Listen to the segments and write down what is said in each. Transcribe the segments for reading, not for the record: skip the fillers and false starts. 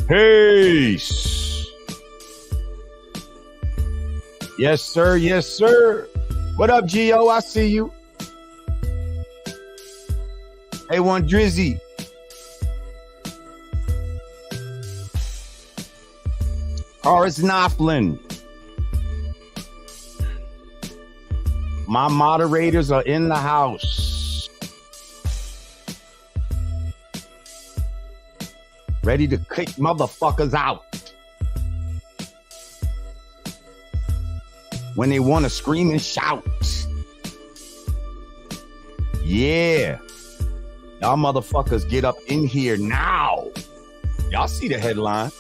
Peace. Yes, sir. Yes, sir. What up, Gio? I see you. A1 Drizzy. Horace Knopflin. My moderators are in the house. Ready to kick motherfuckers out. When they want to scream and shout. Yeah. Y'all motherfuckers get up in here now. Y'all see the headline.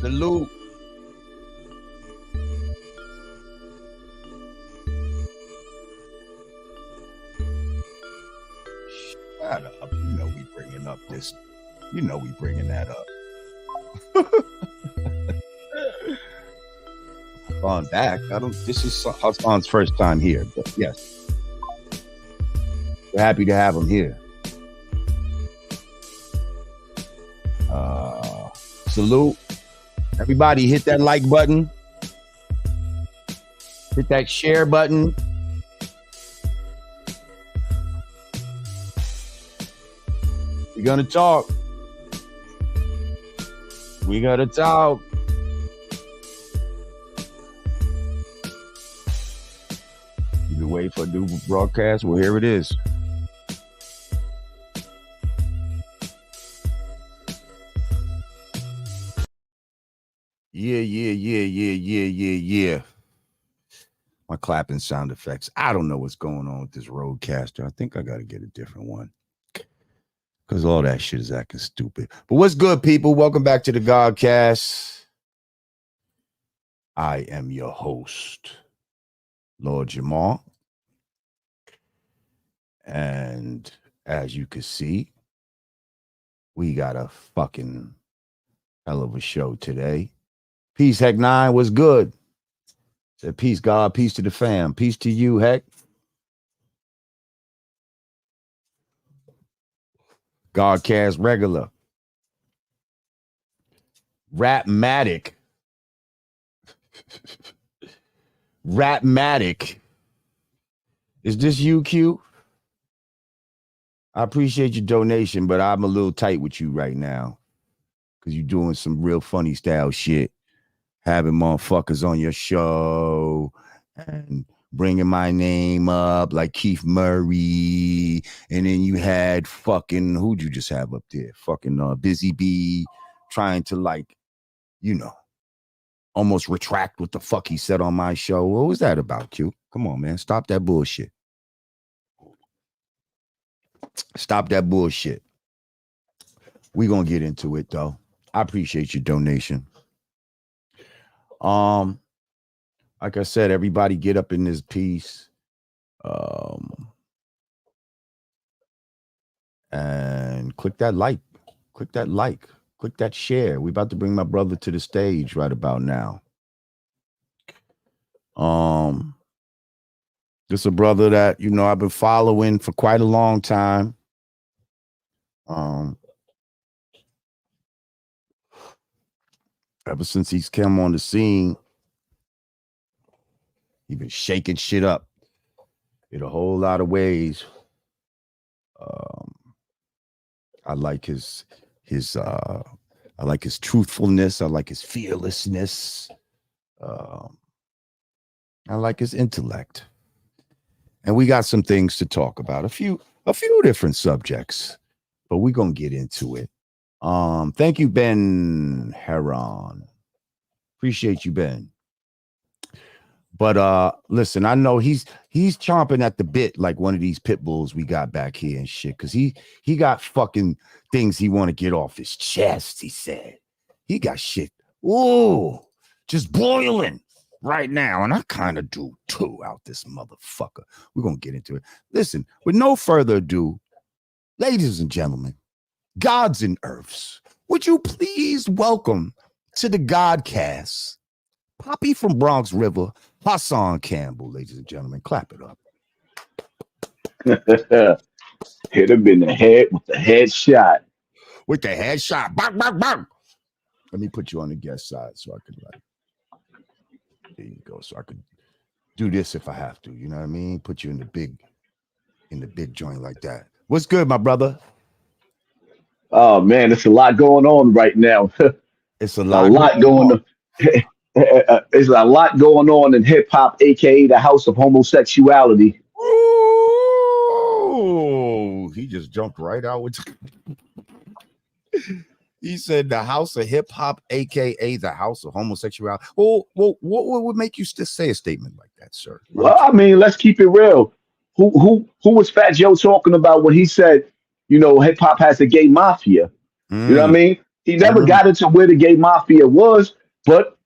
Salute. Shut up. You know we bringing up this. You know we bringing that up. Hassan back. This is Hassan's first time here, but yes. We're happy to have him here. Salute. Everybody hit that like button. Hit that share button. We're gonna talk. We gotta talk. You been waiting for a new broadcast? Well, here it is. Yeah. My clapping sound effects. I don't know what's going on with this Rodecaster. I think I got to get a different one. Because all that shit is acting stupid. But what's good, people? Welcome back to the Godcast. I am your host, Lord Jamar. And as you can see, we got a fucking hell of a show today. Peace, Heck 9. What's good? Said peace, God. Peace to the fam. Peace to you, Heck. Godcast regular. Rapmatic. Rapmatic. Is this you, Q? I appreciate your donation, but I'm a little tight with you right now. Because you're doing some real funny style shit. Having motherfuckers on your show and bringing my name up like Keith Murray. And then you had fucking, who'd you just have up there? Fucking Busy Bee trying to like, you know, almost retract what the fuck he said on my show. What was that about, Q? Come on, man. Stop that bullshit. Stop that bullshit. We gonna get into it, though. I appreciate your donation. Like I said, everybody get up in this piece. And click that like, click that share. We about to bring my brother to the stage right about now. This a brother that, you know, I've been following for quite a long time. Ever since he's come on the scene, he's been shaking shit up in a whole lot of ways. I like his truthfulness. I like his fearlessness. I like his intellect. And we got some things to talk about. A few different subjects, but we're gonna get into it. Thank you, Ben Heron. Appreciate you, Ben. But listen, I know he's chomping at the bit like one of these pit bulls we got back here and shit, because he got fucking things he want to get off his chest. He said he got shit, just boiling right now, and I kind of do too out this motherfucker. We're gonna get into it. Listen, with no further ado, ladies and gentlemen, gods and earths, would you please welcome to the Godcast Poppy from Bronx River, Hassan Campbell, ladies and gentlemen. Clap it up. Hit him in the head with the headshot. With the headshot. Bang, bang, bang. Let me put you on the guest side so I can there you go. So I could do this if I have to. You know what I mean? Put you in the big joint like that. What's good, my brother? Oh man, it's a lot going on right now. It's a A lot lot going going on. on. There's a lot going on in hip hop, aka the house of homosexuality. Ooh, he just jumped right out with. He said the house of hip hop, aka the house of homosexuality. Well, what would make you still say a statement like that, sir? Why Well, don't you? I mean, let's keep it real. Who was Fat Joe talking about when he said, hip hop has a gay mafia? You know what I Mm, mean? He never mm, got into where the gay mafia was, but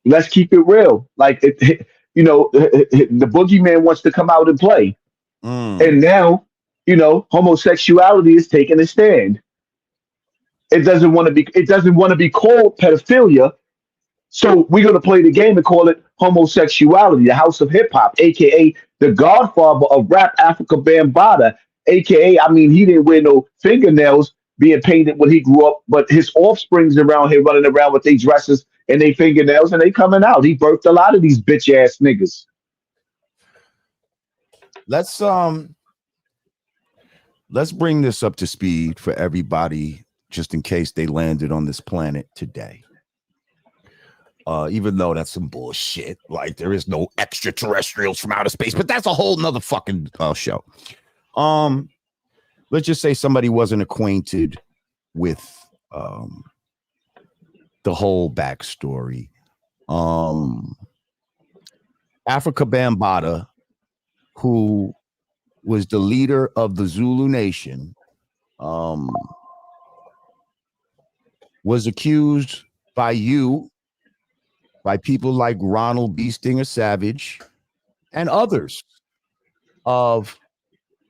let's keep it real. Like, the boogeyman wants to come out and play, mm. and now, homosexuality is taking a stand. It doesn't want to be. It doesn't want to be called pedophilia. So we're gonna play the game and call it homosexuality, the house of hip hop, aka the godfather of rap, Africa Bambaataa, aka I mean he didn't wear no fingernails being painted when he grew up, but his offsprings around here running around with their dresses and their fingernails and they coming out. He birthed a lot of these bitch ass niggas. Let's bring this up to speed for everybody, just in case they landed on this planet today. Even though that's some bullshit, like there is no extraterrestrials from outer space, but that's a whole nother fucking show. Let's just say somebody wasn't acquainted with the whole backstory. Africa Bambaataa, who was the leader of the Zulu Nation, was accused by people like Ronald B. Stinger Savage and others of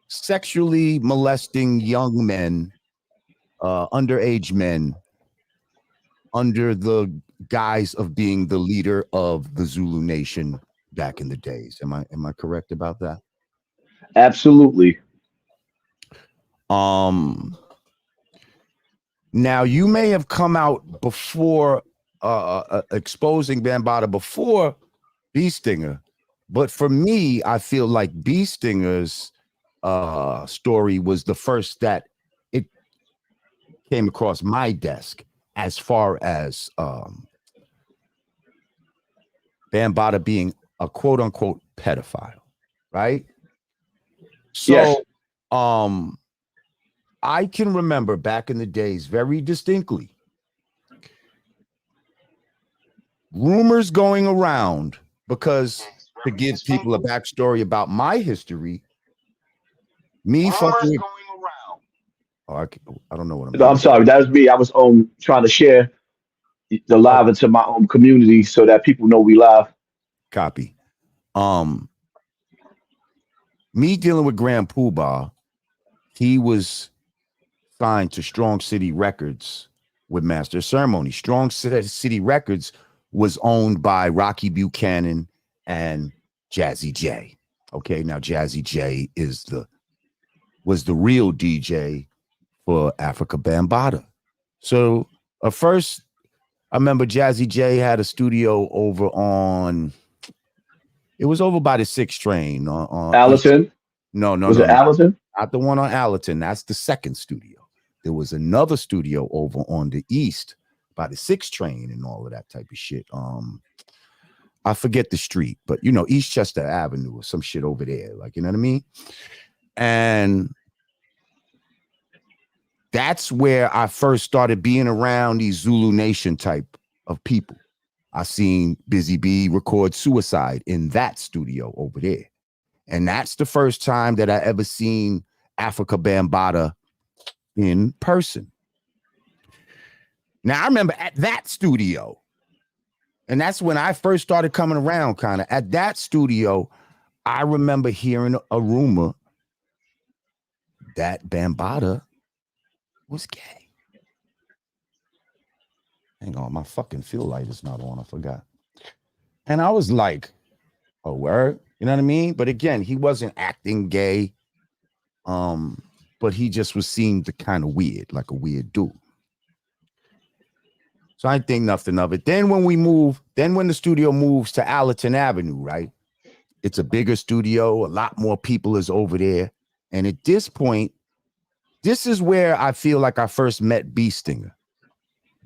sexually molesting young men, underage men, under the guise of being the leader of the Zulu Nation back in the days. Am I correct about that? Absolutely. Now you may have come out before exposing Bambaataa before B Stinger, but for me, I feel like B Stinger's story was the first that it came across my desk as far as Bambaataa being a quote unquote pedophile, right? Yes. So I can remember back in the days very distinctly rumors going around, because to give people a backstory about my history, me fucking with, I don't know what I'm No, I'm doing. sorry, that was me. I was trying to share the Oh, live into my own community so that people know we live. copy. Me dealing with Grand Poobah, he was signed to Strong City Records with Master of Ceremony. Strong City Records was owned by Rocky Buchanan and Jazzy J. Okay, now Jazzy J was the real DJ for Africa Bambaataa. So first, I remember Jazzy J had a studio over on. It was over by the 6th train on East. Allerton. No, Was it Allerton? not the one on Allerton. That's the second studio. There was another studio over on the East by the 6th train and all of that type of shit. I forget the street, but Eastchester Avenue or some shit over there. Like, you know what I mean? And that's where I first started being around these Zulu Nation type of people. I seen Busy Bee record Suicide in that studio over there. And that's the first time that I ever seen Africa Bambaataa in person. Now I remember at that studio, and that's when I first started coming around kind of. At that studio, I remember hearing a rumor that Bambaataa was gay. Hang on, my fucking field light is not on. I forgot. And I was like, oh, word? You know what I mean? But again, he wasn't acting gay. But he just was seemed kind of weird, like a weird dude. So I think nothing of it. Then when the studio moves to Allerton Avenue, right? It's a bigger studio, a lot more people is over there. And at this point, this is where I feel like I first met B Stinger.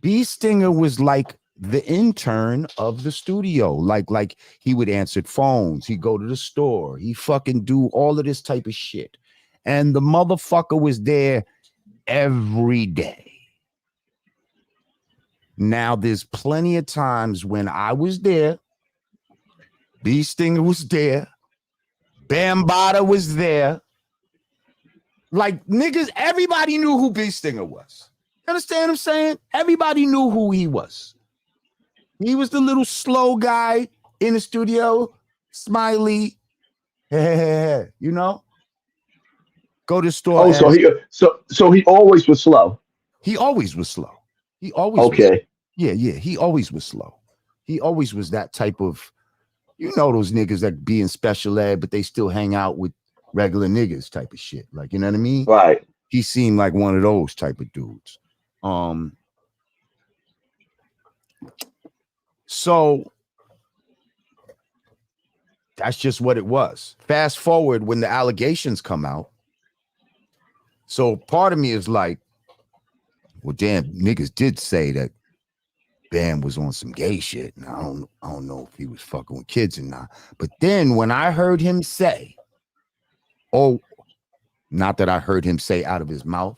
B Stinger was like the intern of the studio. Like he would answer phones, he'd go to the store, he fucking do all of this type of shit. And the motherfucker was there every day. Now, there's plenty of times when I was there, B Stinger was there, Bambaataa was there. Like, niggas, everybody knew who B Stinger was. You understand what I'm saying? Everybody knew who he was. He was the little slow guy in the studio, smiley, you know? Go to the store. Oh, so he always was slow. He always was slow. He always okay. Was, yeah. He always was slow. He always was that type of, you know, those niggas that be in special ed, but they still hang out with regular niggas type of shit. Like, you know what I mean? Right. He seemed like one of those type of dudes. So that's just what it was. Fast forward when the allegations come out. So part of me is like, well, damn, niggas did say that Bam was on some gay shit. And I don't know if he was fucking with kids or not. But then when I heard him say, oh, not that I heard him say out of his mouth,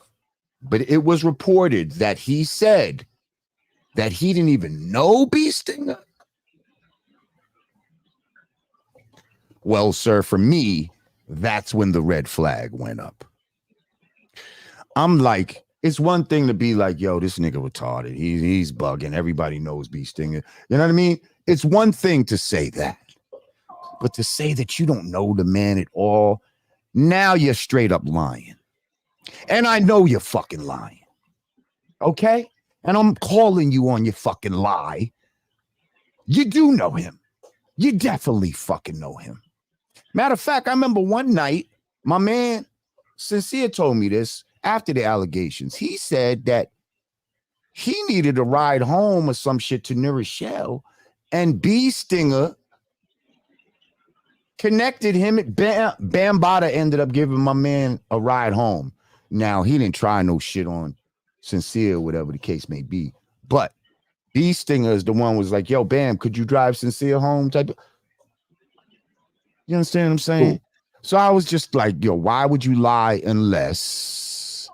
but it was reported that he said that he didn't even know B Stinger. Well, sir, for me, that's when the red flag went up. I'm like, it's one thing to be like, yo, this nigga retarded. He's bugging. Everybody knows B Stinger. You know what I mean? It's one thing to say that. But to say that you don't know the man at all, now you're straight up lying. And I know you're fucking lying. Okay? And I'm calling you on your fucking lie. You do know him. You definitely fucking know him. Matter of fact, I remember one night, my man Sincere told me this after the allegations. He said that he needed a ride home or some shit to New Rochelle, and B Stinger connected him. Bambaataa ended up giving my man a ride home. Now, he didn't try no shit on Sincere, whatever the case may be. But B Stinger is the one was like, yo, Bam, could you drive Sincere home? Type of, you understand what I'm saying? Ooh. So I was just like, yo, why would you lie unless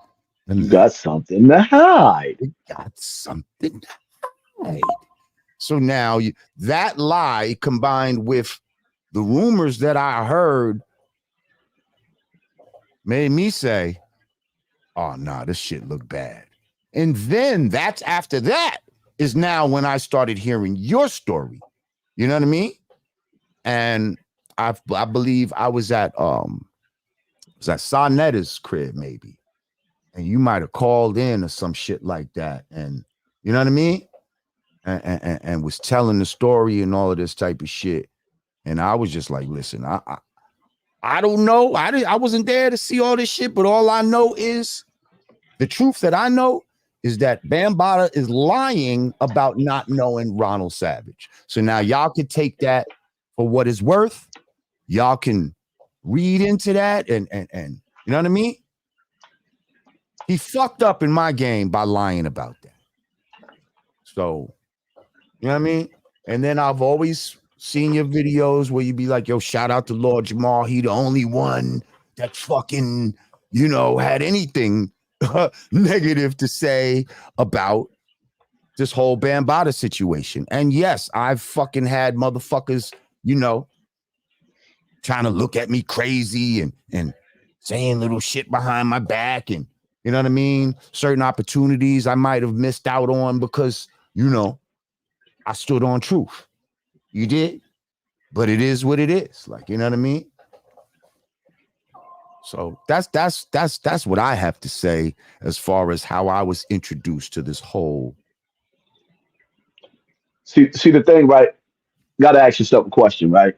you got something to hide? You got something to hide. So now that lie combined with the rumors that I heard made me say, oh, nah, this shit look bad. And then that's after that is now when I started hearing your story. You know what I mean? And I believe I was at Sonetta's crib maybe, and you might have called in or some shit like that, and you know what I mean, and was telling the story and all of this type of shit, and I was just like, listen, I don't know, I wasn't there to see all this shit, but all I know is the truth that I know is that Bambaataa is lying about not knowing Ronald Savage. So now y'all can take that for what it's worth. Y'all can read into that and you know what I mean? He fucked up in my game by lying about that. So, you know what I mean? And then I've always seen your videos where you be like, yo, shout out to Lord Jamar. He the only one that fucking, you know, had anything negative to say about this whole Bambaataa situation. And yes, I've fucking had motherfuckers, you know, trying to look at me crazy and saying little shit behind my back, and you know what I mean? Certain opportunities I might have missed out on because, you know, I stood on truth. You did? But it is what it is. Like, you know what I mean? So that's what I have to say as far as how I was introduced to this whole. See the thing, right? gotta ask yourself a question, right?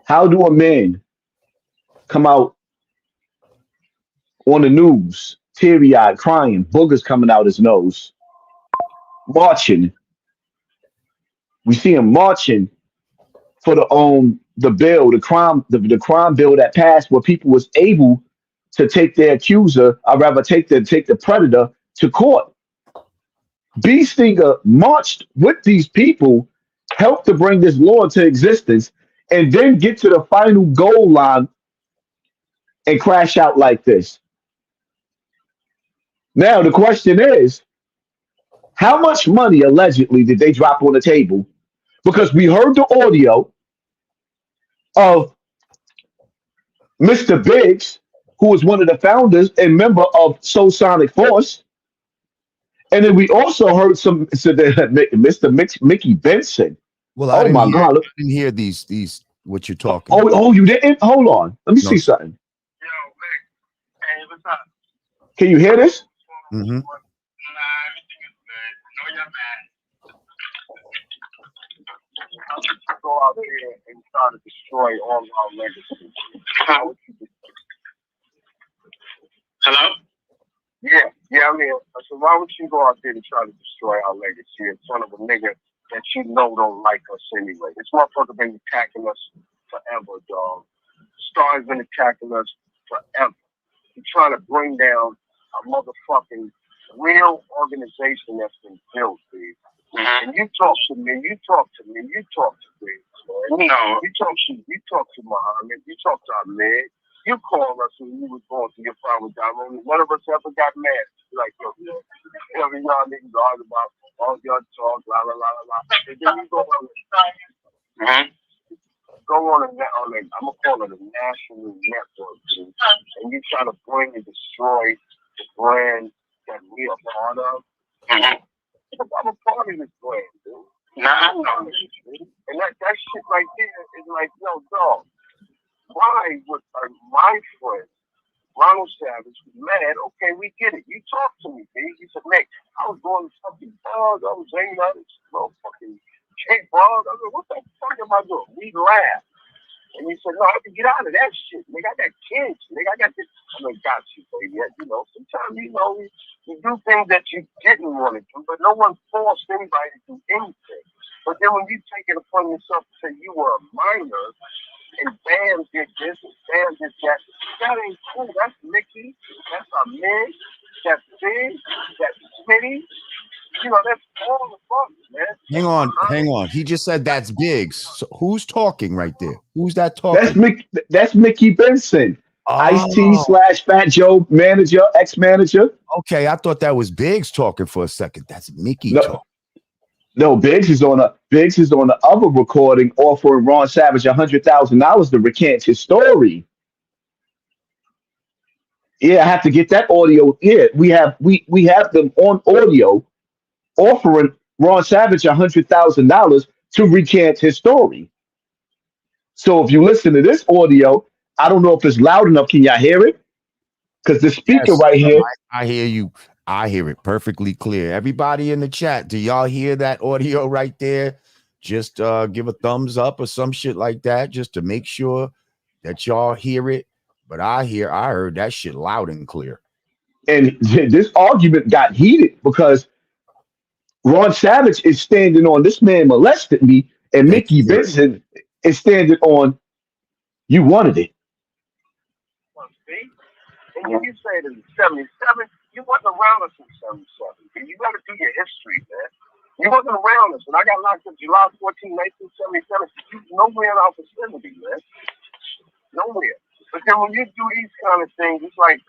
How do a man come out on the news, teary-eyed, crying, boogers coming out his nose, marching? We see him marching for the bill, the crime bill that passed, where people was able to take their accuser, or rather take the predator to court. B. Stinger marched with these people, helped to bring this law into existence, and then get to the final goal line and crash out like this. Now the question is, how much money allegedly did they drop on the table? Because we heard the audio of Mr. Biggs, who was one of the founders and member of Soul Sonic Force. And then we also heard Mr. Mickey Benson. Well, Oh my God. I didn't hear these what you're talking Oh, about. oh, you didn't? Hold on. Let me No. see something. Yo, Vic. Hey, what's up? Can you hear this? Mm-hmm. Nah, everything is good. Know your man. How would you go out there and try to destroy all our legacy? How would you do? Hello? Yeah, I'm here. I said, why would you go out there to try to destroy our legacy in front of a nigga that you know don't like us anyway? This motherfucker been attacking us forever, dog. Star's been attacking us forever. He's trying to bring down a motherfucking real organization that's been built, dude. And you talk to me, you talk to me, you talk to me. No. You talk to Muhammad, you talk to Ahmed. You called us when you was going through your problem with Only one of us ever got mad. Like, yo, every y'all niggas argue about all y'all talk, la la la la la. And then you go on I'm gonna call it a national network, dude. And you try to bring and destroy the brand that we are part of. I'm a part of this brand, dude. Nah, I know. And that shit right there is like, yo, dog, why would my friend Ronald Savage was mad? Okay, we get it. You talk to me, B. He said, Nick, I was going to fucking bars. I was hanging out at motherfucking cake bars. I was like, what the fuck am I doing? We laughed. And he said, no, I can get out of that shit. Nigga, I got kids. Nigga, I got this. I mean, got you, baby. You know, sometimes, you do things that you didn't want to do, but no one forced anybody to do anything. But then when you take it upon yourself to say you were a minor, and Bam did this, and Bam did that ain't cool. That's Mickey. That's Ahmed. That's Big. That's Smitty. That's all the fun, man. Hang on. He just said that's Biggs. So who's talking right there? Who's that talking? That's Mickey Benson. Ice-T / Fat Joe manager, ex-manager. Okay, I thought that was Biggs talking for a second. That's Mickey talking. No, Biggs is on the other recording offering Ron Savage $100,000 to recant his story. Yeah, I have to get that audio. Yeah, we have them on audio offering Ron Savage $100,000 to recant his story. So if you listen to this audio, I don't know if it's loud enough. Can y'all hear it? Because the speaker right here. I hear you. I hear it perfectly clear. Everybody in the chat, do y'all hear that audio right there? Just give a thumbs up or some shit like that, just to make sure that y'all hear it. But I heard that shit loud and clear. And this argument got heated because Ron Savage is standing on this man molested me, and Mickey Benson is standing on you wanted it. Well, see? And when you say it in 77, you wasn't around us in 77. You got to do your history, man. You wasn't around us. When I got locked up July 14, 1977, you was nowhere in our vicinity, man. Nowhere. But then when you do these kind of things, it's like,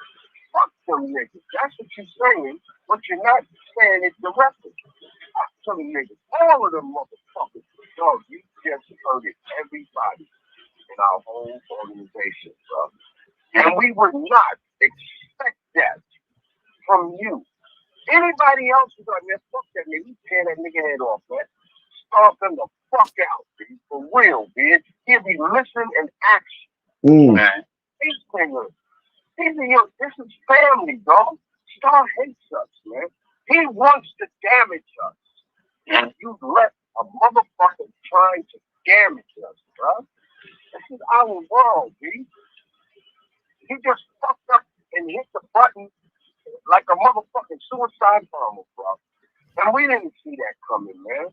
fuck them niggas. That's what you're saying. What you're not saying is directly. Fuck them niggas. All of them motherfuckers. Dog, you just hurted everybody in our whole organization, bro. And we would not expect that from you. Anybody else is like, man, fuck that nigga. You tear that nigga head off, man. Stomp him the fuck out, dude. For real, bitch. He'll be listening and action. Man. These niggas. This is family, dog. Star hates us, man. He wants to damage us. And you let a motherfucker trying to damage us, bro. This is our world, B. He just fucked up and hit the button like a motherfucking suicide bomber, bro. And we didn't see that coming, man.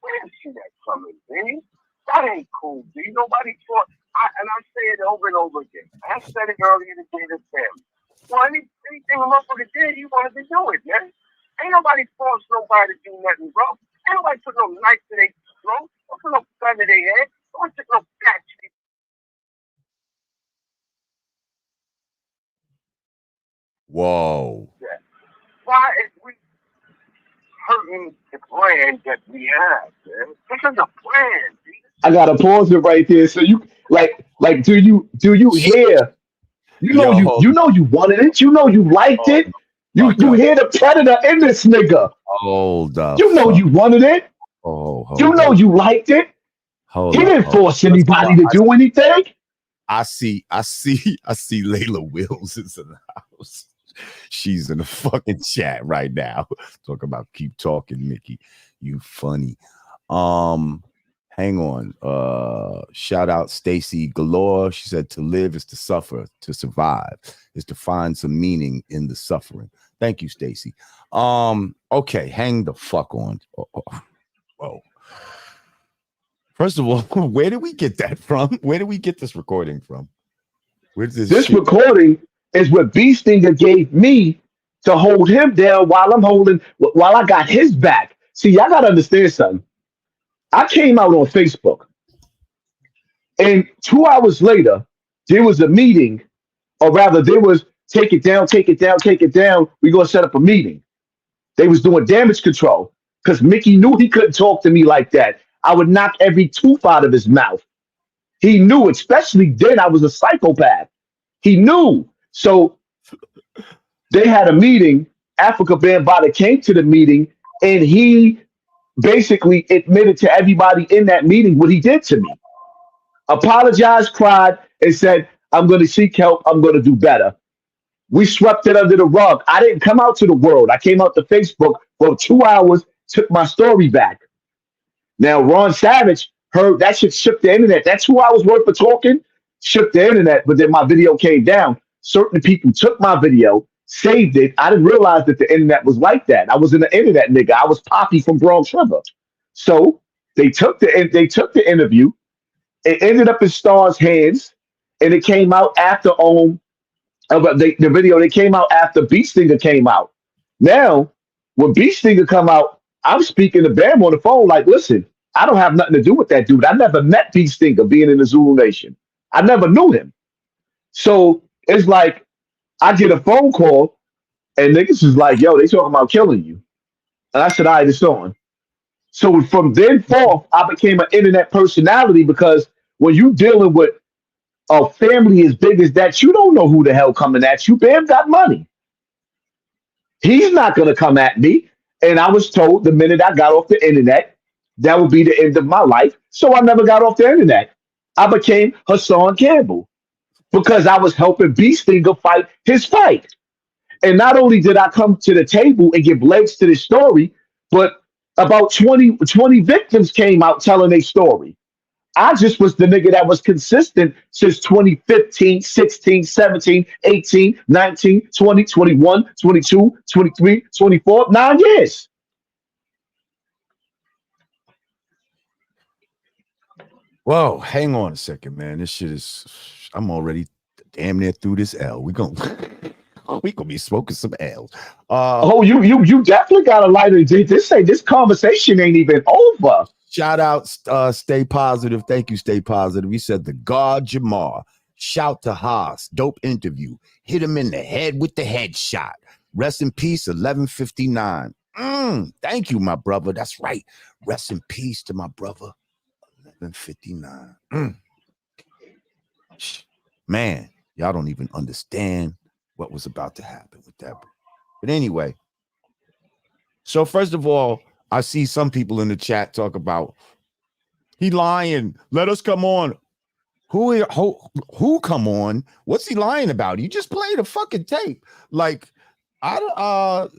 We didn't see that coming, B. That ain't cool, B. Nobody thought. And I say it over and over again. I said it earlier today to family. Well, anything a motherfucker did, he wanted to do it, man. Ain't nobody forced nobody to do nothing, bro. Ain't nobody put no knife to their throat. Don't put no gun to their head. Don't took no fat shit. Whoa. Why is we hurting the brand that we have, man? This is a brand, B. I gotta pause it right there. So you like do you hear? Yo, You know you wanted it. You know you liked hold it. You up. hear the predator in this nigga. Hold up. You know you wanted it. Hold You know up. you liked it. Hold He up, didn't hold up. force anybody to do anything. I see Layla Wills is in the house. She's in the fucking chat right now. Talk about keep talking, Mickey. You funny. Hang on. Shout out Stacy Galore. She said to live is to suffer, to survive is to find some meaning in the suffering. Thank you, Stacy. Okay, hang the fuck on. Whoa. First of all, where did we get that from? Where did we get this recording from? Where did This shit- recording is what B Stinger gave me to hold him down while I got his back. See, y'all gotta understand something. I came out on Facebook, and 2 hours later, there was a meeting, or rather, there was take it down, take it down, take it down. We're gonna set up a meeting. They was doing damage control because Mickey knew he couldn't talk to me like that. I would knock every tooth out of his mouth. He knew, especially then I was a psychopath. He knew. So they had a meeting. Africa Bambaataa came to the meeting, and he basically admitted to everybody in that meeting what he did to me. Apologized, cried, and said, I'm going to seek help. I'm going to do better. We swept it under the rug. I didn't come out to the world. I came out to Facebook for 2 hours, took my story back. Now, Ron Savage heard that shit shook the internet. That 2 hours worth of talking shook the internet, but then my video came down. Certain people took my video, saved it. I didn't realize that the internet was like that. I was in the internet nigga. I was Poppy from Bronx River. So they took the interview. It ended up in Star's hands, and it came out after the video. They came out after Beat Stinger came out. Now, when Beat Stinger come out, I'm speaking to Bam on the phone like, listen, I don't have nothing to do with that dude. I never met Beat Stinger being in the Zulu Nation. I never knew him. So it's like I get a phone call and niggas is like, yo, they talking about killing you. And I said, all right, it's on. So from then forth, I became an internet personality because when you dealing with a family as big as that, you don't know who the hell coming at you. Bam got money. He's not going to come at me. And I was told the minute I got off the internet, that would be the end of my life. So I never got off the internet. I became Hassan Campbell because I was helping B Stinger fight his fight. And not only did I come to the table and give legs to this story, but about 20 victims came out telling their story. I just was the nigga that was consistent since 2015, 16, 17, 18, 19, 20, 21, 22, 23, 24, 9 years. Whoa, hang on a second, man. This shit is, I'm already damn near through this L. We gonna be smoking some L's. You definitely got a lighter. This conversation ain't even over. Shout out, Stay Positive. Thank you, Stay Positive. He said the God Jamar. Shout to Haas. Dope interview. Hit him in the head with the headshot. Rest in peace, 1159. Thank you, my brother. That's right. Rest in peace to my brother. 1159. Man, y'all don't even understand what was about to happen with that. But anyway, so first of all, I see some people in the chat talk about he lying. Let us come on. Who come on? What's he lying about? You just played a fucking tape. Like I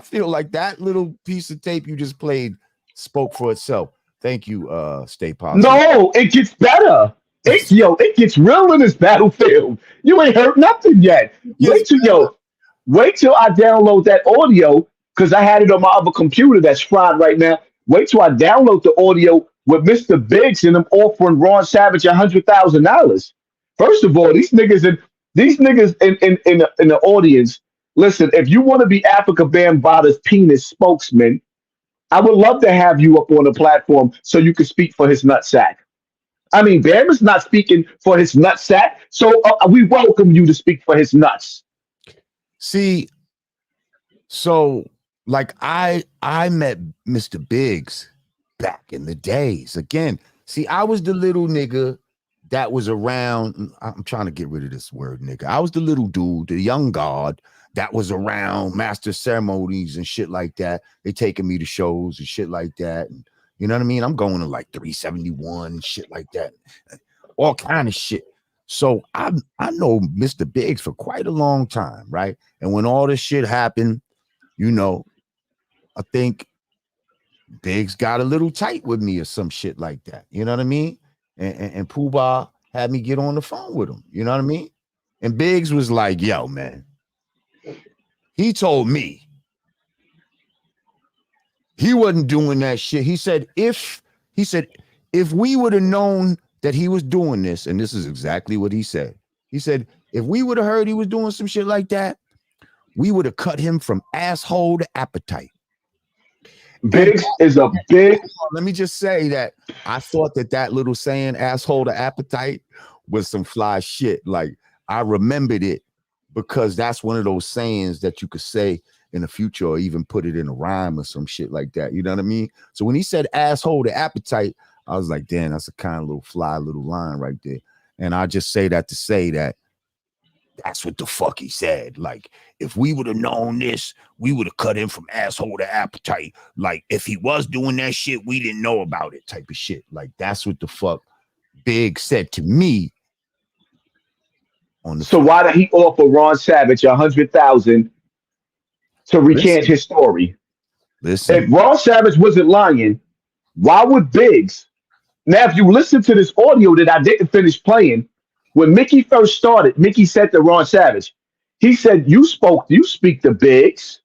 feel like that little piece of tape you just played spoke for itself. Thank you, Stay Positive. No, it gets better. It gets real in this battlefield. You ain't heard nothing yet. Yes, Wait till I download that audio because I had it on my other computer that's fried right now. Wait till I download the audio with Mr. Biggs and them offering Ron Savage $100,000. First of all, these niggas in the audience. Listen, if you want to be Africa Bambaata's penis spokesman, I would love to have you up on the platform so you can speak for his nutsack. I mean, Bam is not speaking for his nutsack, so we welcome you to speak for his nuts. See, so like I met Mr. Biggs back in the days. Again, see, I was the little nigga that was around. I'm trying to get rid of this word, nigga. I was the little dude, the young god that was around master ceremonies and shit like that. They taking me to shows and shit like that. And you know what I mean? I'm going to like 371 and shit like that. All kind of shit. So I know Mr. Biggs for quite a long time, right? And when all this shit happened, you know, I think Biggs got a little tight with me or some shit like that. You know what I mean? And Pooh Bah had me get on the phone with him. You know what I mean? And Biggs was like, yo, man. He told me he wasn't doing that shit. He said, if we would have known that he was doing this, and this is exactly what he said. He said, if we would have heard he was doing some shit like that, we would have cut him from asshole to appetite. Biggs is a big. Let me just say that I thought that little saying asshole to appetite was some fly shit. Like I remembered it because that's one of those sayings that you could say in the future or even put it in a rhyme or some shit like that. You know what I mean? So when he said asshole to appetite, I was like, damn, that's a kind of little fly little line right there. And I just say that to say that that's what the fuck he said. Like, if we would have known this, we would have cut him from asshole to appetite. Like, if he was doing that shit, we didn't know about it type of shit. Like, that's what the fuck Big said to me. So why did he offer Ron Savage $100,000 to recant his story? Listen. If Ron Savage wasn't lying, why would Biggs? Now, if you listen to this audio that I didn't finish playing, when Mickey first started, Mickey said to Ron Savage, he said, you speak to Biggs.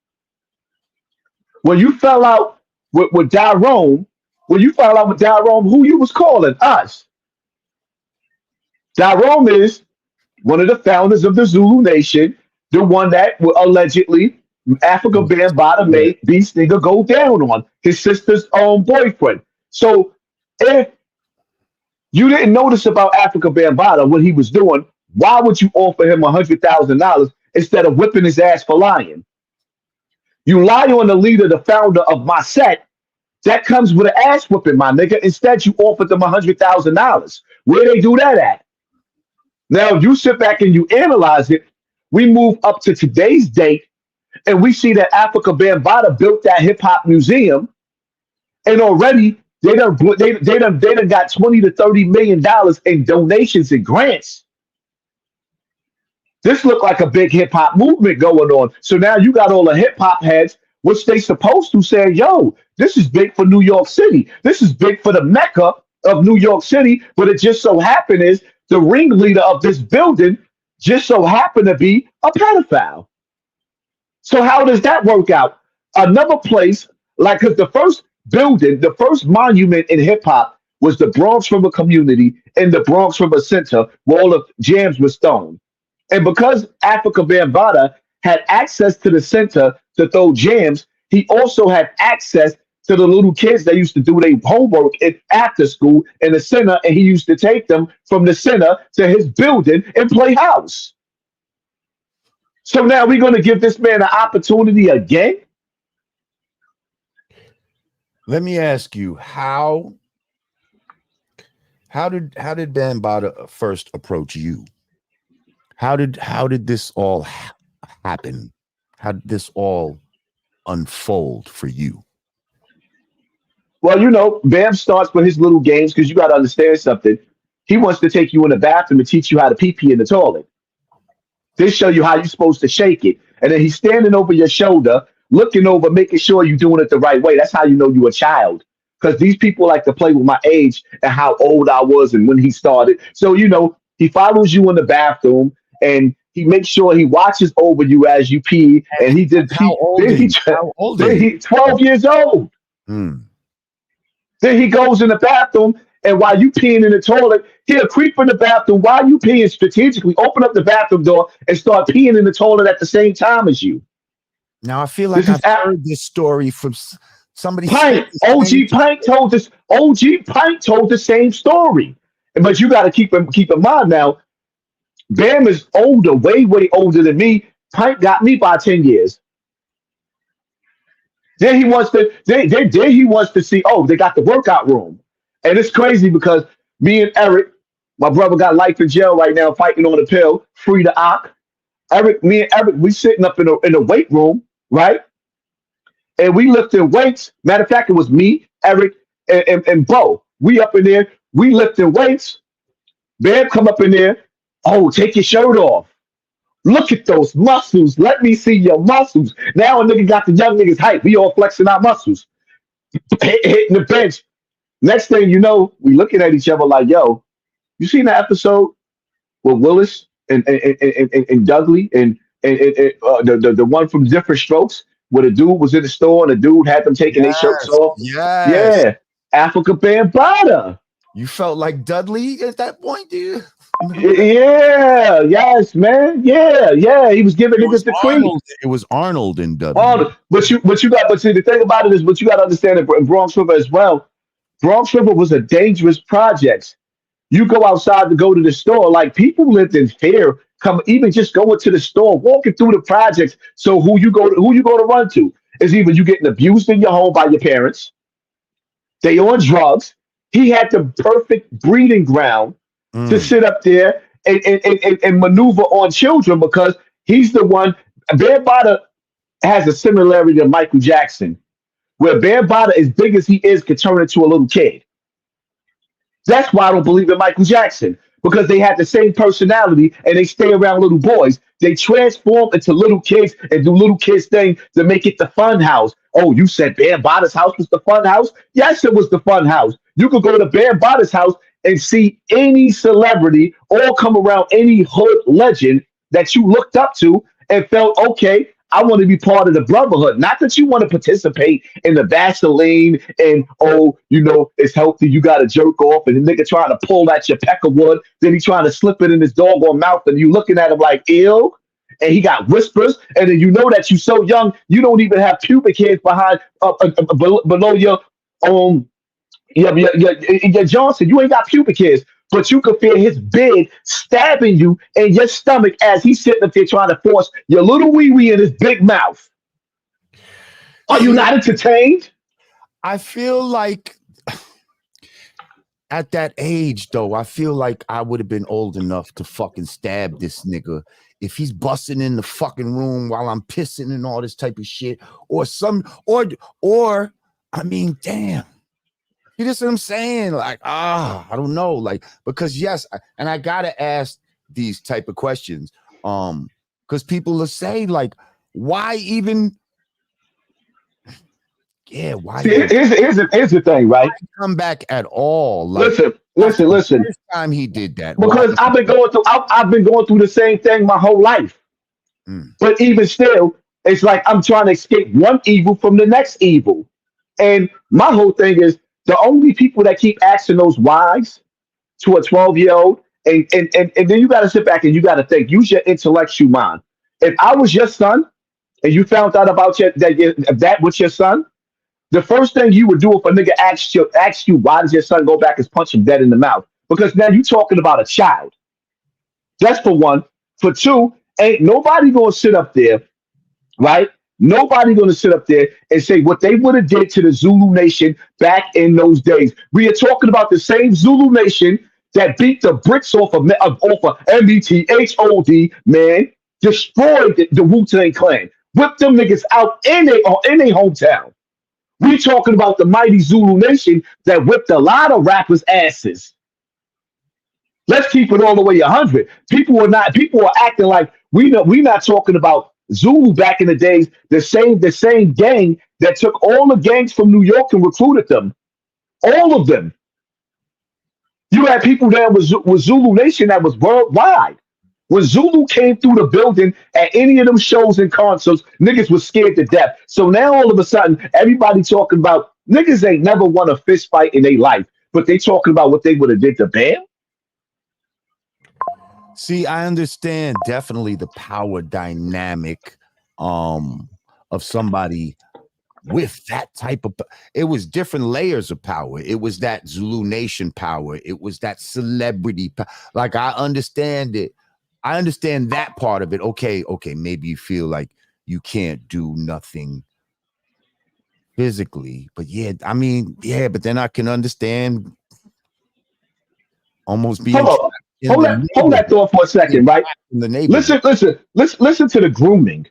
When you fell out with Dyrone, who you was calling? Us. Dyrone is one of the founders of the Zulu Nation, the one that allegedly Africa Bambaataa made Beast Nigga go down on, his sister's own boyfriend. So if you didn't notice about Africa Bambaataa, what he was doing, why would you offer him $100,000 instead of whipping his ass for lying? You lie on the leader, the founder of my set, that comes with an ass whipping, my nigga. Instead, you offered them $100,000. Where they do that at? Now, if you sit back and you analyze it, we move up to today's date, and we see that Africa Bambaataa built that hip hop museum, and already they done got $20 to $30 million in donations and grants. This looked like a big hip hop movement going on. So now you got all the hip hop heads, which they supposed to say, yo, this is big for New York City. This is big for the Mecca of New York City. But it just so happened is the ringleader of this building just so happened to be a pedophile. So how does that work out? Another place, like, because the first building, the first monument in hip hop was the Bronx River community and the Bronx River Center, where all the jams were stoned. And because Africa Bambaataa had access to the center to throw jams, he also had access to the little kids that used to do their homework after school in the center, and he used to take them from the center to his building and play house. So now we're going to give this man an opportunity again? Let me ask you, how did Bambaataa first approach you? How did this all happen? How did this all unfold for you? Well, you know, Bam starts with his little games because you got to understand something. He wants to take you in the bathroom and teach you how to pee in the toilet. They show you how you're supposed to shake it. And then he's standing over your shoulder, looking over, making sure you're doing it the right way. That's how you know you're a child. because these people like to play with my age and how old I was and when he started. So, he follows you in the bathroom and he makes sure he watches over you as you pee. And he did How old are you? How old are then you? he 12 years old. Mm. Then he goes in the bathroom, and while you peeing in the toilet, he'll creep in the bathroom while you peeing strategically, open up the bathroom door and start peeing in the toilet at the same time as you. Now I feel This like is I've heard this story from somebody. Pint. OG Pint told this. OG Pint told the same story. But you got to keep in mind now. Bam is older, way older than me. Pint got me by 10 years. Then he wants to. Then he wants to see. Oh, they got the workout room, and it's crazy because me and Eric, my brother, got life in jail right now, fighting on a pill, free to ock. Me and Eric, we sitting up in the weight room, right? And we lifting weights. Matter of fact, it was me, Eric, and Bo. We up in there, we lifting weights. Bam come up in there. Oh, take your shirt off. Look at those muscles. Let me see your muscles. Now a nigga got the young niggas hype. We all flexing our muscles. Hitting the bench. Next thing you know, we looking at each other like, yo, you seen that episode with Willis and Dudley and the one from Different Strokes where the dude was in the store and the dude had them taking their shirts Yes, off? yes. Yeah. Africa Bambaataa. You felt like Dudley at that point, dude. Yeah, yes, man. Yeah. He was giving niggas the creep. It was Arnold and Dudley. But see the thing about it is what you gotta understand in Bronx River as well. Bronx River was a dangerous project. You go outside to go to the store, like people lived in fear. Come even just going to the store, walking through the projects. So who you go to run to is either you getting abused in your home by your parents, they on drugs. He had the perfect breeding ground to sit up there and maneuver on children because he's the one. Bambaataa has a similarity to Michael Jackson, where Bambaataa, as big as he is, could turn into a little kid. That's why I don't believe in Michael Jackson, because they had the same personality and they stay around little boys. They transform into little kids and do little kids thing to make it the fun house. Oh, you said Bambaataa's house was the fun house? Yes, it was the fun house. You could go to Bambaataa's house and see any celebrity or come around any hood legend that you looked up to and felt, okay, I want to be part of the brotherhood. Not that you want to participate in the Vaseline and, it's healthy. You got to jerk off and the nigga trying to pull at your peckerwood. Then he trying to slip it in his doggone mouth and you looking at him like, ew. And he got whispers. And then you know that you so young, you don't even have pubic hairs behind, below your, your Johnson. You ain't got pubic hairs. But you could feel his big stabbing you in your stomach as he's sitting up there trying to force your little wee wee in his big mouth. Are you not entertained? I feel like at that age, though, I feel like I would have been old enough to fucking stab this nigga if he's busting in the fucking room while I'm pissing and all this type of shit, or I mean, damn. You just what I'm saying? Like, I don't know. Like, because yes, and I gotta ask these type of questions. Because people will say, like, why even? Yeah, why? See, here's the thing, right? Come back at all? Like, listen. First time he did that, because I've been going through the same thing my whole life. But even still, it's like I'm trying to escape one evil from the next evil. And my whole thing is, the only people that keep asking those whys to a 12-year-old, and then you got to sit back and you got to think, use your intellectual mind. If I was your son and you found out about that with your son, the first thing you would do if a nigga asks you why does your son go back is punch him dead in the mouth. Because now you're talking about a child. That's for one. For two, ain't nobody going to sit up there, right? Nobody going to sit up there and say what they would have did to the Zulu Nation back in those days. We are talking about the same Zulu Nation that beat the bricks off of METHOD, man, destroyed the Wu-Tang Clan, whipped them niggas out in their hometown. We talking about the mighty Zulu Nation that whipped a lot of rappers' asses. Let's keep it all the way 100. People are acting like we not talking about Zulu back in the days, the same gang that took all the gangs from New York and recruited them. All of them. You had people there with Zulu Nation that was worldwide. When Zulu came through the building at any of them shows and concerts, niggas was scared to death. So now all of a sudden, everybody talking about niggas ain't never won a fist fight in their life, but they talking about what they would have did to Bam. See, I understand definitely the power dynamic of somebody with that type of, it was different layers of power. It was that Zulu Nation power. It was that celebrity. Like, I understand it. I understand that part of it. Okay, maybe you feel like you can't do nothing physically, but yeah, I mean, yeah, but then I can understand almost being Hold that thought for a second, right? In the neighborhood. Listen to the grooming.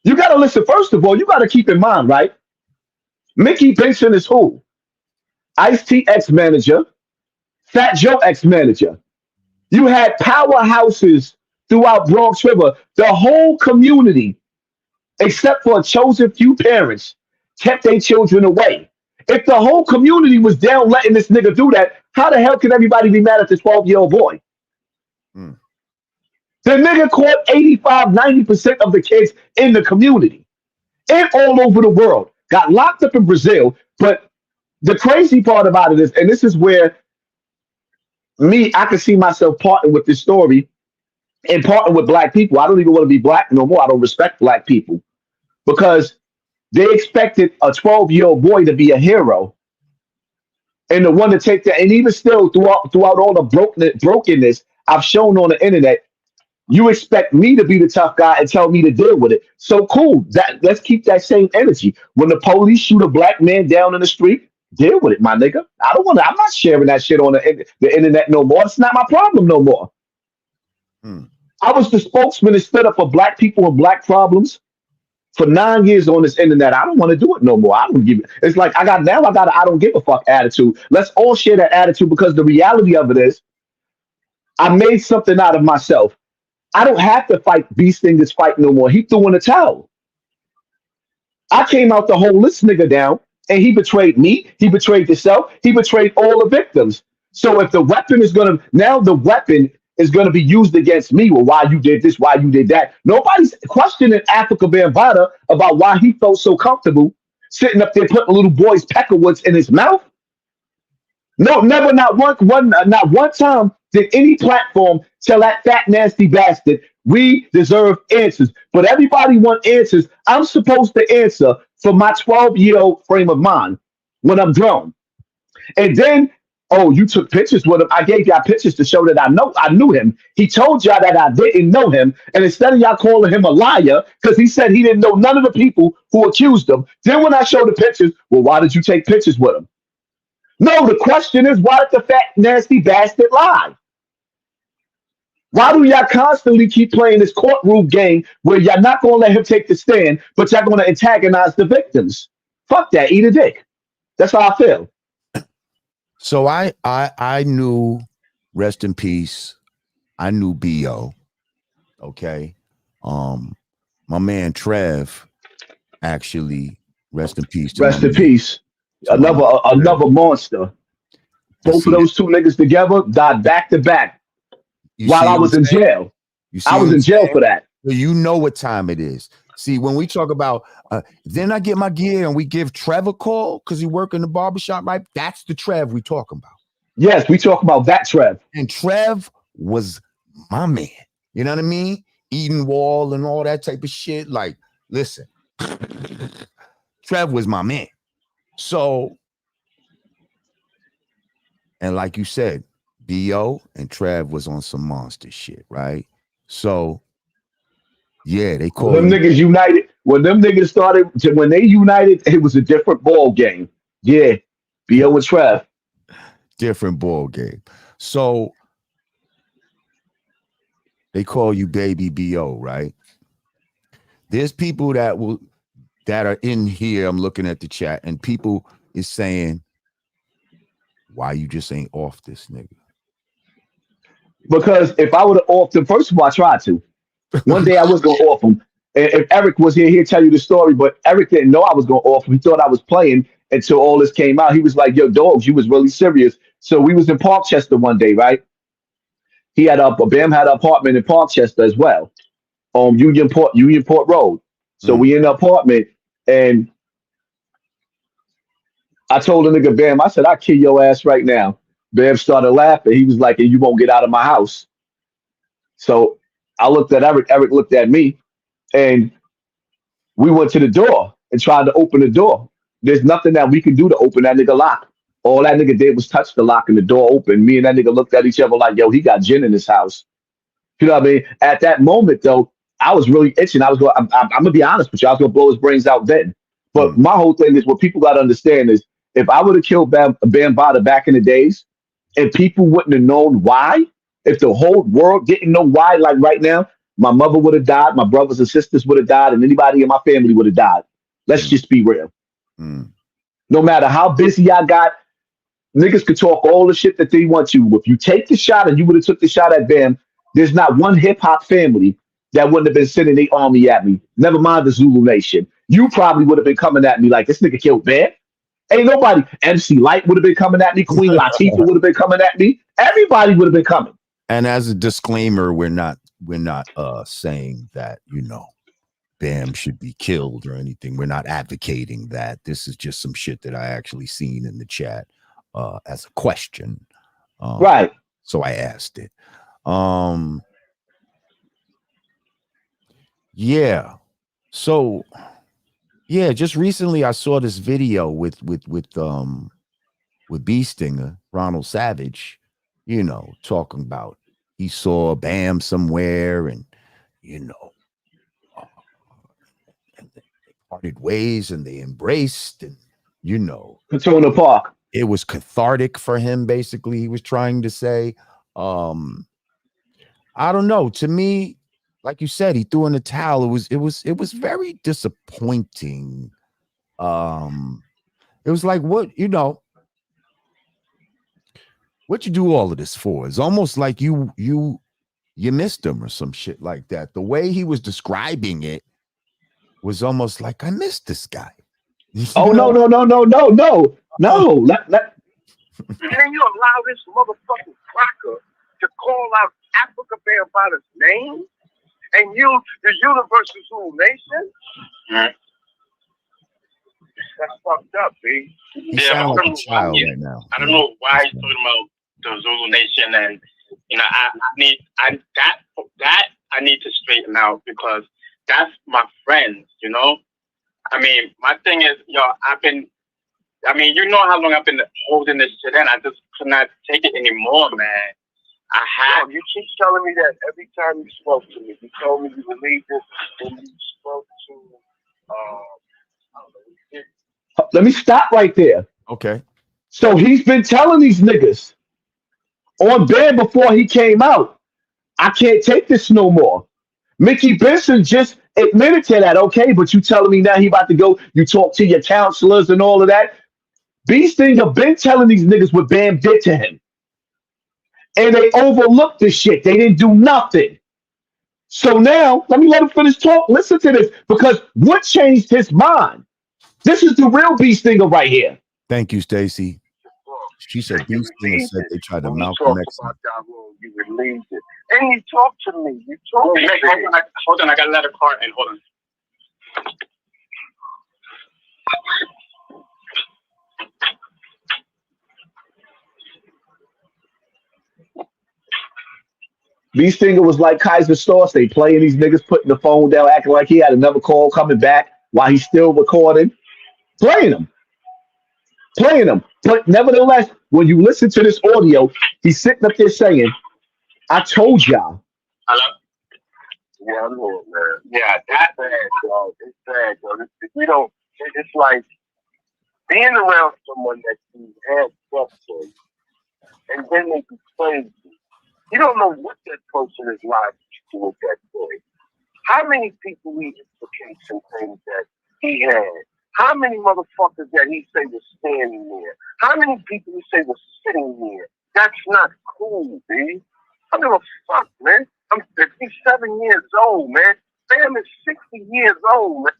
You got to listen. First of all, you got to keep in mind, right? Mickey Benson is who? Ice-T ex-manager, Fat Joe ex-manager. You had powerhouses throughout Bronx River. The whole community, except for a chosen few parents, kept their children away. If the whole community was down letting this nigga do that, how the hell can everybody be mad at this 12-year-old boy? Mm. The nigga caught 85-90% of the kids in the community and all over the world. Got locked up in Brazil. But the crazy part about it is, and this is where I can see myself parting with this story and parting with black people. I don't even want to be black no more. I don't respect black people because they expected a 12-year-old boy to be a hero and the one to take that. And even still, throughout all the brokenness I've shown on the internet, you expect me to be the tough guy and tell me to deal with it. So cool. Let's keep that same energy. When the police shoot a black man down in the street, deal with it, my nigga. I'm not sharing that shit on the internet no more. It's not my problem no more. I was the spokesman and stood up for black people and black problems for 9 years on this internet. I don't want to do it no more. I don't give it. It's like I got an I don't give a fuck attitude. Let's all share that attitude because the reality of it is I made something out of myself. I don't have to fight Beast in this fight no more. He threw in the towel. I came out to hold this nigga down, and he betrayed me. He betrayed himself. He betrayed all the victims. So if the weapon is gonna be used against me, well, why you did this, why you did that. Nobody's questioning Africa Bambaataa about why he felt so comfortable sitting up there putting little boy's peckerwoods in his mouth. No, never, not one time did any platform tell that fat, nasty bastard, we deserve answers. But everybody want answers. I'm supposed to answer for my 12-year-old frame of mind when I'm grown. And then, oh, you took pictures with him. I gave y'all pictures to show that I knew him. He told y'all that I didn't know him. And instead of y'all calling him a liar, because he said he didn't know none of the people who accused him, then when I showed the pictures, well, why did you take pictures with him? No, the question is, why did the fat, nasty bastard lie? Why do y'all constantly keep playing this courtroom game where y'all not going to let him take the stand, but y'all going to antagonize the victims? Fuck that. Eat a dick. That's how I feel. So I knew, rest in peace, I knew B.O. Okay. My man Trev, actually, rest in peace. Rest in peace. Another monster. Both of those two niggas together died back to back while I was in jail. I was in jail for that. You know what time it is. See, when we talk about, then I get my gear and we give Trev a call because he work in the barbershop, right? That's the Trev we talking about. Yes, we talk about that Trev. And Trev was my man. You know what I mean? Eden Wall and all that type of shit. Like, listen, Trev was my man. So, and like you said, B.O. and Trev was on some monster shit, right? So, yeah, they called them niggas united. When them niggas started, when they united, it was a different ball game. Yeah, B.O. and Trev. Different ball game. So, they call you Baby B.O., right? There's people that are in here. I'm looking at the chat, and people is saying, why you just ain't off this nigga? Because if I would have offed him, first of all, I tried to. One day I was going to off him. And if Eric was here, he'd tell you the story, but Eric didn't know I was going to off him. He thought I was playing, until all this came out. He was like, yo, dogs, you was really serious. So we was in Parkchester one day, right? He had Bam had an apartment in Parkchester as well, Union Port Road. So Mm. we in the apartment, and I told the nigga Bam, I said, I'll kill your ass right now. Bam started laughing. He was like, and you won't get out of my house. So I looked at Eric. Eric looked at me, and we went to the door and tried to open the door. There's nothing that we could do to open that nigga lock. All that nigga did was touch the lock and the door opened. Me and that nigga looked at each other like, yo, he got gin in his house. You know what I mean? At that moment, though, I was really itching. I was going. I'm gonna be honest with you. I was gonna blow his brains out then. But Mm. my whole thing is what people gotta understand is if I would have killed Bambaataa back in the days, and people wouldn't have known why, if the whole world didn't know why, like right now, my mother would have died, my brothers and sisters would have died, and anybody in my family would have died. Let's Mm. just be real. Mm. No matter how busy I got, niggas could talk all the shit that they want to. If you take the shot and you would have took the shot at Bam, there's not one hip hop family that wouldn't have been sending their army at me. Never mind the Zulu Nation. You probably would have been coming at me like this nigga killed Bam. Ain't nobody. MC Light would have been coming at me. Queen Latifah would have been coming at me. Everybody would have been coming. And as a disclaimer, we're not saying that, Bam should be killed or anything. We're not advocating that. This is just some shit that I actually seen in the chat as a question. Right. So I asked it. Yeah. So yeah, just recently I saw this video with B Stinger, Ronald Savage, talking about he saw Bam somewhere and and they parted ways and they embraced and Petona Park. it was cathartic for him, basically, he was trying to say. I don't know. To me, like you said, he threw in the towel. It was very disappointing. It was like, what you do all of this for? It's almost like you missed him or some shit like that. The way he was describing it was almost like, I missed this guy. Oh no. And then you allow this motherfucking cracker to call out Africa Bambaata's name and use the Universal Zulu Nation? That's fucked up, B. He sounds like a child right now. I don't know why he's talking about the Zulu Nation, and I need to straighten out because that's my friends, I mean, my thing is, you know how long I've been holding this shit in. I just could not take it anymore, man. You keep telling me that every time you spoke to me. You told me you believed it when you spoke to, let me stop right there. Okay. So he's been telling these niggas on Bam before he came out, I can't take this no more. Mickey Benson just admitted to that, okay, but you telling me now he about to go, you talk to your counselors and all of that. B Stinger been telling these niggas what Bam did to him. And they overlooked this shit. They didn't do nothing. So now, let me let him finish talk. Listen to this, because what changed his mind? This is the real B Stinger right here. Thank you, Stacy. She said B Stinger said they tried to Malcolm X. You relieved it. And you talk to me. You talk to me. Hold on, I got another card and hold on. B Stinger was like Kaiser Stoss. They playing these niggas, putting the phone down, acting like he had another call coming back while he's still recording. Playing them. But nevertheless, when you listen to this audio, he's sitting up there saying, I told y'all. Hello? Yeah, I know it, man. Yeah, that's bad, dog. It's bad, dog. It's like being around someone that you had sex with, and then they betray you. You don't know what that person is like to at that point. How many people he implicates some things that he had? How many motherfuckers that he say was standing there? How many people he say was sitting there? That's not cool, B. I don't give a fuck, man. I'm 57 years old, man. Bam is 60 years old, man.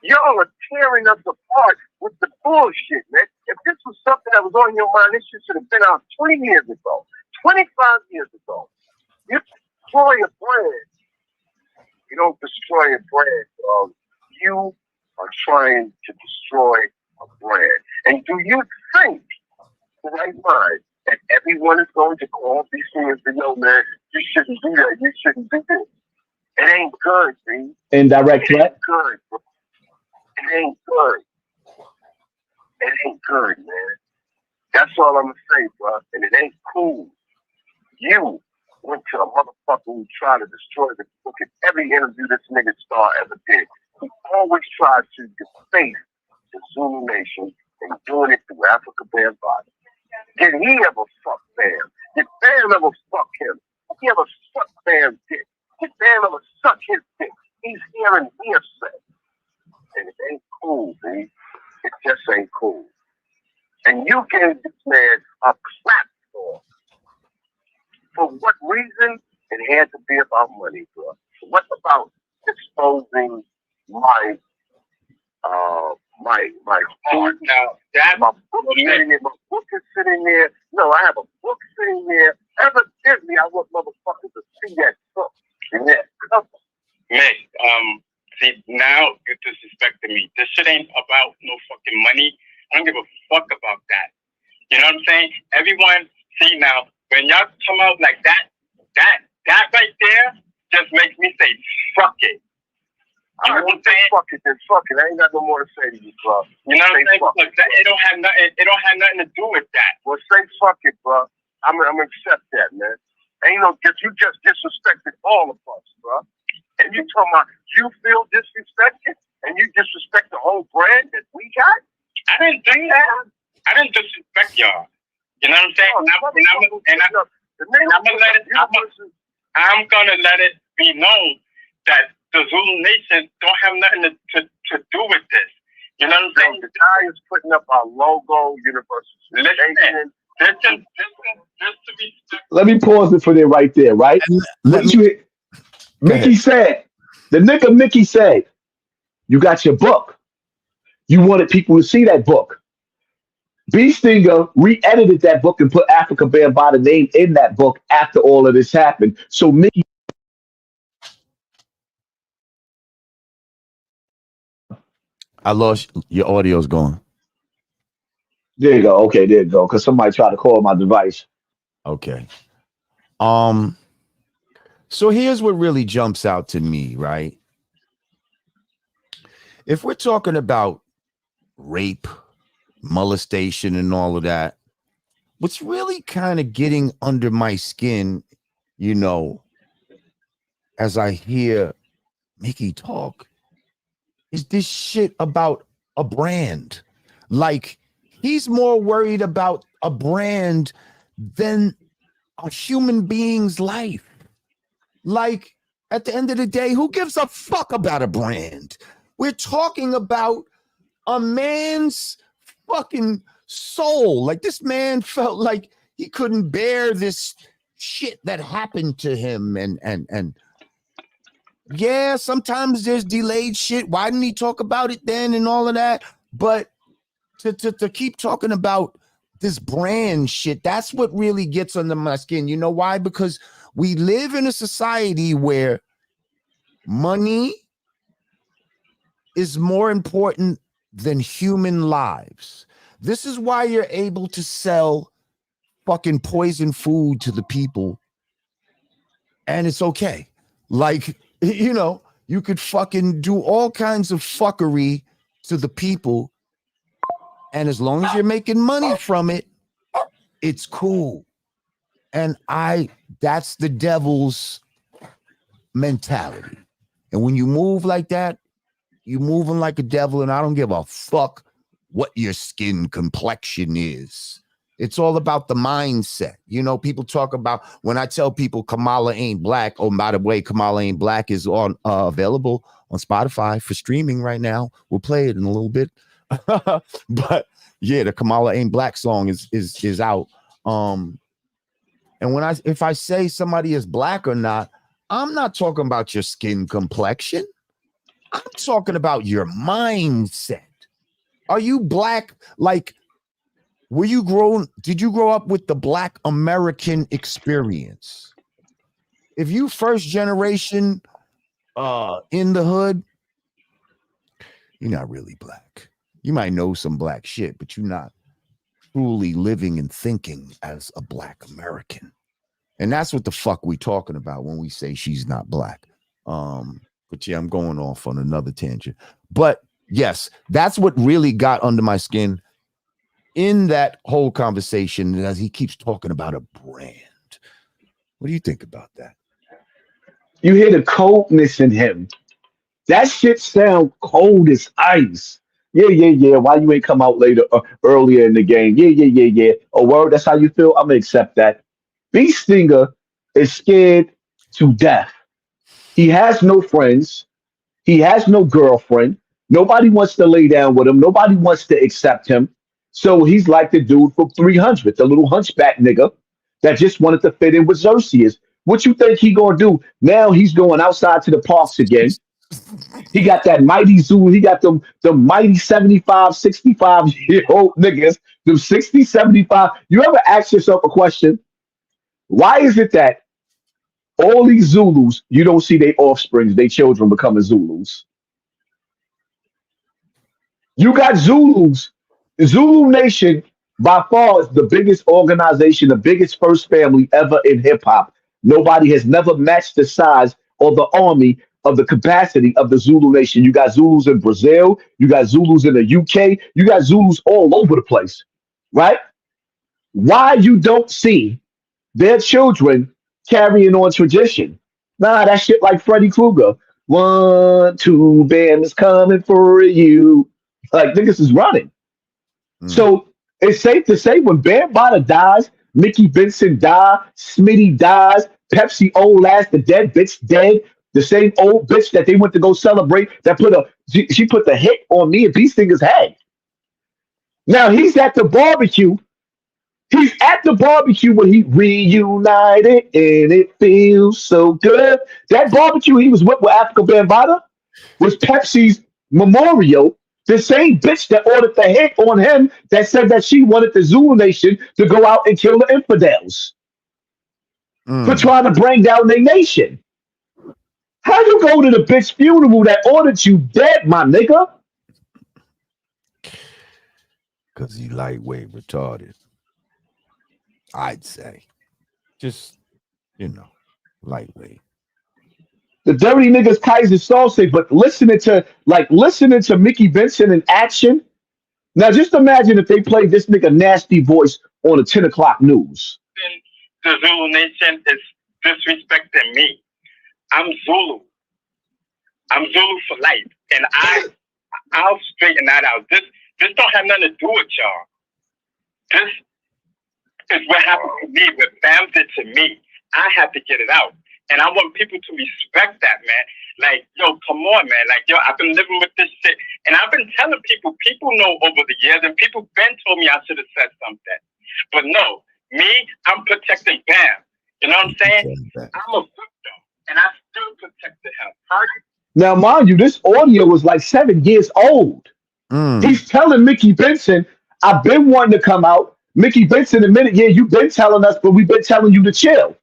Y'all are tearing us apart with the bullshit, man. If this was something that was on your mind, this shit should have been out 20 years ago, 25 years ago. You destroy a brand. You don't destroy a brand, dog. You are trying to destroy a brand. And do you think, in my mind, that everyone is going to call these things and say, yo, man, you shouldn't do that. You shouldn't do this. It ain't good, see? Indirect It threat. ain't good, bro. It ain't good. It ain't good, man. That's all I'm going to say, bro. And it ain't cool. You went to a motherfucker who tried to destroy the book in every interview this nigga Star ever did. He always tried to deface the Zulu Nation and doing it through Africa Bambaataa. Did he ever fuck Bam? Did Bam ever fuck him? Did he ever suck Bam's dick? Did Bam ever suck his dick? He's hearing hearsay. And it ain't cool, man. It just ain't cool. And you gave this man a platform. For what reason? It had to be about money, bro. What about exposing my heart? Now that My book is sitting there. My book is sitting there. No, I have a book sitting there. Evidently, I want motherfuckers to see that book and that cover. man, see now you're disrespecting me. This shit ain't about no fucking money. I don't give a fuck about that. You know what I'm saying? Everyone, see now, when y'all come out like that right there just makes me say, fuck it. You know what I'm saying? Fuck it, then fuck it. I ain't got no more to say to you, bro. You know what I'm saying? Fuck Look, it don't have nothing to do with that. Well, say fuck it, bro. I'm gonna accept that, man. Ain't no, you just disrespected all of us, bro. And you talking about you feel disrespected and you disrespect the whole brand that we got? I didn't do that. I didn't disrespect y'all. You know what I'm saying? I'm gonna let it be known that the Zulu Nation don't have nothing to do with this. You know what I'm saying? The guy is putting up our logo, Universal. Listen, just to be. Let me pause it for there right there, right? Mickey said, the nigga Mickey said, you got your book. You wanted people to see that book. B Stinger re-edited that book and put Africa Bambaataa name in that book after all of this happened. So Mickey, I lost your audio's gone. there you go. Okay, there you go. Because somebody tried to call my device. Okay. So here's what really jumps out to me, right? If we're talking about rape, molestation, and all of that, what's really kind of getting under my skin, you know, as I hear Mickey talk, is this shit about a brand. Like, he's more worried about a brand than a human being's life. Like, at the end of the day, who gives a fuck about a brand? We're talking about a man's fucking soul. Like, this man felt like he couldn't bear this shit that happened to him. And yeah, sometimes there's delayed shit. Why didn't he talk about it then and all of that? But to keep talking about this brand shit, that's what really gets under my skin. You know why? Because we live in a society where money is more important than human lives. This is why you're able to sell fucking poison food to the people and it's okay. Like, you know, you could fucking do all kinds of fuckery to the people, and as long as you're making money from it, it's cool. And that's the devil's mentality. And when you move like that, you're moving like a devil, and I don't give a fuck what your skin complexion is. It's all about the mindset. You know, people talk about, when I tell people Kamala ain't black, oh, by the way, Kamala Ain't Black is on available on Spotify for streaming right now. We'll play it in a little bit. But yeah, the Kamala Ain't Black song is out. And if I say somebody is black or not, I'm not talking about your skin complexion. I'm talking about your mindset. Are you black? Like, did you grow up with the Black American experience? If you first generation in the hood, you're not really black. You might know some black shit, but you're not truly living and thinking as a Black American. And that's what the fuck we talking about when we say she's not black. But yeah, I'm going off on another tangent. But yes, that's what really got under my skin in that whole conversation, as he keeps talking about a brand. What do you think about that? You hear the coldness in him. That shit sound cold as ice. Yeah. Why you ain't come out later, earlier in the game? Yeah. Oh, word, that's how you feel? I'm gonna accept that. B Stinger is scared to death. He has no friends. He has no girlfriend. Nobody wants to lay down with him. Nobody wants to accept him. So he's like the dude from 300, the little hunchback nigga that just wanted to fit in with Xerxes. What you think he gonna do? Now he's going outside to the parks again. He got that mighty Zulu. He got the mighty 75, 65-year-old niggas, them 60, 75. You ever ask yourself a question? Why is it that all these Zulus, you don't see their offsprings, their children becoming Zulus? You got Zulus. The Zulu Nation, by far, is the biggest organization, the biggest first family ever in hip hop. Nobody has never matched the size or the army of the capacity of the Zulu Nation. You got Zulus in Brazil, you got Zulus in the UK, you got Zulus all over the place, right? Why you don't see their children carrying on tradition? Nah, that shit like Freddy Krueger. 1, 2, band is coming for you. Like niggas is running. So it's safe to say when Bambaataa dies, Mickey Benson dies, Smitty dies, Pepsi old ass, the dead bitch dead, the same old bitch that they went to go celebrate that she put the hit on me and B Stinger's head. Now he's at the barbecue. He's at the barbecue when he reunited and it feels so good. That barbecue he was with Africa Bambaataa was Pepsi's memorial. The same bitch that ordered the hit on him that said that she wanted the Zulu Nation to go out and kill the infidels for trying to bring down their nation. How you go to the bitch funeral that ordered you dead, my nigga? Because he lightweight retarded. I'd say. Just, lightweight. The dirty niggas Kaiser Sose, but listening to Mickey Benson in action. Now just imagine if they played this nigga nasty voice on the 10 o'clock news. The Zulu Nation is disrespecting me. I'm Zulu. I'm Zulu for life. And I'll straighten that out. This don't have nothing to do with y'all. This is what happened to me, what Bam did to me. I had to get it out. And I want people to respect that, man. Like, yo, come on, man. Like, yo, I've been living with this shit. And I've been telling people know over the years, and people been told me I should have said something. But no, me, I'm protecting Bam. You know what I'm saying? I'm a victim, and I still protected him. Now, mind you, this audio was like 7 years old. He's telling Mickey Benson, I've been wanting to come out. Mickey Benson admitted, yeah, you've been telling us, but we've been telling you to chill.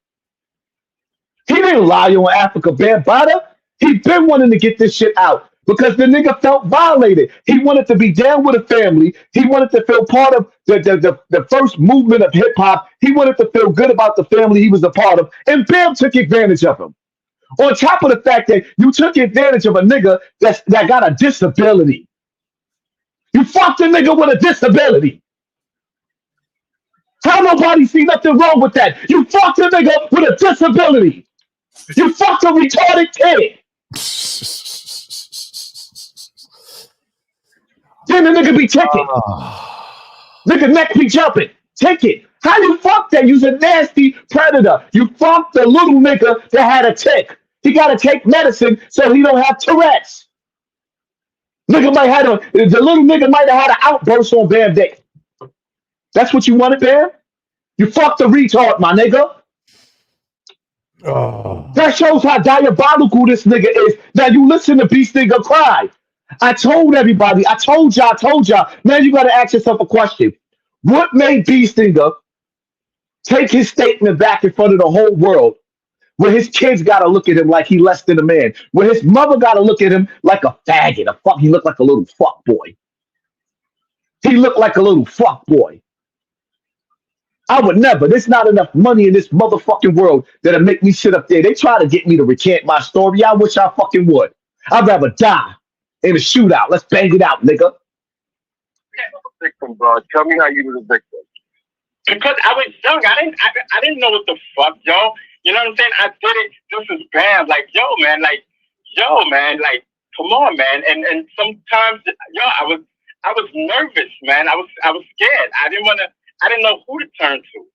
He didn't lie on Africa Bambaataa. He been wanting to get this shit out because the nigga felt violated. He wanted to be down with a family. He wanted to feel part of the first movement of hip hop. He wanted to feel good about the family he was a part of. And Bam took advantage of him. On top of the fact that you took advantage of a nigga that got a disability. You fucked a nigga with a disability. How nobody see nothing wrong with that? You fucked a nigga with a disability. You fucked a retarded kid. Then the nigga be ticking. Nigga neck be jumping. Take it. How you fuck that? You's a nasty predator. You fucked the little nigga that had a tick. He gotta take medicine so he don't have Tourette's. The little nigga might have had an outburst on Bam Day. That's what you wanted, Bam? You fucked the retard, my nigga. Oh. That shows how diabolical this nigga is. Now you listen to Beast Nigga cry. I told everybody, I told y'all. Now you gotta ask yourself a question. What made Beast Nigga take his statement back in front of the whole world? Where his kids gotta look at him like he less than a man. Where his mother gotta look at him like a faggot. He looked like a little fuck boy. He looked like a little fuck boy. I would never. There's not enough money in this motherfucking world that'll make me sit up there. They try to get me to recant my story. I wish I fucking would. I'd rather die in a shootout. Let's bang it out, nigga. Victim, bro. Tell me how you were the victim. Because I was young. I didn't know what the fuck, yo. You know what I'm saying? I did it just as bad. Like, yo, man, like, come on, man. And sometimes, yo, I was nervous, man. I was scared. I didn't know who to turn to.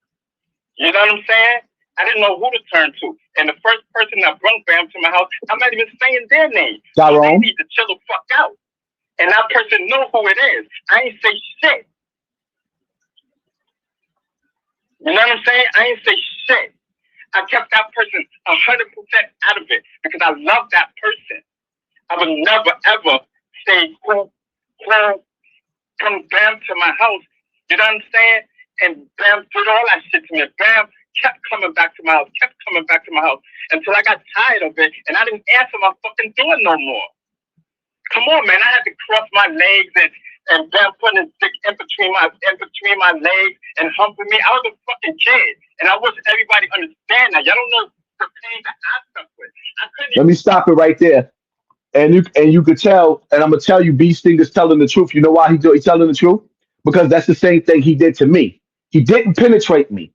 You know what I'm saying? I didn't know who to turn to. And the first person that brought Bam to my house, I'm not even saying their name. So they need to chill the fuck out. And that person knew who it is. I ain't say shit. You know what I'm saying? I ain't say shit. I kept that person 100% out of it because I love that person. I would never ever say who come Bam to my house. You know what I'm saying? And Bam did all that shit to me. Bam kept coming back to my house until I got tired of it and I didn't answer my fucking door no more. Come on, man! I had to cross my legs and Bam putting his dick in between my legs and humping me. I was a fucking kid, and I wish everybody understand that. Y'all don't know the pain that I suffered. Let me stop it right there. And you could tell, and I'm gonna tell you, B Stinger's telling the truth. You know why he's telling the truth? Because that's the same thing he did to me. He didn't penetrate me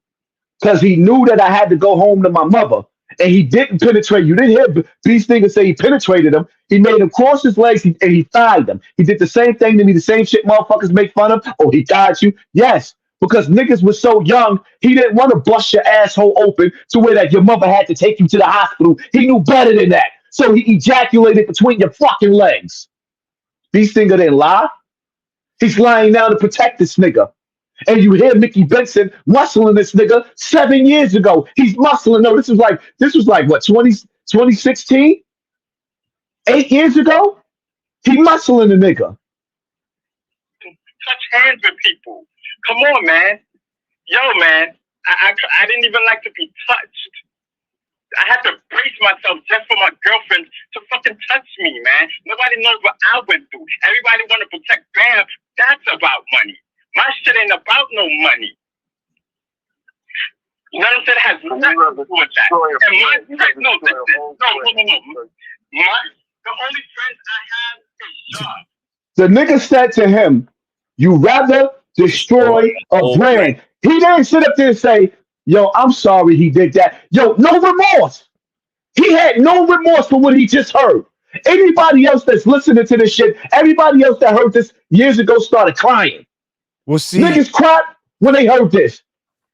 because he knew that I had to go home to my mother. And he didn't penetrate. You didn't hear B Stinger say he penetrated him. He made him cross his legs and he thighed him. He did the same thing to me, the same shit motherfuckers make fun of. Oh, he thighed you? Yes. Because niggas was so young, he didn't want to bust your asshole open to where that your mother had to take you to the hospital. He knew better than that. So he ejaculated between your fucking legs. B Stinger didn't lie. He's lying now to protect this nigga. And you hear Mickey Benson muscling this nigga 7 years ago. He's muscling. No, this was like what, 2016? 8 years ago? He muscling the nigga. Touch hands with people. Come on, man. Yo, man. I didn't even like to be touched. I had to brace myself just for my girlfriend to fucking touch me, man. Nobody knows what I went through. Everybody want to protect Bam. That's about money. My shit ain't about no money. You know what I'm saying? It has nothing to do with that. And the only friends I have is John. The nigga said to him, you rather destroy a brand. He didn't sit up there and say, yo, I'm sorry he did that. Yo, no remorse. He had no remorse for what he just heard. Anybody else that's listening to this shit, everybody else that heard this years ago started crying. Well, see, niggas cried when they heard this.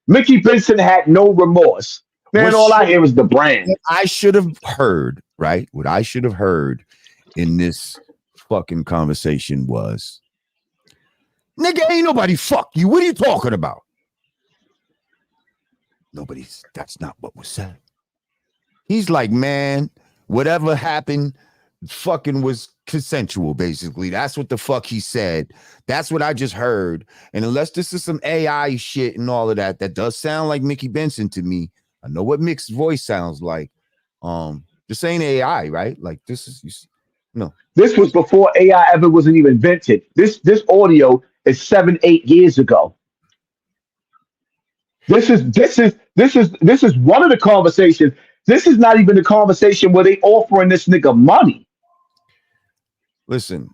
Mickey Benson had no remorse. Man, all I hear is the brand. I should have heard, right? What I should have heard in this fucking conversation was, nigga, ain't nobody fuck you. What are you talking about? That's not what was said. He's like, man, whatever happened fucking was consensual, basically. That's what the fuck he said. That's what I just heard. And unless this is some AI shit and all of that, that does sound like Mickey Benson to me. I know what Mick's voice sounds like. This ain't AI, right? Like this is no. This was before AI ever wasn't even invented. This audio is 7-8 years ago. This is one of the conversations. This is not even the conversation where they offering this nigga money. Listen,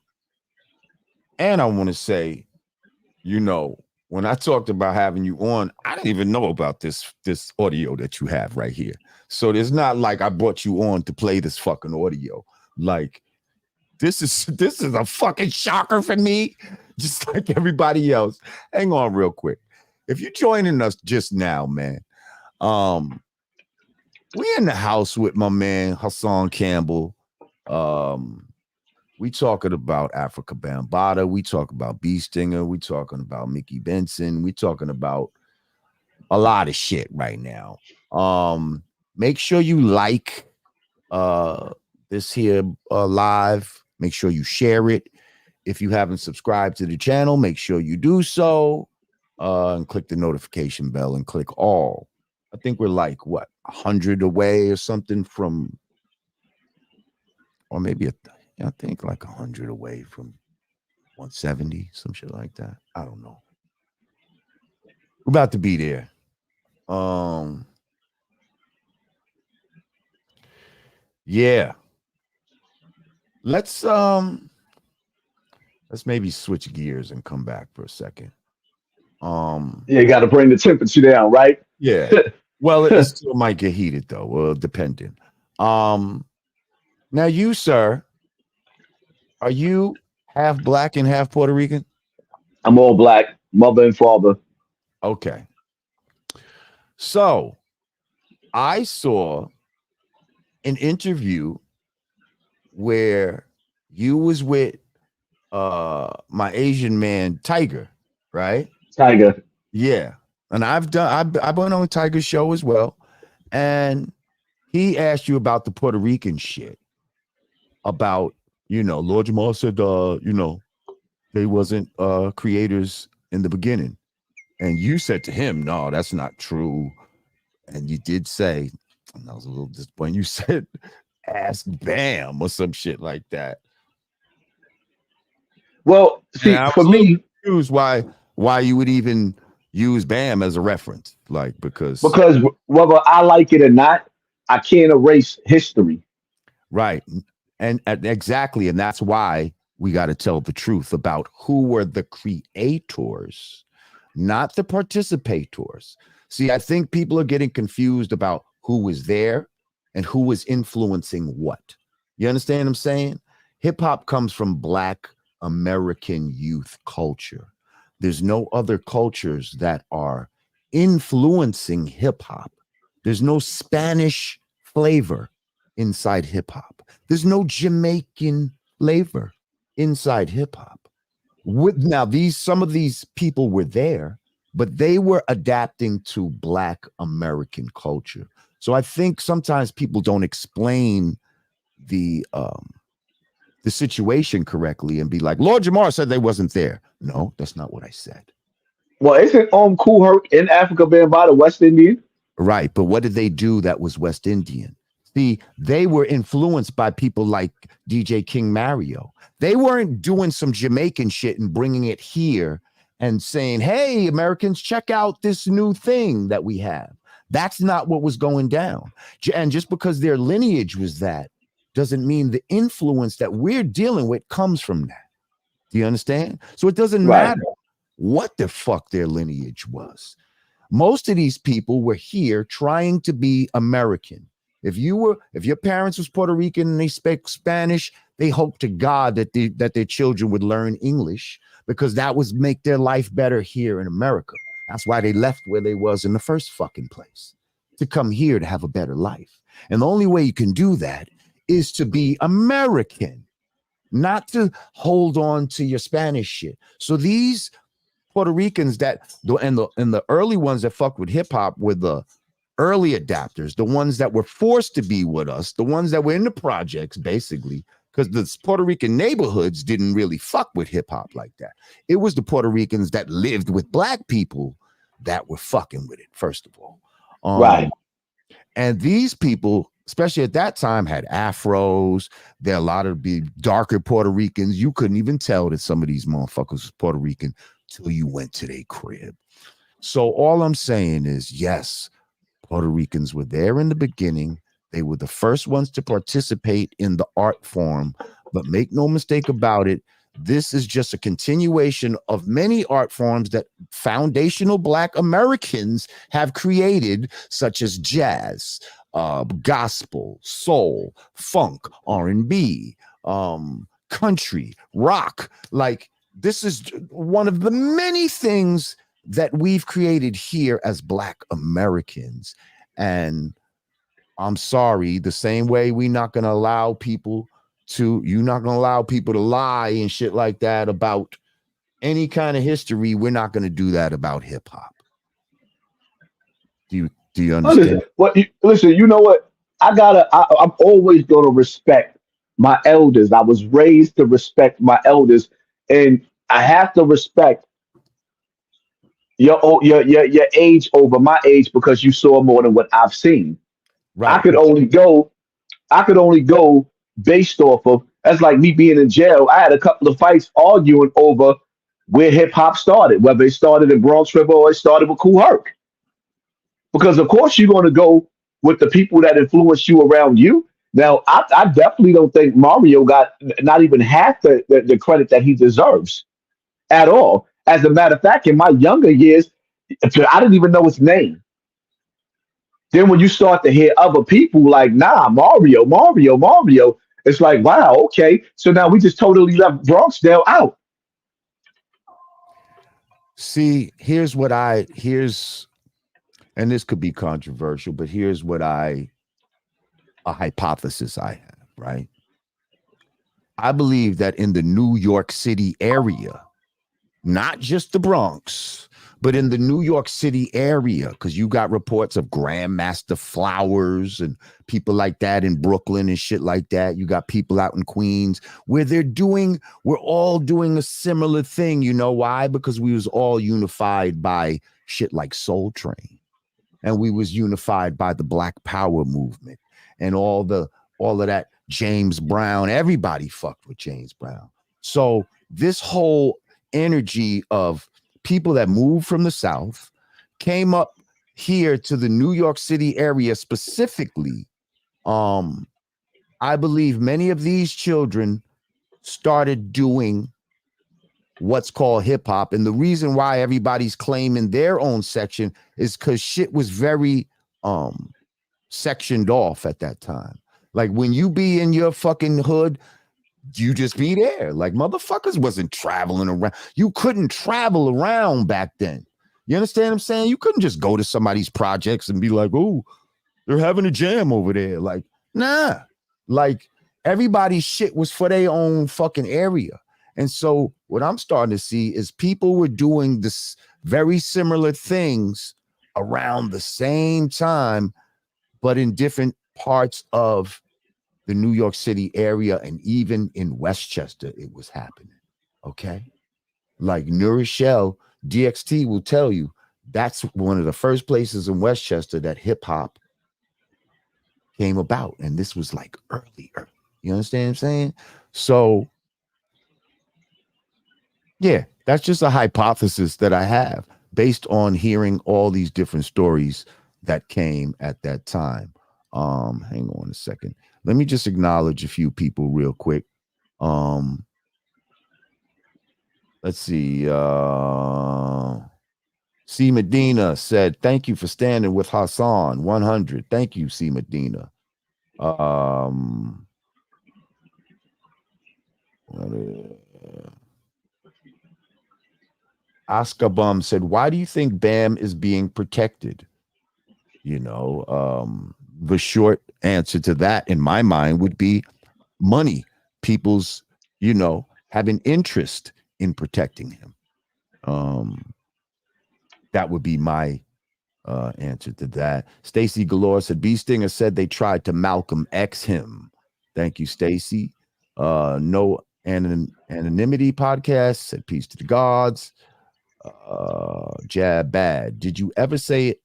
and I want to say, you know, when I talked about having you on, I didn't even know about this audio that you have right here. So it's not like I brought you on to play this fucking audio. Like this is a fucking shocker for me, just like everybody else. Hang on real quick. If you're joining us just now, man, we in the house with my man Hassan Campbell. We talking about Africa Bambaataa. We talk about B Stinger. We talking about Mickey Benson. We talking about a lot of shit right now. make sure you like this here live. Make sure you share it. If you haven't subscribed to the channel, make sure you do so. And click the notification bell and click all. I think we're like what 100 away or something from, or maybe I think like 100 away from 170, some shit like that. I don't know. We're about to be there. Yeah. Let's maybe switch gears and come back for a second. Yeah, you got to bring the temperature down, right? Yeah. Well, it still might get heated though. Well, depending. Now you, sir, are you half black and half Puerto Rican? I'm all black, mother and father. Okay. So I saw an interview where you was with my Asian man Tiger, right? Tiger. Yeah. And I've been on Tiger's show as well. And he asked you about the Puerto Rican shit. About, Lord Jamar said they wasn't creators in the beginning. And you said to him, no, that's not true. And you did say, and I was a little disappointed, you said ask Bam or some shit like that. Well, see, for me, confused why you would even use Bam as a reference, like because whether I like it or not, I can't erase history. Right, and exactly, and that's why we got to tell the truth about who were the creators, not the participators. See, I think people are getting confused about who was there and who was influencing what. You understand what I'm saying? Hip hop comes from Black American youth culture. There's no other cultures that are influencing hip hop. There's no Spanish flavor inside hip hop. There's no Jamaican flavor inside hip hop. Now, some of these people were there, but they were adapting to Black American culture. So I think sometimes people don't explain the situation correctly and be like, Lord Jamar said they wasn't there. No, that's not what I said. Well, isn't Cool Herc in Africa Bambaataa West Indian? Right, but what did they do that was West Indian? See, they were influenced by people like DJ King Mario. They weren't doing some Jamaican shit and bringing it here and saying, hey, Americans, check out this new thing that we have. That's not what was going down. And just because their lineage was that doesn't mean the influence that we're dealing with comes from that. Do you understand? So it doesn't matter what the fuck their lineage was. Most of these people were here trying to be American. If your parents was Puerto Rican and they spoke Spanish, they hoped to God that their children would learn English because that would make their life better here in America. That's why they left where they was in the first fucking place, to come here to have a better life. And the only way you can do that is to be American, not to hold on to your Spanish shit. So these Puerto Ricans and the early ones that fucked with hip hop were the early adapters, the ones that were forced to be with us, the ones that were in the projects, basically, because the Puerto Rican neighborhoods didn't really fuck with hip hop like that. It was the Puerto Ricans that lived with Black people that were fucking with it, first of all. Right. And these people, especially at that time, had afros. There are a lot of darker Puerto Ricans. You couldn't even tell that some of these motherfuckers was Puerto Rican till you went to their crib. So all I'm saying is, yes, Puerto Ricans were there in the beginning. They were the first ones to participate in the art form. But make no mistake about it, this is just a continuation of many art forms that foundational Black Americans have created, such as jazz, gospel, soul, funk, R&B, country, rock. Like, this is one of the many things that we've created here as Black Americans. And I'm sorry, the same way you're not going to allow people to lie and shit like that about any kind of history, we're not going to do that about hip hop. Do Do you Listen, understand? listen. You know what? I'm always gonna respect my elders. I was raised to respect my elders, and I have to respect your age over my age because you saw more than what I've seen. I Right. could only go. I could only go based off of. That's like me being in jail. I had a couple of fights arguing over where hip hop started, whether it started in Bronx River or it started with Kool Herc. Because of course you're going to go with the people that influence you around you. Now, I definitely don't think Mario got not even half the credit that he deserves at all. As a matter of fact, in my younger years, I didn't even know his name. Then when you start to hear other people like, nah, Mario, Mario, Mario, it's like, wow, okay. So now we just totally left Bronxdale out. See, here's and this could be controversial, but here's what a hypothesis I have, right? I believe that in the New York City area, not just the Bronx, but in the New York City area, because you got reports of Grandmaster Flowers and people like that in Brooklyn and shit like that. You got people out in Queens where we're all doing a similar thing. You know why? Because we was all unified by shit like Soul Train. And we was unified by the Black Power movement and all of that James Brown. Everybody fucked with James Brown. So this whole energy of people that moved from the South came up here to the New York City area specifically. I believe many of these children started doing what's called hip hop. And the reason why everybody's claiming their own section is because shit was very sectioned off at that time. Like when you be in your fucking hood, you just be there. Like motherfuckers wasn't traveling around. You couldn't travel around back then. You understand what I'm saying? You couldn't just go to somebody's projects and be like, oh, they're having a jam over there. Like, nah. Like everybody's shit was for their own fucking area. And so what I'm starting to see is people were doing this very similar things around the same time, but in different parts of the New York City area, and even in Westchester, it was happening. Okay. Like New Rochelle, DXT will tell you that's one of the first places in Westchester that hip hop came about. And this was like early. You understand what I'm saying? So, yeah, that's just a hypothesis that I have based on hearing all these different stories that came at that time. Hang on a second. Let me just acknowledge a few people real quick. Let's see. C. Medina said, thank you for standing with Hassan. 100. Thank you, C. Medina. Oscar Bum said, why do you think Bam is being protected? You know, the short answer to that in my mind would be money. People's, have an interest in protecting him. That would be my answer to that. Stacy Galore said, B Stinger said they tried to Malcolm X him. Thank you, Stacy. No Anonymity podcast said, peace to the gods. Jab Bad. Did he ever say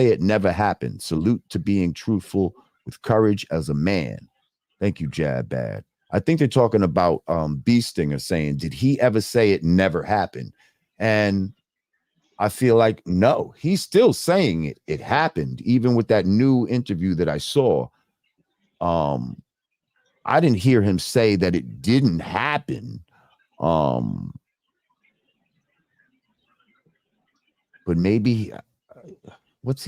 it never happened? Salute to being truthful with courage as a man. Thank you, Jab Bad. I think they're talking about B Stinger saying, did he ever say it never happened? And I feel like, no, he's still saying it happened, even with that new interview that I saw. I didn't hear him say that it didn't happen. But maybe what's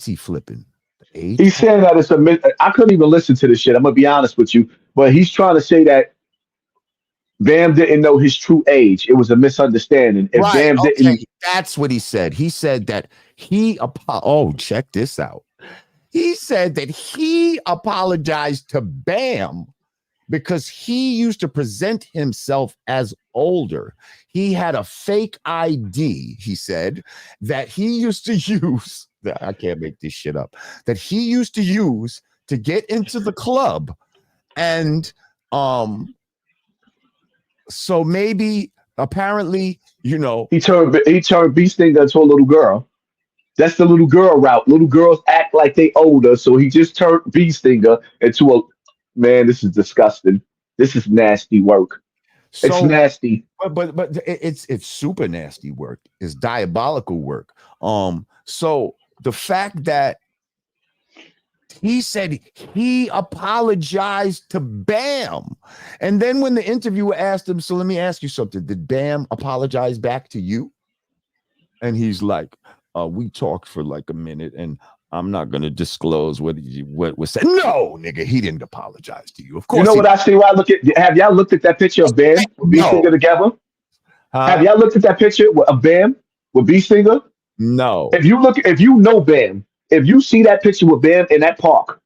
he flipping? The age? He's saying that it's a myth. I couldn't even listen to this shit. I'm gonna be honest with you, but he's trying to say that Bam didn't know his true age. It was a misunderstanding. If Right. Bam Okay. didn't, That's what he said. He said that check this out. He said that he apologized to Bam because he used to present himself as older, he had a fake ID, he said, that he used to use. I can't make this shit up. That he used to use to get into the club. And so maybe apparently, you know, He turned Bee Stinger into a little girl. That's the little girl route. Little girls act like they older, so he just turned Bee Stinger into a man. This is disgusting. This is nasty work. It's so nasty. but it's super nasty work. It's diabolical work. So the fact that he said he apologized to Bam, and then when the interviewer asked him, so let me ask you something, did Bam apologize back to you? And he's like, we talked for like a minute, and I'm not going to disclose what was said. No, nigga, he didn't apologize to you. Of course, You know what I see? Why I look at? Have y'all looked at that picture of Bam with Bee No. Stinger together? Have Huh? y'all looked at that picture of Bam with Bee Stinger? No. If you know Bam, if you see that picture with Bam in that park,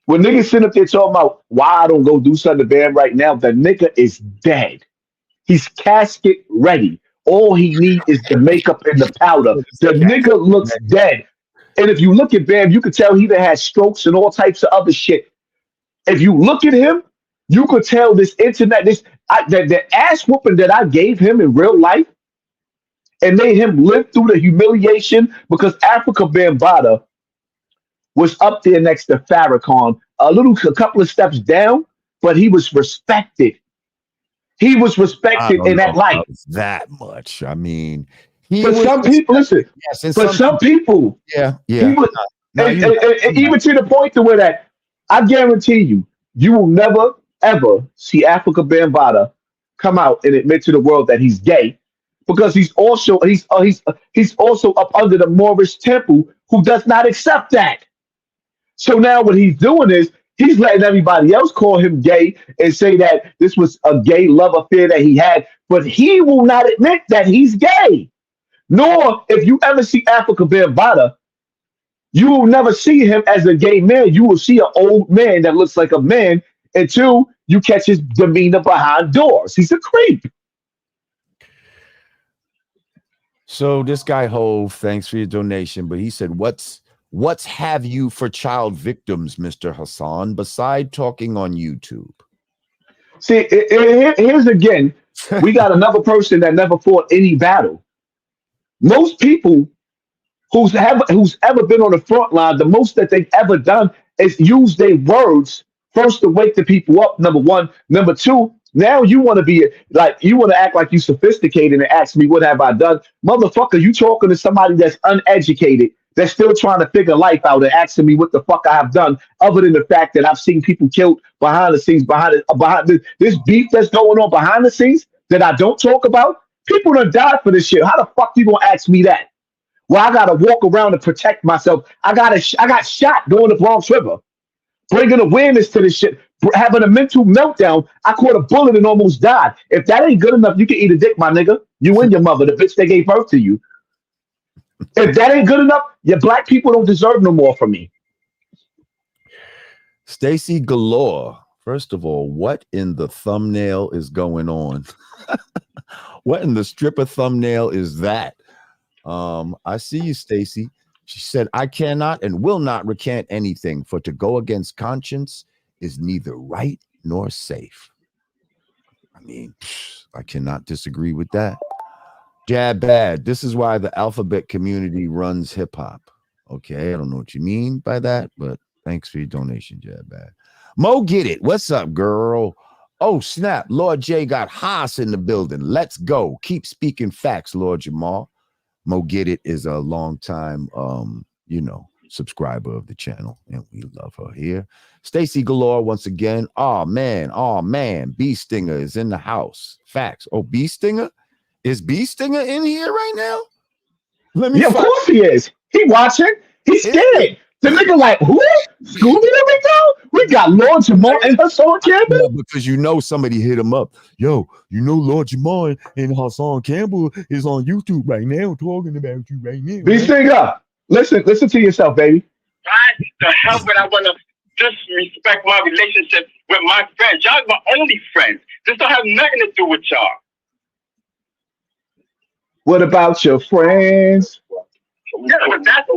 when niggas sit up there talking about why I don't go do something to Bam right now, the nigga is dead. He's casket ready. All he needs is the makeup and the powder. The nigga looks dead. And if you look at Bam, you can tell he done had strokes and all types of other shit. If you look at him, you could tell this internet, the ass whooping that I gave him in real life and made him live through the humiliation because Africa Bambaataa was up there next to Farrakhan, a couple of steps down, but he was respected. He was I respected don't in know that light. that much. I mean, he For was some people, listen, yes, and for some people, yeah. he was, No, and, you and even to the point to where that I guarantee you, you will never ever see Africa Bambaataa come out and admit to the world that he's gay, because he's also up under the Moorish temple who does not accept that. So now what he's doing is he's letting everybody else call him gay and say that this was a gay love affair that he had, but he will not admit that he's gay. Nor if you ever see Africa Bambaataa, you will never see him as a gay man. You will see an old man that looks like a man. And two, you catch his demeanor behind doors. He's a creep. So this guy Hove, thanks for your donation, but he said, what's have you for child victims, Mr. Hassan, beside talking on YouTube? See, here's again, we got another person that never fought any battle. Most people who's ever been on the front line, the most that they've ever done is use their words first to wake the people up. Number one, number two. Now you want to be like you want to act like you sophisticated and ask me what have I done, motherfucker? You talking to somebody that's uneducated, that's still trying to figure life out, and asking me what the fuck I have done, other than the fact that I've seen people killed behind the scenes, behind this beef that's going on behind the scenes that I don't talk about. People done died for this shit. How the fuck you gonna ask me that? Well, I gotta walk around and protect myself. I got shot going to Bronx River, bringing awareness to this shit, having a mental meltdown. I caught a bullet and almost died. If that ain't good enough, you can eat a dick, my nigga. You and your mother, the bitch that gave birth to you. If that ain't good enough, your black people don't deserve no more from me. Stacy Galore. First of all, what in the thumbnail is going on? What in the stripper thumbnail is that? I see you, Stacy. She said, I cannot and will not recant anything, for to go against conscience is neither right nor safe. I mean, I cannot disagree with that. Jab bad. This is why the alphabet community runs hip hop. Okay, I don't know what you mean by that, but thanks for your donation, Jab bad. Mo get it. What's up, girl? Oh, snap. Lord J got Haas in the building. Let's go. Keep speaking facts, Lord Jamar. Mo Get It is a long time, subscriber of the channel, and we love her here. Stacy Galore once again. Oh man, Bee Stinger is in the house. Facts. Oh, Bee Stinger? Is Bee Stinger in here right now? Let me. Yeah, of course he is. He watching. He's scared. The nigga like, who? Scooby Doo? We got Lord Jamar and Hassan Campbell. Yeah, because somebody hit him up. Yo, Lord Jamar and Hassan Campbell is on YouTube right now talking about you right now. Bee Stinger, listen to yourself, baby. Why the hell would I want to disrespect my relationship with my friends. Y'all my only friends. This don't have nothing to do with y'all. What about your friends? Yeah, but that's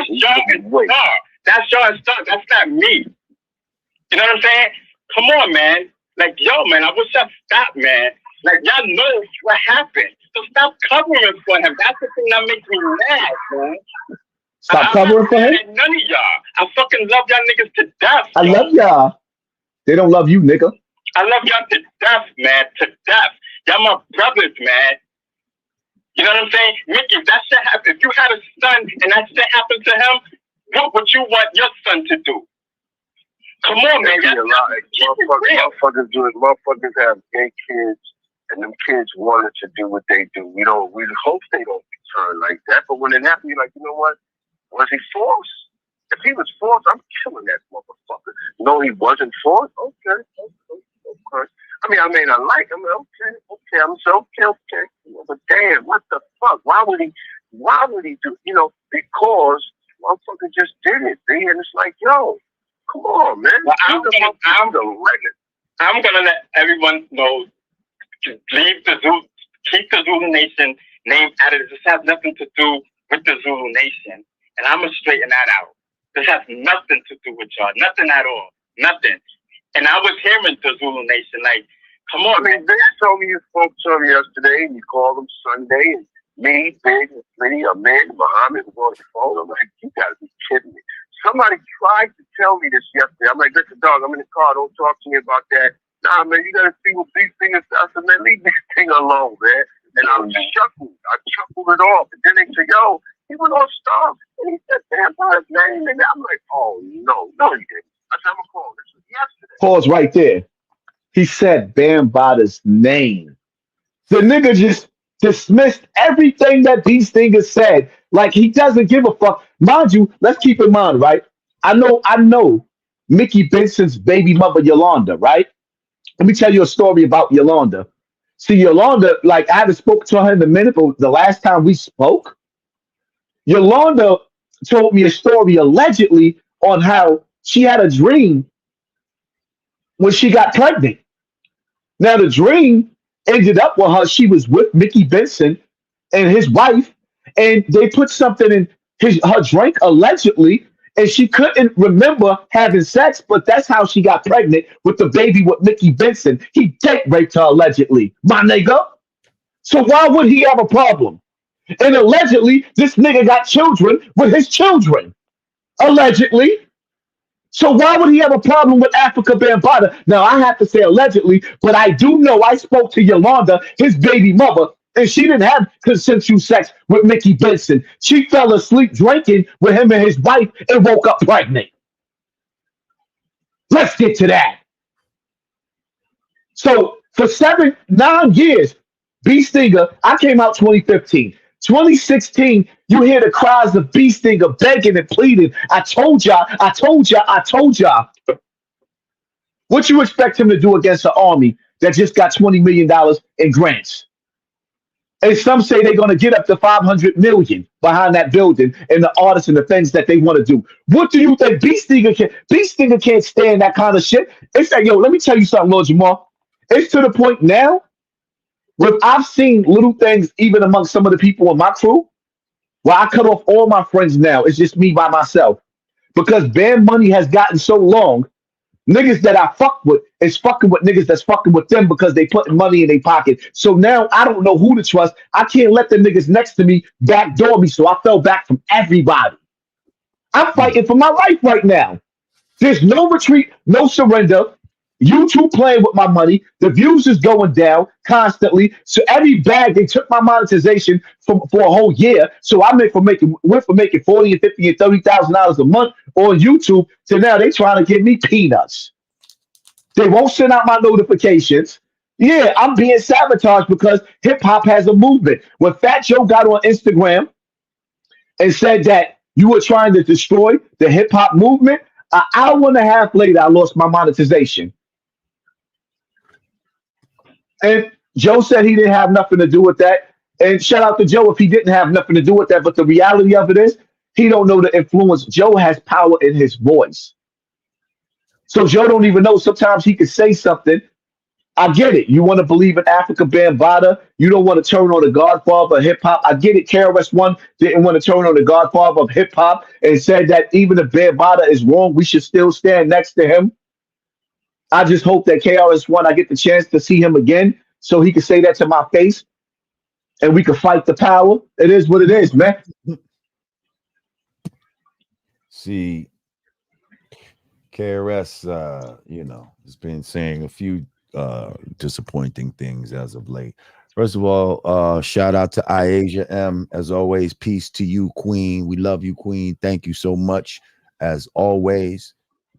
y'all and Star. That's y'all and Star. That's not me. You know what I'm saying? Come on, man. Like, yo, man, I wish y'all stop, man. Like, y'all know what happened. So stop covering for him. That's the thing that makes me mad, man. Stop covering for him? None of y'all. I fucking love y'all niggas to death. I love y'all. They don't love you, nigga. I love y'all to death, man. To death. Y'all my brothers, man. You know what I'm saying? Mickey, if that shit happened, if you had a son and that shit happened to him, what would you want your son to do? Come on, man. Motherfuckers have gay kids, and them kids wanted to do what they do. We hope they don't return like that. But when it happened, you're like, you know what? Was he forced? If he was forced, I'm killing that motherfucker. No, he wasn't forced. Okay. I mean, I may not like him. Okay. I'm so okay. But damn, what the fuck? Why would he do? Because motherfucker just did it. And it's like, yo, come on, man. Well, I'm gonna let everyone know to leave the Zulu, keep the Zulu Nation name out of it. This has nothing to do with the Zulu Nation, and I'm gonna straighten that out. This has nothing to do with y'all, nothing at all, nothing. And I was hearing the Zulu Nation, like, come on, man. They told me you spoke to him yesterday, and you called him Sunday, and me, Big, and Smitty, Ahmed, Muhammad was on the phone. I'm like, you gotta be kidding me. Somebody tried to tell me this yesterday. I'm like, listen, dog, I'm in the car. Don't talk to me about that. Nah, man, you gotta see what these things are. I said, man, leave this thing alone, man. And I chuckled it off. And then they said, yo, he went on stuff. And he said, Vampira's name. And I'm like, oh, no, he didn't. I said, I'm gonna call this yesterday. Pause right there. He said Bambaataa's name. The nigga just dismissed everything that these things said. Like he doesn't give a fuck. Mind you, let's keep in mind, right? I know Mickey Benson's baby mother, Yolanda, right? Let me tell you a story about Yolanda. See, Yolanda, like I haven't spoken to her in a minute, but the last time we spoke, Yolanda told me a story allegedly on how she had a dream when she got pregnant. Now the dream ended up with her. She was with Mickey Benson and his wife, and they put something in her drink allegedly, and she couldn't remember having sex, but that's how she got pregnant with the baby with Mickey Benson. He date raped her allegedly, my nigga. So why would he have a problem? And allegedly, this nigga got children with his children, allegedly. So why would he have a problem with Africa Bambaataa? Now I have to say allegedly, but I do know I spoke to Yolanda, his baby mother, and she didn't have consensual sex with Mickey Benson. She fell asleep drinking with him and his wife and woke up pregnant. Let's get to that. So for 9 years, B Stinger, I came out 2015. 2016, you hear the cries of B Stinger begging and pleading. I told y'all. What you expect him to do against an army that just got $20 million in grants? And some say they're going to get up to $500 million behind that building and the artists and the things that they want to do. What do you think? B Stinger can't stand that kind of shit. It's like, yo, let me tell you something, Lord Jamar. It's to the point now where I've seen little things even among some of the people in my crew where I cut off all my friends now. It's just me by myself. Because band money has gotten so long, niggas that I fuck with is fucking with niggas that's fucking with them because they putting money in their pocket. So now I don't know who to trust. I can't let the niggas next to me backdoor me, so I fell back from everybody. I'm fighting for my life right now. There's no retreat, no surrender. YouTube playing with my money. The views is going down constantly. So every bag they took my monetization for a whole year. So I went from making $40 and $50 and $30,000 a month on YouTube to now they trying to give me peanuts. They won't send out my notifications. Yeah, I'm being sabotaged because hip hop has a movement. When Fat Joe got on Instagram and said that you were trying to destroy the hip hop movement, an hour and a half later, I lost my monetization. And Joe said he didn't have nothing to do with that. And shout out to Joe if he didn't have nothing to do with that. But the reality of it is, he don't know the influence. Joe has power in his voice. So Joe don't even know. Sometimes he could say something. I get it. You want to believe in Africa Bambaataa. You don't want to turn on the Godfather of hip hop. I get it. KRS-One didn't want to turn on the Godfather of hip hop and said that even if Bambaataa is wrong, we should still stand next to him. I just hope that KRS-One, I get the chance to see him again so he can say that to my face and we can fight the power. It is what it is, man. See, KRS, has been saying a few disappointing things as of late. First of all, shout out to Iasia M. As always, peace to you, Queen. We love you, Queen. Thank you so much. As always,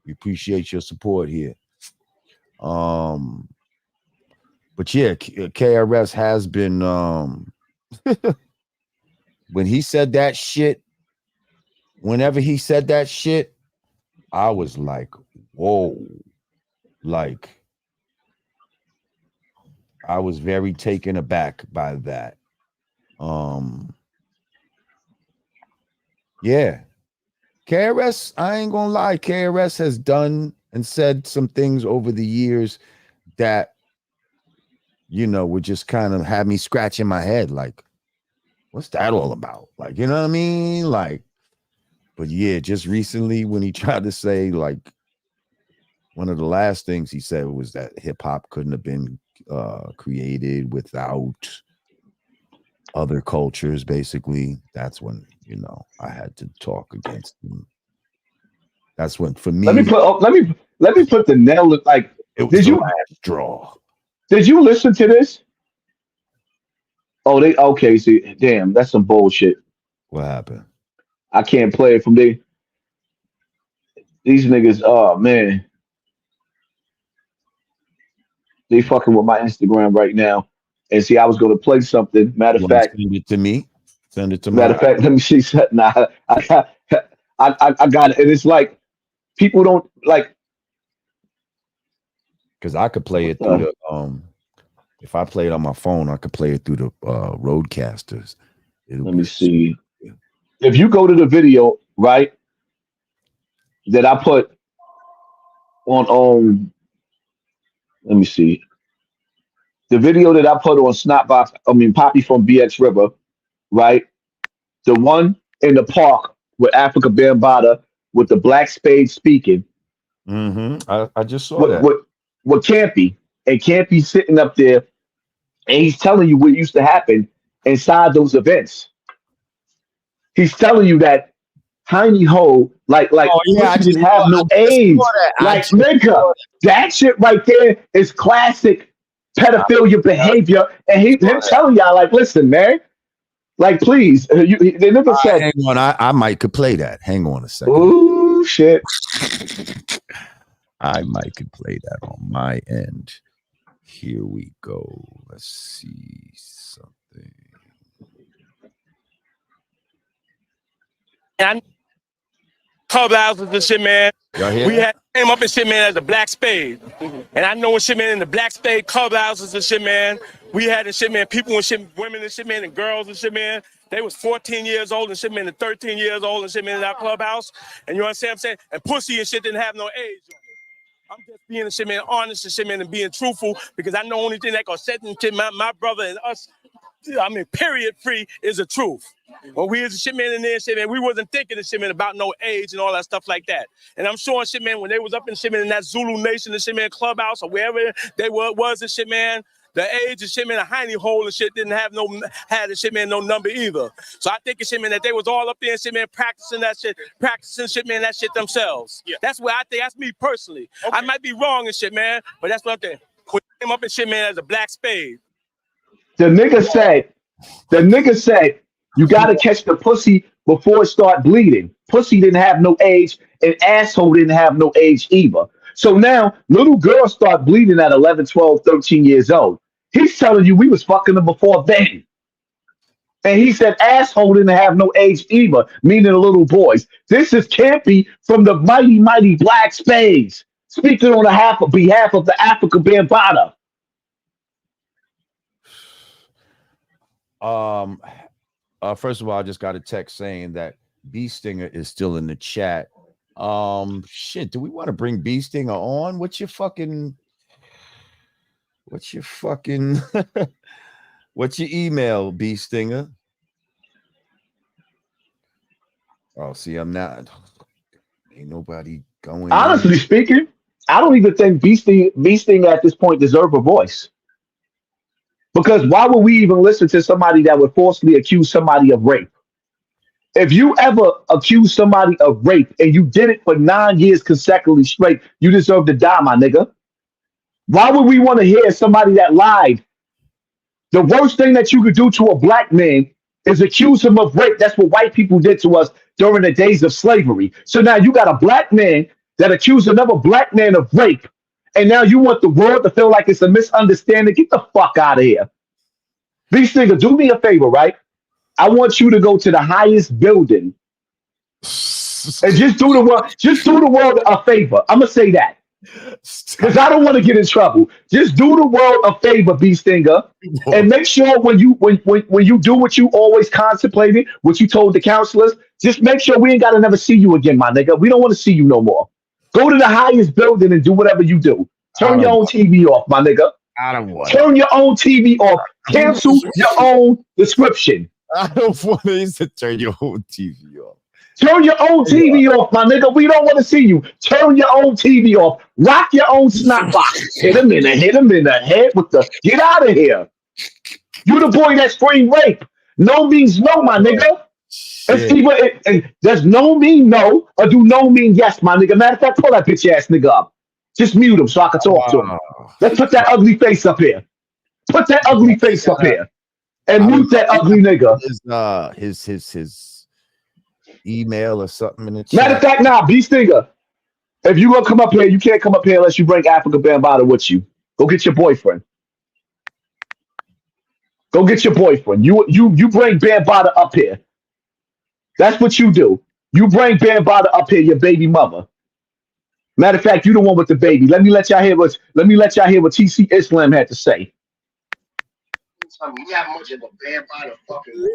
we appreciate your support here. But yeah, KRS has been when he said that shit, whenever he said that shit, I was like, whoa. Like, I was very taken aback by that. Yeah. KRS, I ain't gonna lie, KRS has done and said some things over the years that, would just kind of have me scratching my head like, what's that all about? Like, you know what I mean? Like, but yeah, just recently when he tried to say, like, one of the last things he said was that hip hop couldn't have been created without other cultures, basically. That's when, I had to talk against him. That's when, for me, let me put the nail. Like, it was the last straw. Did you listen to this? Oh, okay. See, damn, that's some bullshit. What happened? I can't play it from these niggas. Oh man, they fucking with my Instagram right now. And see, I was going to play something. Matter of fact, send it to me. Send it to me. Matter of fact, let me see. Nah, I got it. And it's like people don't like. Because I could play it through the if I play it on my phone, I could play it through the roadcasters. Let me see. If you go to the video, right, that I put on let me see. The video that I put on Poppy from BX River, right? The one in the park with Africa Bambaataa with the black spade speaking. I just saw that. With Campy. And Campy sitting up there and he's telling you what used to happen inside those events. He's telling you that Tiny Ho, like I didn't have no age. Like nigga, that shit right there is classic pedophilia behavior. And him telling y'all, like, listen, man, like, please, they never said. Hang on, I might could play that. Hang on a second. Ooh, shit. I might could play that on my end. Here we go. Let's see something. And clubhouses and shit, man. We had him up and shit, man, as a black spade. And I know when shit, man, in the black spade clubhouses and shit, man, we had and shit, man, people and shit, women and shit, man, and girls and shit, man. They was 14 years old and shit, man, and 13 years old and shit, man, in our clubhouse. And you understand what I'm saying? And pussy and shit didn't have no age on it. I'm just being a shit, man, honest and shit, man, and being truthful because I know only thing that gonna set and shit, my brother and us, period free is the truth. When we was a shit, man, in there, shit, man, we wasn't thinking of shit, man, about no age and all that stuff like that. And I'm sure, shit, man, when they was up in shit, man, in that Zulu Nation and shit, man, clubhouse or wherever they was and shit, man, the age of shit, man, a hiney hole and shit didn't have no shit, man, no number either. So I think shit, man, that they was all up there and shit, man, practicing shit, man, that shit themselves. Yeah. That's what I think. That's me personally. Okay. I might be wrong and shit, man, but that's what I'm saying. Put him up in shit, man, as a black spade. The nigga said, you gotta catch the pussy before it start bleeding. Pussy didn't have no age, and asshole didn't have no age either. So now little girls start bleeding at 11, 12, 13 years old. He's telling you we was fucking them before then. And he said asshole didn't have no age either, meaning the little boys. This is Campy from the mighty, mighty Black Spades, speaking on behalf of the Africa Bambaataa. First of all, I just got a text saying that B Stinger is still in the chat. Shit, do we want to bring B Stinger on? What's your what's your email, B Stinger? Oh, see, I'm not. Ain't nobody going in. Honestly speaking, I don't even think Beasting at this point deserve a voice. Because why would we even listen to somebody that would falsely accuse somebody of rape? If you ever accuse somebody of rape and you did it for 9 years consecutively straight, you deserve to die, my nigga. Why would we want to hear somebody that lied? The worst thing that you could do to a black man is accuse him of rape. That's what white people did to us during the days of slavery. So now you got a black man that accused another black man of rape, and now you want the world to feel like it's a misunderstanding. Get the fuck out of here. These niggas, do me a favor, right? I want you to go to the highest building and just do the world a favor. I'm gonna say that. Because I don't want to get in trouble. Just do the world a favor, B Stinger, and make sure when you do what you always contemplated, what you told the counselors, just make sure we ain't gotta never see you again, my nigga. We don't want to see you no more. Go to the highest building and do whatever you do. Turn your own TV off, my nigga. I don't want. Turn your own TV off. Cancel your own description. I don't want to turn your own TV off. Turn your own TV off, my nigga. We don't want to see you. Turn your own TV off. Rock your own snot box. Hit him in the head with the get out of here. You the boy that screamed rape. No means no, my nigga. It's either does no mean no or do no mean yes, my nigga. Matter of fact, pull that bitch ass nigga up. Just mute him so I can talk to him. Let's put that ugly face up here. Put that ugly face up here. And mute that ugly nigga. His email or something in the chat. Matter of fact, now, B Stinger, if you gonna come up here, you can't come up here unless you bring Africa Bambaataa with you. Go get your boyfriend. Go get your boyfriend. You bring Bambaataa up here. That's what you do. You bring Bambaataa up here, your baby mother. Matter of fact, you the one with the baby. Let me let y'all hear what TC Islam had to say. Tell me how much of a Bambaataa fucking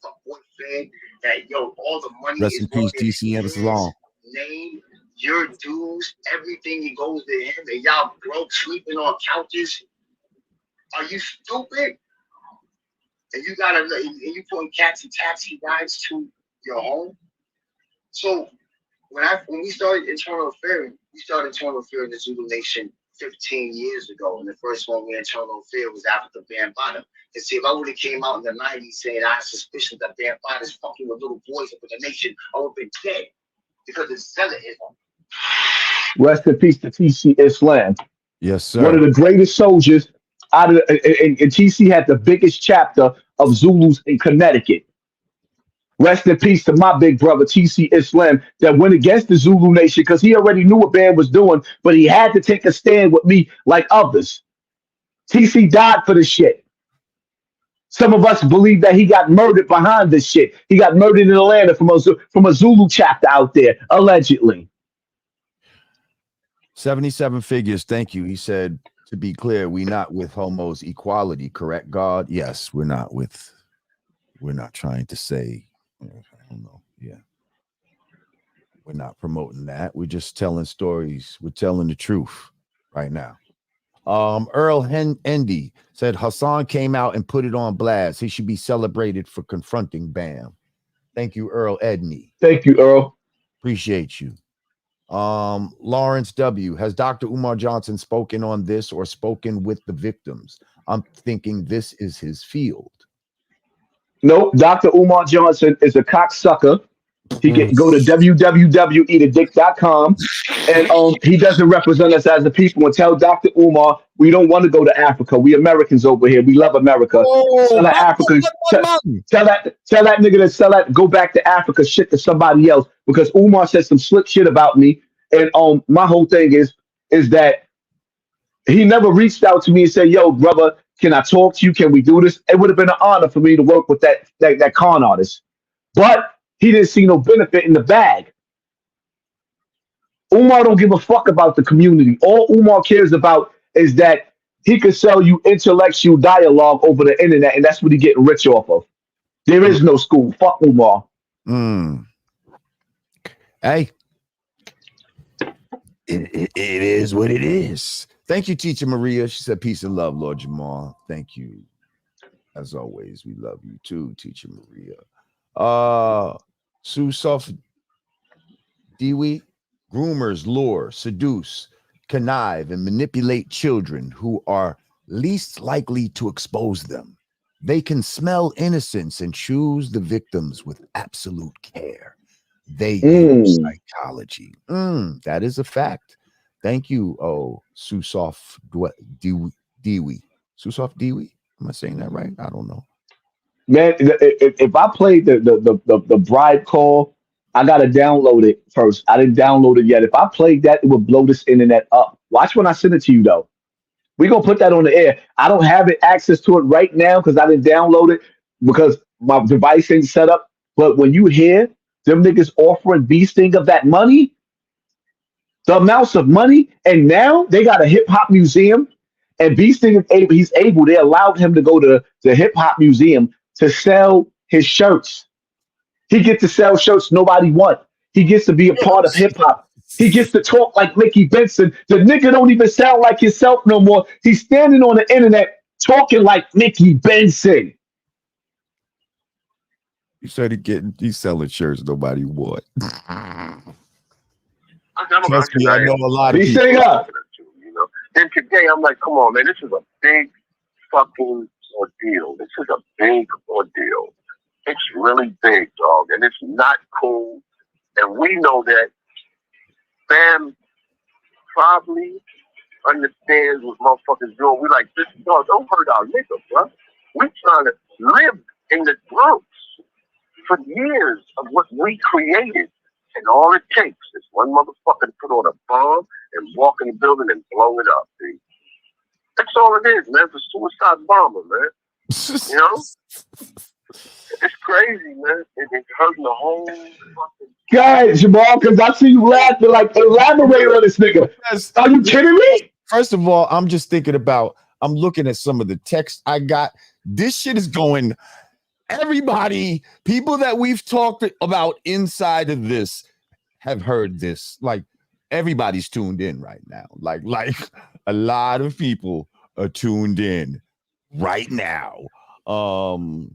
fuckboy fan that all the money Rest is in peace, TC and long. Name, your dues, everything that goes to him, and y'all broke sleeping on couches. Are you stupid? And you putting cats and taxi rides to your home. So when we started internal affairs, in the Zulu Nation 15 years ago, and the first one we internal affairs was Africa Bambaataa. And see, if I would have came out in the 90s saying I had suspicion that Bambaataa is fucking with little boys up in the nation, I would have been dead because it's zealotism. Rest in peace to TC Islam. Yes, sir. One of the greatest soldiers out of and TC had the biggest chapter of Zulus in Connecticut. Rest in peace to my big brother TC Islam that went against the Zulu Nation because he already knew what Bam was doing, but he had to take a stand with me like others. TC died for this shit. Some of us believe that he got murdered behind this shit. He got murdered in Atlanta from a Zulu chapter out there, allegedly. 77 figures. Thank you. He said, to be clear, we not with homos equality, correct, God? Yes, we're not trying to say, I don't know. Yeah. We're not promoting that. We're just telling stories. We're telling the truth right now. Earl Endy said Hassan came out and put it on blast. He should be celebrated for confronting Bam. Thank you, Earl Edney. Thank you, Earl. Appreciate you. Lawrence W. Has Dr. Umar Johnson spoken on this or spoken with the victims? I'm thinking this is his field. Nope. Dr. Umar Johnson is a cocksucker. He can go to www.eatadick.com and he doesn't represent us as the people. And tell Dr. Umar we don't want to go to Africa. We Americans over here. We love America. Tell that Africa. Tell that nigga to sell that. Go back to Africa. Shit to somebody else because Umar said some slick shit about me. And my whole thing is that he never reached out to me and said, "Yo, brother, can I talk to you? Can we do this?" It would have been an honor for me to work with that con artist, but he didn't see no benefit in the bag. Umar don't give a fuck about the community. All Umar cares about is that he could sell you intellectual dialogue over the internet, and that's what he getting rich off of. There is no school. Fuck Umar. Hey, it is what it is. Thank you, Teacher Maria. She said, peace and love, Lord Jamar. Thank you. As always, we love you too, Teacher Maria. Susof Dewey, groomers lure, seduce, connive, and manipulate children who are least likely to expose them. They can smell innocence and choose the victims with absolute care. They use psychology. That is a fact. Thank you, Susof Dewey. Susof Dewey? Am I saying that right? I don't know. Man, if I played the bride call, I gotta download it first. I didn't download it yet. If I played that, it would blow this internet up. Watch when I send it to you, though. We gonna put that on the air. I don't have it access to it right now because I didn't download it because my device ain't set up. But when you hear them niggas offering B Sting of that money, the amounts of money, and now they got a hip hop museum, and B Sting is able. He's able. They allowed him to go to the hip hop museum to sell his shirts. He gets to sell shirts nobody wants. He gets to be a part of hip hop. He gets to talk like Mickey Benson. The nigga don't even sound like himself no more. He's standing on the internet talking like Mickey Benson. He said he's selling shirts nobody want. Trust me, I know a lot of He's people. saying up. You know. Then today I'm like, come on, man, this is a big fucking ordeal. This is a big ordeal. It's really big, dog, and it's not cool. And we know that Bam probably understands what motherfuckers doing. We like, this dog, don't hurt our nigga, bro. We trying to live in the Bronx for years of what we created. And all it takes is one motherfucker to put on a bomb and walk in the building and blow it up, dude. That's all it is, man. It's a suicide bomber, man. You know? It's crazy, man. It's hurting the whole fucking... Guys, Jamal, because I see you laughing. Like, elaborate on this nigga. Are you kidding me? First of all, I'm just thinking about, I'm looking at some of the text I got. This shit is going, everybody, people that we've talked about inside of this have heard this. Like, everybody's tuned in right now. Like a lot of people are tuned in right now. Mo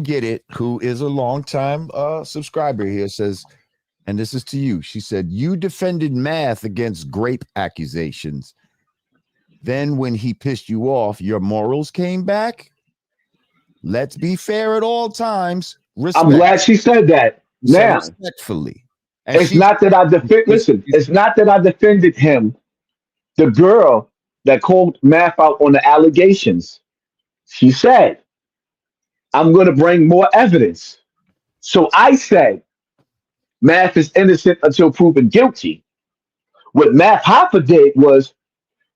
Get It, who is a longtime subscriber here, says, and this is to you. She said, you defended Math against grape accusations. Then when he pissed you off, your morals came back. Let's be fair at all times. I'm glad she said that. Now, respectfully. And it's not that I defend. Listen, it's not that I defended him. The girl that called Math out on the allegations, she said, I'm going to bring more evidence. So I said, Math is innocent until proven guilty. What Math Hoffa did was,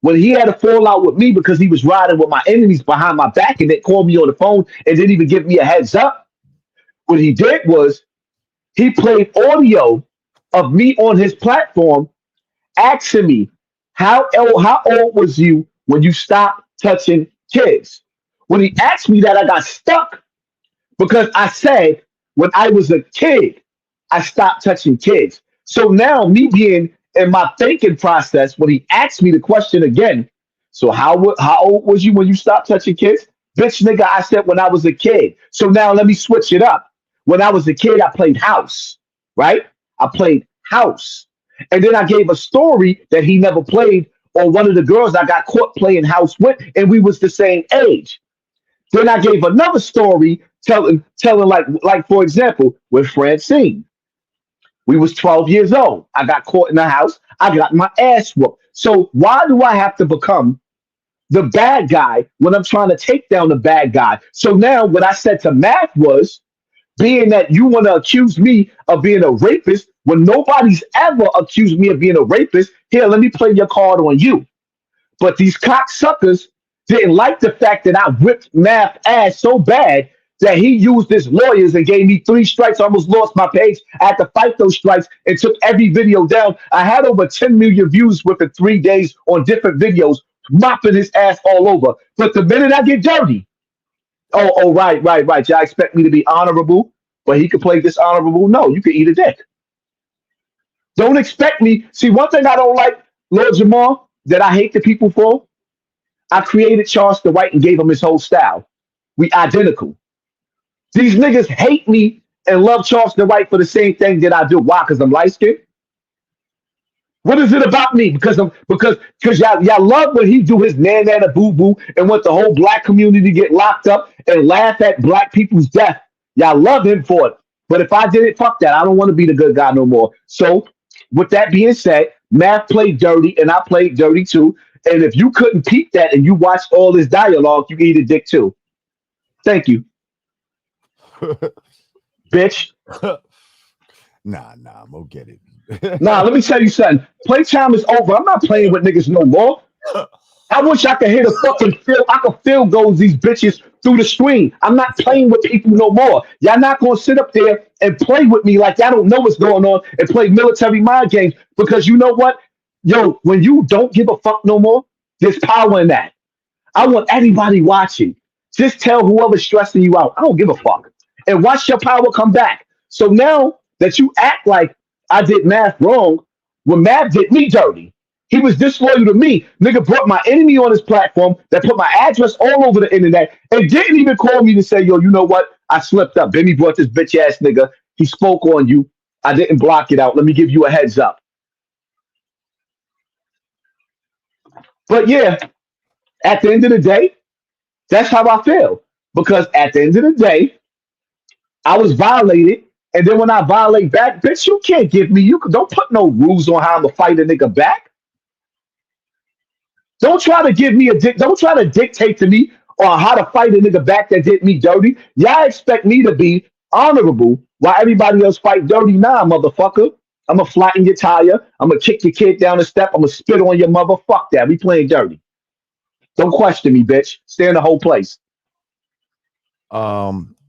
when he had a fallout with me because he was riding with my enemies behind my back and they called me on the phone and didn't even give me a heads up, what he did was he played audio of me on his platform asking me, how old was you when you stopped touching kids? When he asked me that, I got stuck because I said, when I was a kid, I stopped touching kids. So now me being in my thinking process, when he asked me the question again, so how old was you when you stopped touching kids? Bitch, nigga, I said when I was a kid. So now let me switch it up. When I was a kid, I played house, right? I played house. And then I gave a story that he never played on one of the girls I got caught playing house with, and we was the same age. Then I gave another story telling like for example, with Francine. We was 12 years old. I got caught in the house. I got my ass whooped. So why do I have to become the bad guy when I'm trying to take down the bad guy? So now what I said to Matt was, being that you want to accuse me of being a rapist when nobody's ever accused me of being a rapist, here, let me play your card on you. But these cocksuckers didn't like the fact that I whipped Math's ass so bad that he used his lawyers and gave me 3 strikes. I almost lost my page. I had to fight those strikes and took every video down. I had over 10 million views within 3 days on different videos, mopping his ass all over. But the minute I get dirty, right. Y'all expect me to be honorable, but he could play dishonorable? No, you could eat a dick. Don't expect me. See, one thing I don't like, Lord Jamar, that I hate the people for, I created Charleston White and gave him his whole style. We identical. These niggas hate me and love Charleston White for the same thing that I do. Why? Because I'm light skinned? What is it about me? Because y'all love when he do his nana boo boo and want the whole black community get locked up and laugh at black people's death. Y'all love him for it. But if I did it, fuck that. I don't want to be the good guy no more. So with that being said, Math played dirty and I played dirty too. And if you couldn't peep that and you watched all this dialogue, you can eat a dick too. Thank you. Bitch. Nah, I'm gonna get it. Nah, let me tell you something. Playtime is over. I'm not playing with niggas no more. I wish I could hit a fucking field. I could field goals these bitches through the screen. I'm not playing with people no more. Y'all not gonna sit up there and play with me like y'all don't know what's going on and play military mind games because you know what? Yo, when you don't give a fuck no more, there's power in that. I want anybody watching. Just tell whoever's stressing you out. I don't give a fuck. And watch your power come back. So now that you act like I did Math wrong, when Math did me dirty, he was disloyal to me. Nigga brought my enemy on his platform that put my address all over the internet and didn't even call me to say, yo, you know what? I slipped up. Benny brought this bitch ass nigga. He spoke on you. I didn't block it out. Let me give you a heads up. But yeah, at the end of the day, that's how I feel. Because at the end of the day, I was violated. And then when I violate back, bitch, you can't give me, don't put no rules on how I'm gonna fight a nigga back. Don't try to give me don't try to dictate to me on how to fight a nigga back that did me dirty. Y'all expect me to be honorable while everybody else fight dirty. Nah, motherfucker. I'm gonna flatten your tire. I'm gonna kick your kid down the step. I'm gonna spit on your mother. Fuck that. We playing dirty. Don't question me, bitch. Stay in the whole place.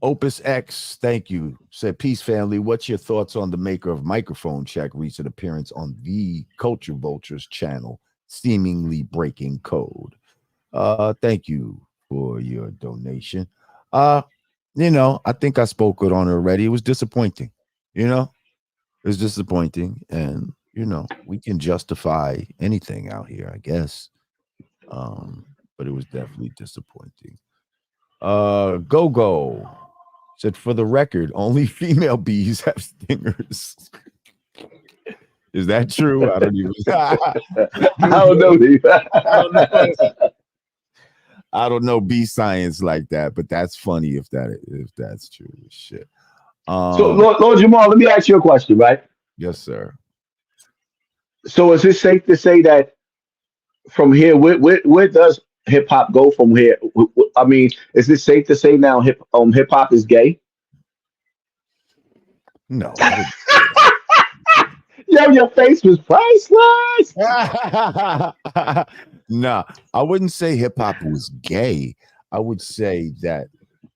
Opus X, thank you. Said, peace, family. What's your thoughts on the maker of Microphone Check recent appearance on the Culture Vultures channel, seemingly breaking code? Thank you for your donation. I think I spoke it on it already. It was disappointing. It was disappointing, and we can justify anything out here, I guess. But it was definitely disappointing. Go said, for the record, only female bees have stingers. Is that true? I don't even. I don't know. I don't know bee science like that, but that's funny if that's true. Shit. So, Lord Jamal, let me ask you a question, right? Yes, sir. So, is it safe to say that from here, where does hip hop go from here? I mean, is it safe to say now hip hop is gay? No. Yo, your face was priceless. Nah, I wouldn't say hip hop was gay. I would say that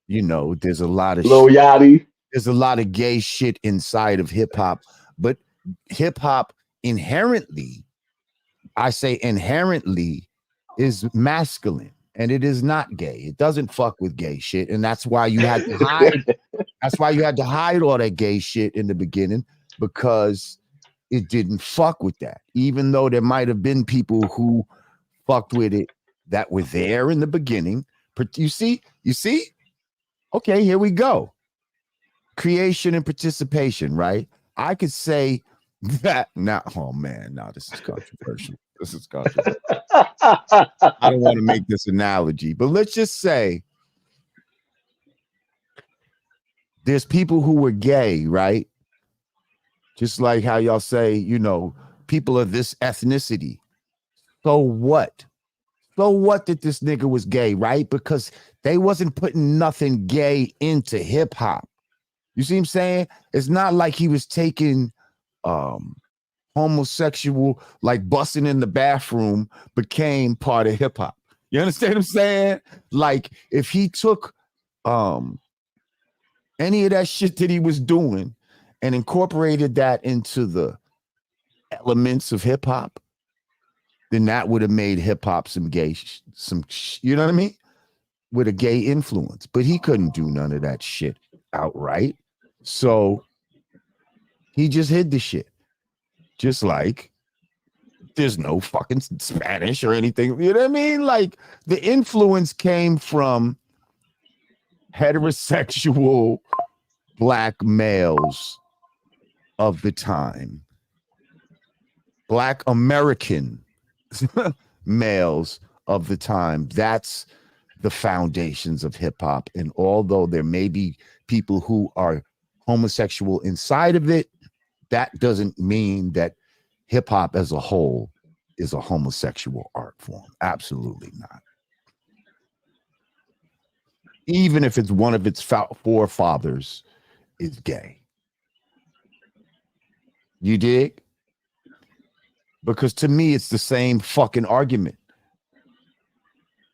there's a lot of Lil Yachty. There's a lot of gay shit inside of hip hop, but hip hop inherently, I say inherently, is masculine, and it is not gay. It doesn't fuck with gay shit, and that's why you had to hide. That's why you had to hide all that gay shit in the beginning, because it didn't fuck with that. Even though there might have been people who fucked with it that were there in the beginning. But you see? Okay, here we go. Creation and participation, right? I could say that now. Oh man, now this is controversial. I don't want to make this analogy, but let's just say there's people who were gay, right? Just like how y'all say, people of this ethnicity. So what? So what that this nigga was gay, right? Because they wasn't putting nothing gay into hip hop. You see what I'm saying? It's not like he was taking homosexual, like busting in the bathroom became part of hip hop. You understand what I'm saying? Like if he took any of that shit that he was doing and incorporated that into the elements of hip hop, then that would have made hip hop some gay, you know what I mean? With a gay influence. But he couldn't do none of that shit outright. So he just hid the shit. Just like there's no fucking Spanish or anything. You know what I mean? Like the influence came from heterosexual black males of the time, black American males of the time. That's the foundations of hip hop. And although there may be people who are homosexual inside of it, that doesn't mean that hip hop as a whole is a homosexual art form. Absolutely not. Even if it's one of its forefathers is gay. You dig? Because to me, it's the same fucking argument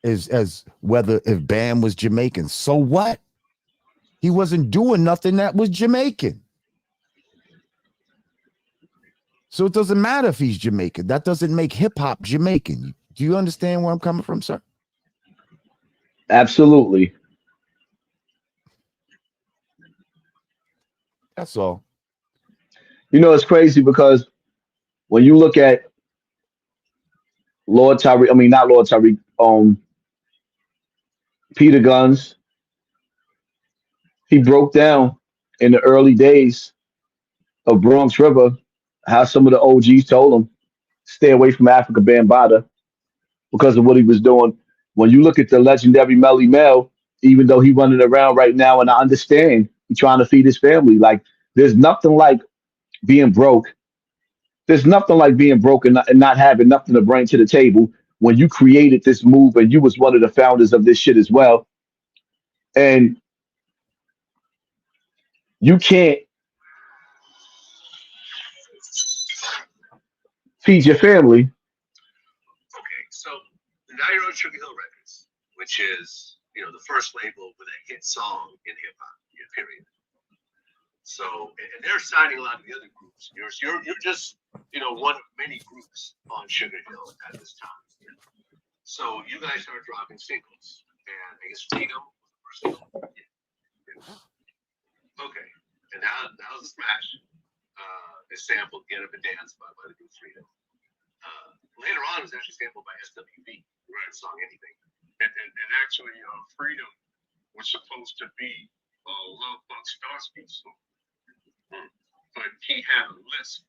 as whether if Bam was Jamaican. So what? He wasn't doing nothing that was Jamaican. So it doesn't matter if he's Jamaican. That doesn't make hip hop Jamaican. Do you understand where I'm coming from, sir? Absolutely. That's all. You know, it's crazy because when you look at Lord Tyree, I mean, not Lord Tyree, Peter Guns, he broke down in the early days of Bronx River how some of the OGs told him stay away from Africa Bambaataa because of what he was doing. When you look at the legendary Melly Mel, even though he running around right now, and I understand he's trying to feed his family, like there's nothing like being broke. There's nothing like being broke and not having nothing to bring to the table when you created this move and you was one of the founders of this shit as well. And you can't feed your family. Okay, so now you're on Sugar Hill Records, which is, you know, the first label with a hit song in hip hop, period. So, and they're signing a lot of the other groups. You're just, you know, one of many groups on Sugar Hill at this time. So you guys start dropping singles, and I guess Freedom was the first single. Yeah. Okay, and now the Smash. They sampled "Get Up and Dance" by the group Freedom. Later on, it was actually sampled by SWV. Who wrote the song "Anything." And actually, Freedom was supposed to be Love Bug Starsky's song. But he had a list,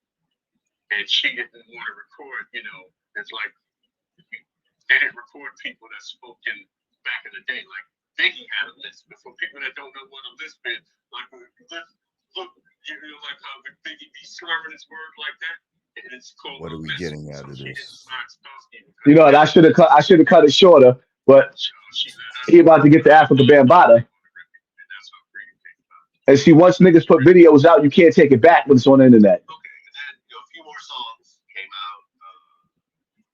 and she didn't want to record. You know, it's like they didn't record people that spoke in back in the day. Like Biggie had a list, but for people that don't know what a list is, like look, you know, like how Biggie be slurring his word like that. And it's called. What are we getting out of this? You know, and I should have cut it shorter, but he about to get to Africa Bambaataa. And see, once niggas put videos out, you can't take it back when it's on the internet. Okay, and then a few more songs came out.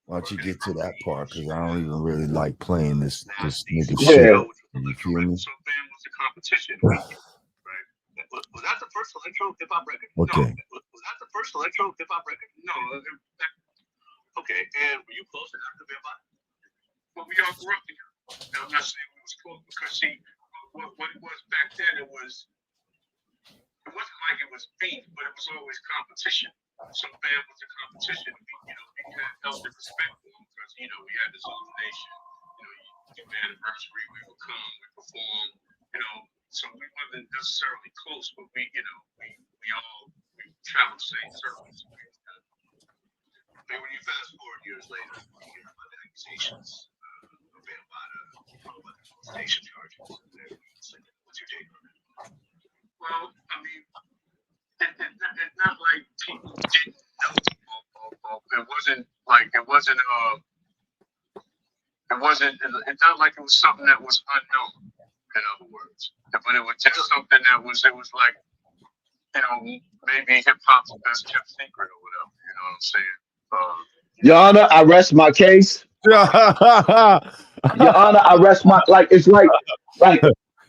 Why don't you get to that part? Because I don't even really like playing this nigga Yeah. shit. You feel me? So Bam was the competition, right? Was that the first electro hip hop record? Okay. No. Was that the first electro hip hop record? No. Okay, and were you close to Africa Bambaataa? But we all grew up together. I'm not saying we was close because see, what it was back then, it wasn't like it was beef, but it was always competition. So Bam was a competition. We had healthy respect for him because, we had this illumination. The anniversary, we would come, we perform, so we wasn't necessarily close, but we traveled the same circles. And when you fast forward years later, you hear about the accusations of Bambaataa, about the molestation charges. What's your take on that? Well, I mean, it's not like people didn't know. It's not like it was something that was unknown, in other words. But it was just something that was like, maybe hip hop's best kept secret or whatever, you know what I'm saying? Your Honor, I rest my case. Your Honor, I rest my it's like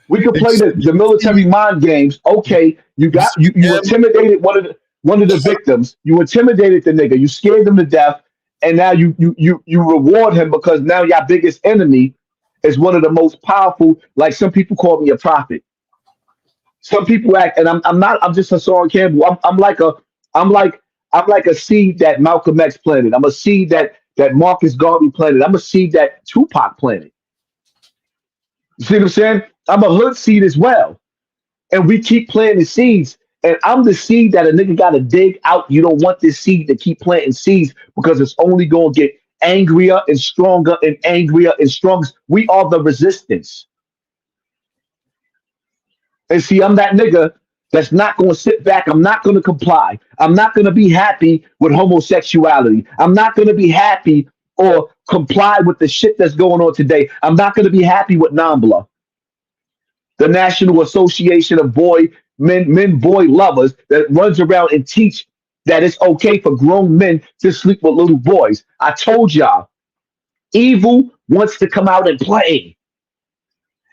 we could play the military mind games. Okay, you intimidated one of the victims. You intimidated the nigga. You scared them to death, and now you reward him because now your biggest enemy is one of the most powerful. Like some people call me a prophet. Some people act, and I'm not. I'm just Hassan Campbell. I'm like I'm like a seed that Malcolm X planted. I'm a seed that Marcus Garvey planted. I'm a seed that Tupac planted. You see what I'm saying? I'm a hood seed as well. And we keep planting seeds. And I'm the seed that a nigga gotta dig out. You don't want this seed to keep planting seeds because it's only gonna get angrier and stronger and angrier and stronger. We are the resistance. And see, I'm that nigga that's not going to sit back. I'm not going to comply. I'm not going to be happy with homosexuality. I'm not going to be happy or comply with the shit that's going on today. I'm not going to be happy with NAMBLA, the National Association of Boy Lovers, that runs around and teach that it's okay for grown men to sleep with little boys. I told y'all, evil wants to come out and play.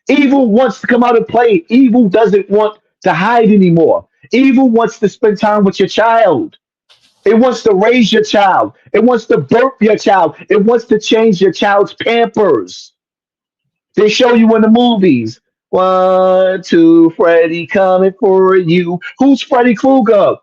Evil wants to come out and play. Evil doesn't want to hide anymore. Evil wants to spend time with your child. It wants to raise your child. It wants to birth your child. It wants to change your child's pampers. They show you in the movies. 1, 2, Freddy coming for you. Who's Freddy Krueger?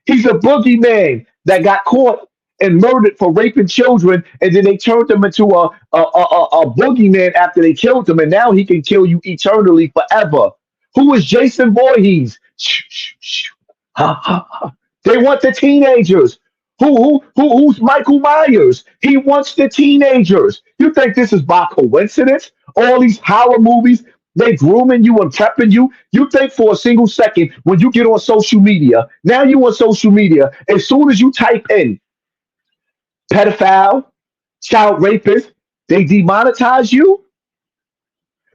He's a boogeyman that got caught and murdered for raping children, and then they turned him into a boogeyman after they killed him, and now he can kill you eternally forever. Who is Jason Voorhees? Shh, shh, shh. Ha, ha, ha. They want the teenagers. Who's Michael Myers? He wants the teenagers. You think this is by coincidence? All these horror movies, they grooming you and prepping you. You think for a single second when you get on social media, now you on social media, as soon as you type in pedophile, child rapist, they demonetize you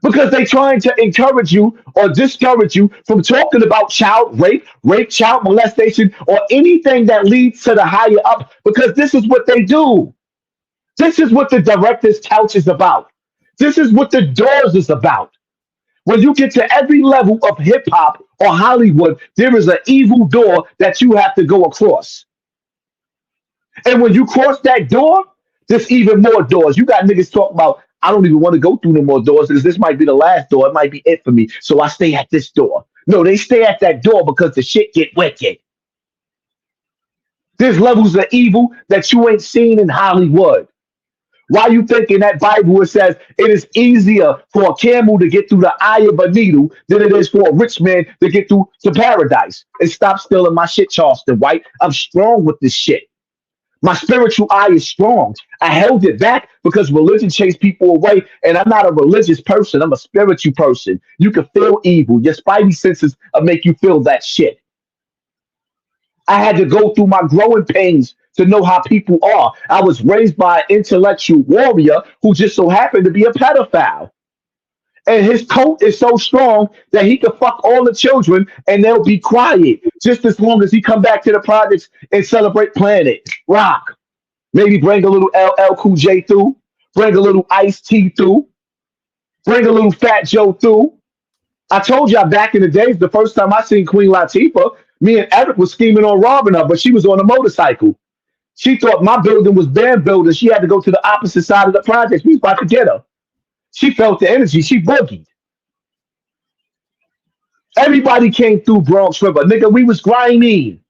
because they trying to encourage you or discourage you from talking about child rape, child molestation, or anything that leads to the higher up, because this is what they do. This is what the director's couch is about. This is what the doors is about. When you get to every level of hip hop or Hollywood, there is an evil door that you have to go across. And when you cross that door, there's even more doors. You got niggas talking about, I don't even want to go through no more doors because this might be the last door. It might be it for me. So I stay at this door. No, they stay at that door because the shit get wicked. There's levels of evil that you ain't seen in Hollywood. Why you think in that Bible it says it is easier for a camel to get through the eye of a needle than it is for a rich man to get through to paradise? And stop stealing my shit, Charleston White. I'm strong with this shit. My spiritual eye is strong. I held it back because religion chased people away, and I'm not a religious person. I'm a spiritual person. You can feel evil. Your spidey senses will make you feel that shit. I had to go through my growing pains to know how people are. I was raised by an intellectual warrior who just so happened to be a pedophile. And his coat is so strong that he can fuck all the children and they'll be quiet just as long as he come back to the projects and celebrate Planet Rock. Maybe bring a little LL Cool J through, bring a little Ice T through, bring a little Fat Joe through. I told y'all back in the days, the first time I seen Queen Latifah, me and Eric was scheming on robbing her, but she was on a motorcycle. She thought my building was band building. She had to go to the opposite side of the projects. We was about to get her. She felt the energy. She boogied. Everybody came through Bronx River. Nigga, we was grimy.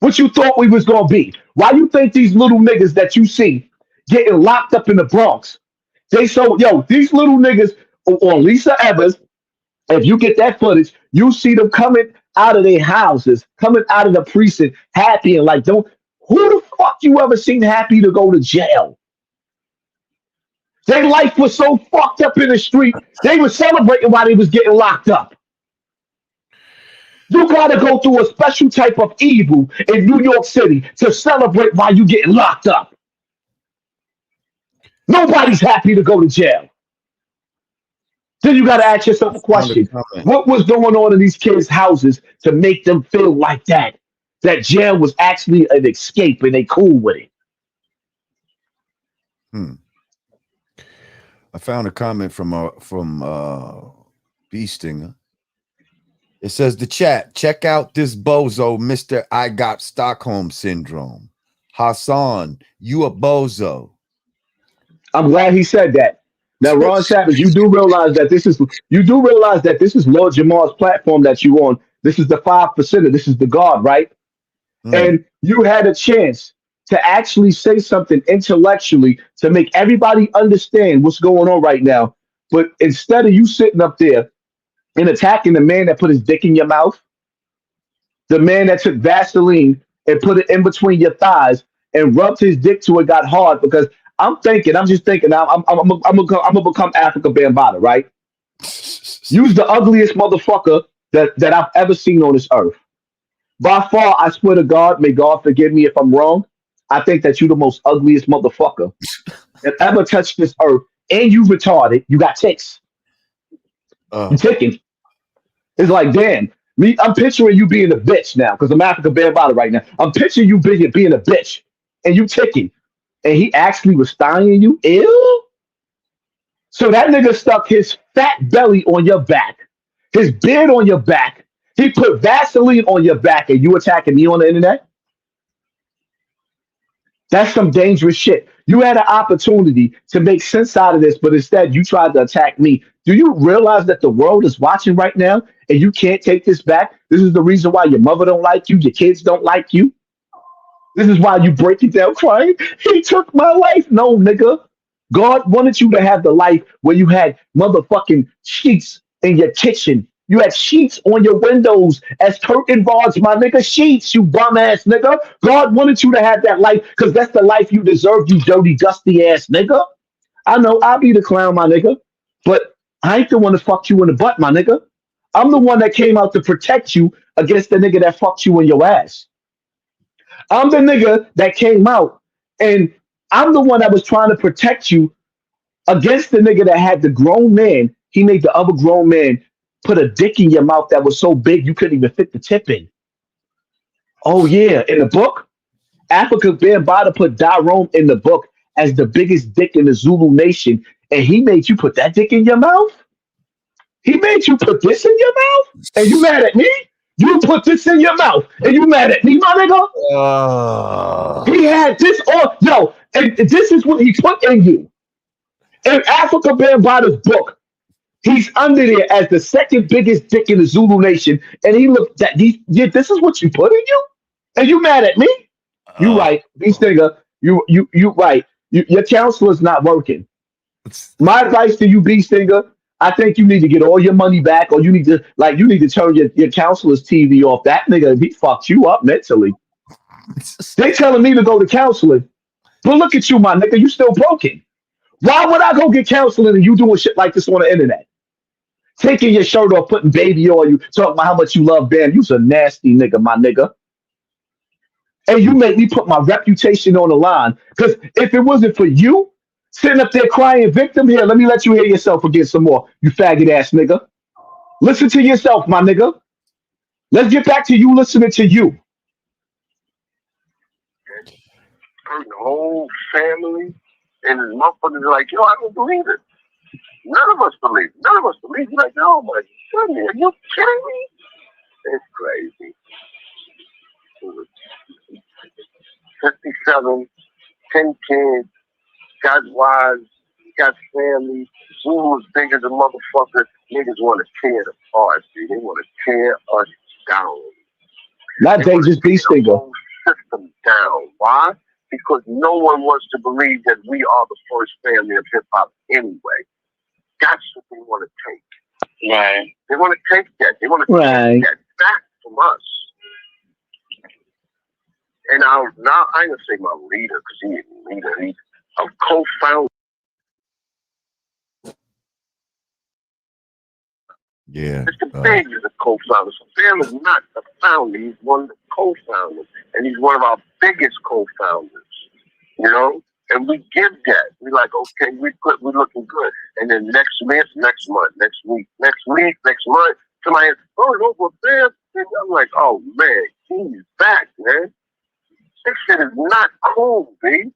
What you thought we was going to be? Why you think these little niggas that you see getting locked up in the Bronx, these little niggas on Lisa Evers, if you get that footage, you see them coming out of their houses, coming out of the precinct, happy and like, who the fuck you ever seen happy to go to jail? Their life was so fucked up in the street, they were celebrating while they was getting locked up. You gotta go through a special type of evil in New York City to celebrate while you getting locked up. Nobody's happy to go to jail. Then you gotta ask yourself a question. What was going on in these kids' houses to make them feel like that? That jail was actually an escape and they cool with it. I found a comment from B Stinger. It says the chat, check out this bozo, Mr. I got Stockholm syndrome. Hassan, you a bozo. I'm glad he said that. Now, Ron Savage, you do realize that this is Lord Jamar's platform that you on. This is the 5%er. This is the God, right? And you had a chance to actually say something intellectually to make everybody understand what's going on right now. But instead of you sitting up there and attacking the man that put his dick in your mouth, the man that took Vaseline and put it in between your thighs and rubbed his dick till it got hard, because I'm just thinking, I'm gonna become Africa Bambaataa, right? You's the ugliest motherfucker that I've ever seen on this earth. By far, I swear to God, may God forgive me if I'm wrong. I think that you the most ugliest motherfucker that ever touched this earth. And you retarded. You got ticks. You ticking. It's like, damn. I'm picturing you being a bitch now, because I'm Africa Bambaataa right now. I'm picturing you being a bitch. And you ticking. And he actually was styling you. Ew. So that nigga stuck his fat belly on your back, his beard on your back. He put Vaseline on your back, and you attacking me on the internet? That's some dangerous shit. You had an opportunity to make sense out of this, but instead you tried to attack me. Do you realize that the world is watching right now and you can't take this back? This is the reason why your mother don't like you, your kids don't like you. This is why you break it down crying. He took my life. No, nigga. God wanted you to have the life where you had motherfucking sheets in your kitchen. You had sheets on your windows as curtain rods, my nigga. Sheets, you bum ass nigga. God wanted you to have that life because that's the life you deserve, you dirty, dusty ass nigga. I know I'll be the clown, my nigga, but I ain't the one that fucked you in the butt, my nigga. I'm the one that came out to protect you against the nigga that fucked you in your ass. I'm the nigga that came out, and I'm the one that was trying to protect you against the nigga that had the grown man. He made the other grown man put a dick in your mouth that was so big you couldn't even fit the tip in. Oh yeah, in the book, Africa Bambaataa put Darom in the book as the biggest dick in the Zulu nation, and he made you put that dick in your mouth? He made you put this in your mouth? And you mad at me? You put this in your mouth, and you mad at me, my nigga? He had this on, yo, and this is what he put in you. In Africa Bambaataa's book, he's under there as the second biggest dick in the Zulu nation, and he looked at these. Yeah, this is what you put in you, and you mad at me? You right, these nigga. You right. Your counselor's not working. My advice to you, B Stinger, I think you need to get all your money back, or you need to turn your counselor's TV off. That nigga, he fucked you up mentally. They telling me to go to counseling, but look at you, my nigga. You still broken. Why would I go get counseling and you doing shit like this on the internet? Taking your shirt off, putting baby on you, talking about how much you love Bam. You's a nasty nigga, my nigga. And you make me put my reputation on the line. Because if it wasn't for you sitting up there crying victim, here, let me let you hear yourself again some more, you faggot ass nigga. Listen to yourself, my nigga. Let's get back to you listening to you. Hurt the whole family, and his motherfuckers are like, yo, I don't believe it. None of us believe. None of us believe. You're like, oh my goodness, are you kidding me? It's crazy. 57, 10 kids, got wives, got family. Zulu was big as a motherfucker. Niggas want to tear it apart, dude. They want to tear us down. Not dangerous beast Stinger. The whole system down. Why? Because no one wants to believe that we are the first family of hip hop anyway. That's what they want to take. Right. They want to take that. They want to take that back from us. And now I ain't gonna say my leader because he ain't a leader. He's a co-founder. Yeah. Mr. Big is a co-founder. So Bam is not the founder. He's one of the co-founders. And he's one of our biggest co-founders. You know? And we give that. We like, okay, we're looking good. And then next month, next week, next month, somebody has, over Bam. And I'm like, oh man, he's back, man. This shit is not cool, B.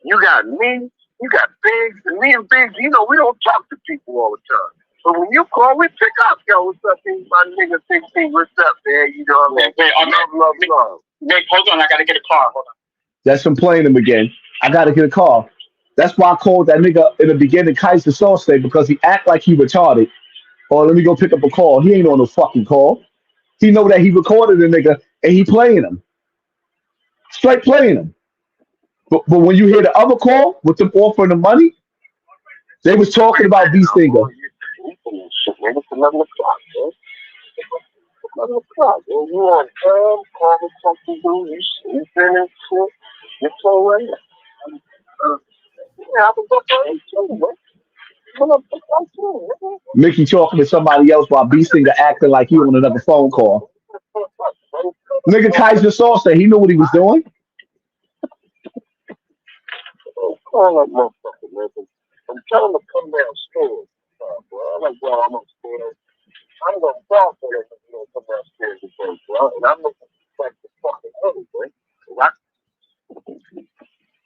You got me, you got Biggs, and me and Biggs, you know, we don't talk to people all the time. But when you call, we pick up. Yo, what's up, my nigga, Big T, what's up, man? You know what I mean? Love. Nick, hold on, I gotta get a car. Hold on. That's him playing him again. I gotta get a call. That's why I called that nigga in the beginning Kaiser Sose, because he act like he retarded. Or let me go pick up a call. He ain't on no fucking call. He know that he recorded a nigga and he playing him. Straight playing them. But when you hear the other call with them offering the money, they was talking about B Stinger. It's 11 o'clock, man. 11 o'clock. And you on time, call the fucking dude, you sleeping and shit. You're so right. Yeah, I can go for it too, man. Come on, fuck out too, man. Mickey talking to somebody else while B Stinger acting like he on another phone call. Nigga Kaiser Sauce said he knew what he was doing. Call that motherfucker, man. I'm telling him to come downstairs. Bro. I'm like, bro, I'm upstairs. I'm going to talk to him if you don't come downstairs today, bro. And I'm looking like the fucking money, bro.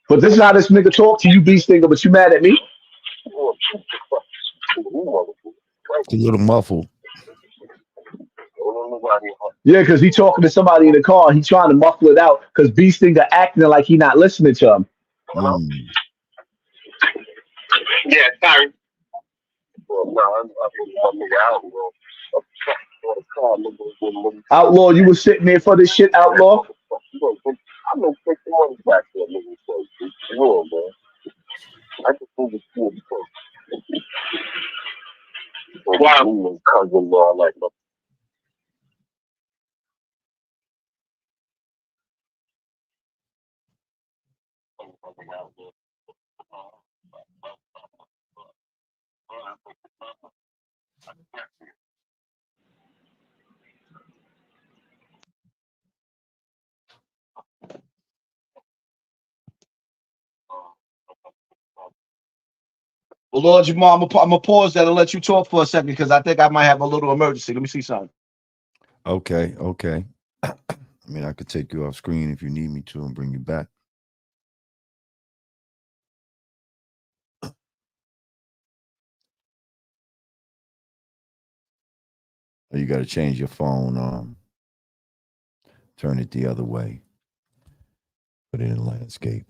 But this is how this nigga talk to you, B Stinger, but you mad at me? It's a little muffled. Yeah, because he talking to somebody in the car. He trying to muffle it out because B Stinger acting like he not listening to him. Yeah, sorry. Outlaw, you was sitting there for this shit, Outlaw? I'm gonna take the money back to that nigga. So, man. I just need to see it first. Wow. Cousin-in-law, like my Well, Lord Jamar, I'm gonna pause that and let you talk for a second because I think I might have a little emergency. Let me see something. Okay. I mean, I could take you off screen if you need me to and bring you back. Or you got to change your phone. Turn it the other way. Put it in landscape.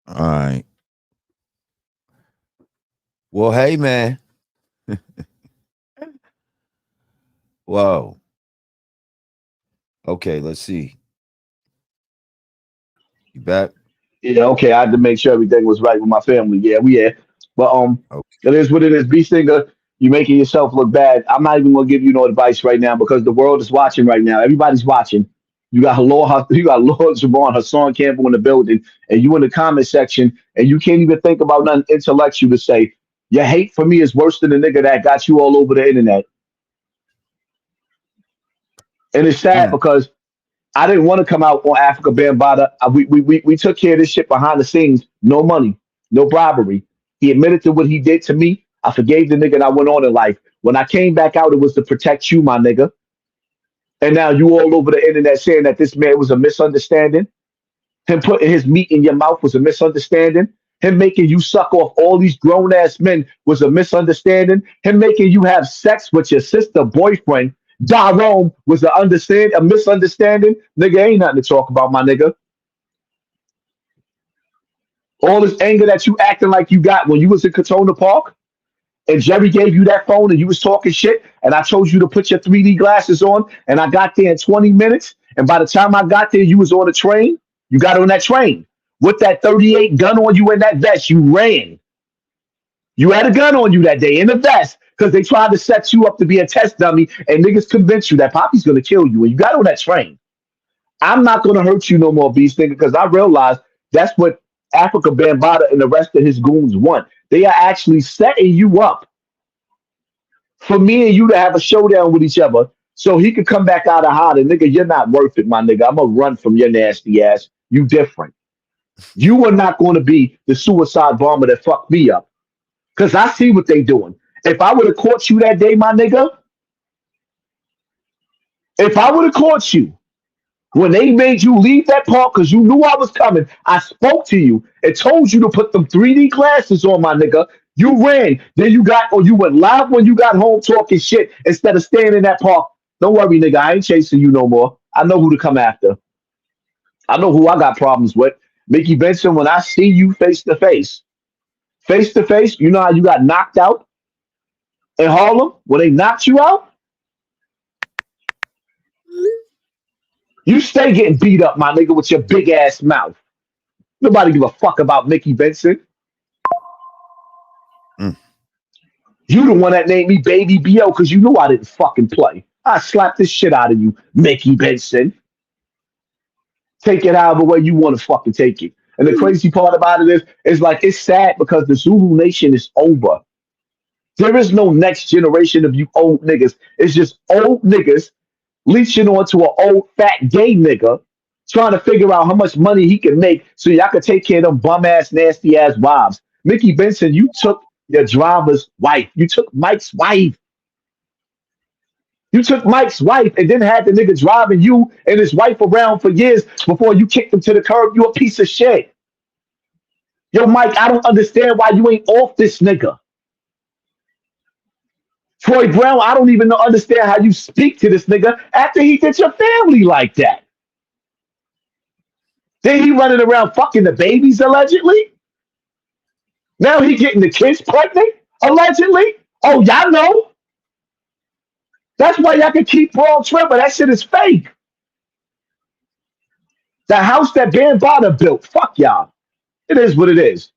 All right. Well, hey, man. Whoa. Okay, let's see. You back? Yeah, okay. I had to make sure everything was right with my family. Yeah, we here. But Okay. it is what it is. B Stinger, you making yourself look bad. I'm not even gonna give you no advice right now because the world is watching right now. Everybody's watching. You got Lord Jamar, Hassan Campbell in the building, and you in the comment section, and you can't even think about nothing intellectual to say. Your hate for me is worse than the nigga that got you all over the internet. And it's sad because I didn't want to come out on Africa Bambaataa. We took care of this shit behind the scenes. No money, no bribery. He admitted to what he did to me. I forgave the nigga and I went on in life. When I came back out, it was to protect you, my nigga. And now you all over the internet saying that this man was a misunderstanding. Him putting his meat in your mouth was a misunderstanding. Him making you suck off all these grown ass men was a misunderstanding. Him making you have sex with your sister boyfriend, Darom, was a misunderstanding. Nigga, ain't nothing to talk about, my nigga. All this anger that you acting like you got when you was in Katona Park and Jerry gave you that phone and you was talking shit and I told you to put your 3D glasses on and I got there in 20 minutes and by the time I got there, you was on a train. You got on that train with that 38 gun on you in that vest. You ran. You had a gun on you that day in the vest because they tried to set you up to be a test dummy and niggas convinced you that Poppy's going to kill you. And you got on that train. I'm not going to hurt you no more, Beast nigga, because I realized that's what Africa Bambaataa and the rest of his goons want. They are actually setting you up for me and you to have a showdown with each other so he could come back out of hiding. Nigga, you're not worth it, my nigga. I'm going to run from your nasty ass. You different. You are not going to be the suicide bomber that fucked me up. Because I see what they doing. If I would have caught you that day, my nigga, if I would have caught you when they made you leave that park because you knew I was coming, I spoke to you and told you to put them 3D glasses on, my nigga. You ran. Then you went live when you got home talking shit instead of staying in that park. Don't worry, nigga. I ain't chasing you no more. I know who to come after. I know who I got problems with. Mickey Benson, when I see you face to face, you know how you got knocked out in Harlem when they knocked you out? You stay getting beat up, my nigga, with your big ass mouth. Nobody give a fuck about Mickey Benson. Mm. You the one that named me Baby B.O. because you knew I didn't fucking play. I slapped this shit out of you, Mickey Benson. Take it however way you want to fucking take it. And the crazy part about it is like it's sad because the Zulu Nation is over. There is no next generation of you old niggas. It's just old niggas leeching onto an old fat gay nigga trying to figure out how much money he can make so y'all can take care of them bum ass, nasty ass wives. Mickey Benson, you took your driver's wife. You took Mike's wife. You took Mike's wife and then had the nigga driving you and his wife around for years before you kicked him to the curb. You a piece of shit. Yo, Mike, I don't understand why you ain't off this nigga. Troy Brown, I don't even understand how you speak to this nigga after he did your family like that. Then he running around fucking the babies allegedly. Now he getting the kids pregnant allegedly. Oh, y'all know. That's why y'all can keep Braun Trevor. That shit is fake. The house that Bambaataa built. Fuck y'all. It is what it is.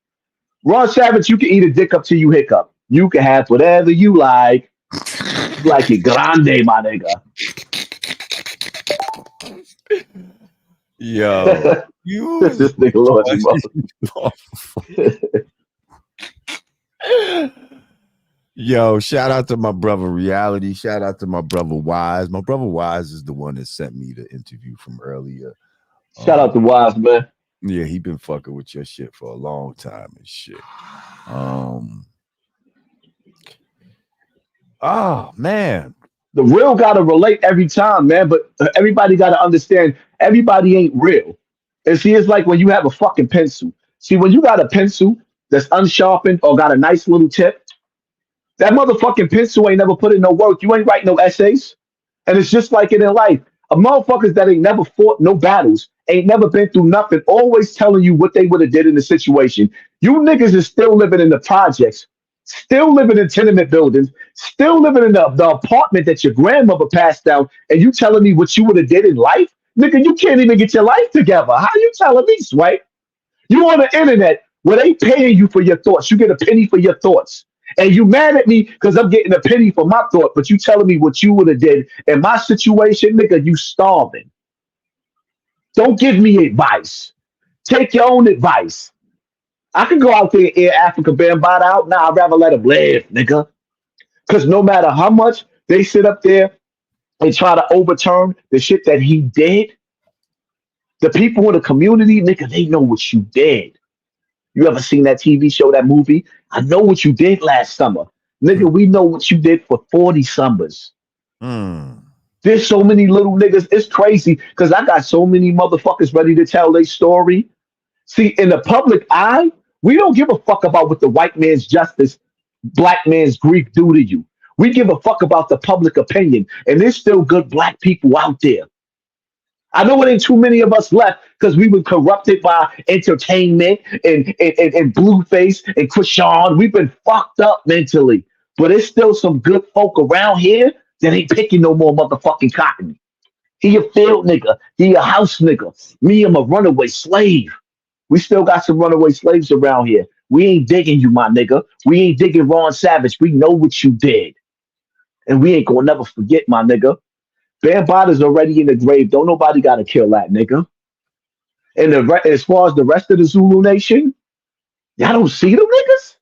Ron Savage, you can eat a dick up till you hiccup. You can have whatever you like. Like it grande, my nigga. Yo, you This nigga Lord Yo, shout out to my brother Reality. Shout out to my brother Wise. My brother Wise is the one that sent me the interview from earlier. Shout out to Wise, man. Yeah, he been fucking with your shit for a long time and shit. Oh man. The real gotta relate every time, man. But everybody gotta understand everybody ain't real. And see, it's like when you have a fucking pencil. See, when you got a pencil that's unsharpened or got a nice little tip, that motherfucking pencil ain't never put in no work. You ain't write no essays. And it's just like it in life. A motherfuckers that ain't never fought no battles, ain't never been through nothing, always telling you what they would have did in the situation. You niggas is still living in the projects, still living in tenement buildings, still living in the apartment that your grandmother passed down, and you telling me what you would have did in life? Nigga, you can't even get your life together. How you telling me, Swipe? You on the internet where they paying you for your thoughts. You get a penny for your thoughts. And you mad at me because I'm getting a penny for my thought, but you telling me what you would have did in my situation, nigga, you starving. Don't give me advice. Take your own advice. I can go out there and air Africa Bambaataa out. Nah, I'd rather let him live, nigga. Because no matter how much they sit up there and try to overturn the shit that he did, the people in the community, nigga, they know what you did. You ever seen that TV show, that movie? I know what you did last summer. Nigga, we know what you did for 40 summers. There's so many little niggas. It's crazy because I got so many motherfuckers ready to tell their story. See, in the public eye, we don't give a fuck about what the white man's justice, black man's grief do to you. We give a fuck about the public opinion. And there's still good black people out there. I know it ain't too many of us left because we were corrupted by entertainment and Blueface and Krishan. We've been fucked up mentally. But there's still some good folk around here that ain't picking no more motherfucking cotton. He a field nigga. He a house nigga. Me, I'm a runaway slave. We still got some runaway slaves around here. We ain't digging you, my nigga. We ain't digging Ron Savage. We know what you did. And we ain't gonna never forget, my nigga. Bambaataa's already in the grave. Don't nobody gotta kill that nigga. And as far as the rest of the Zulu Nation, y'all don't see them niggas?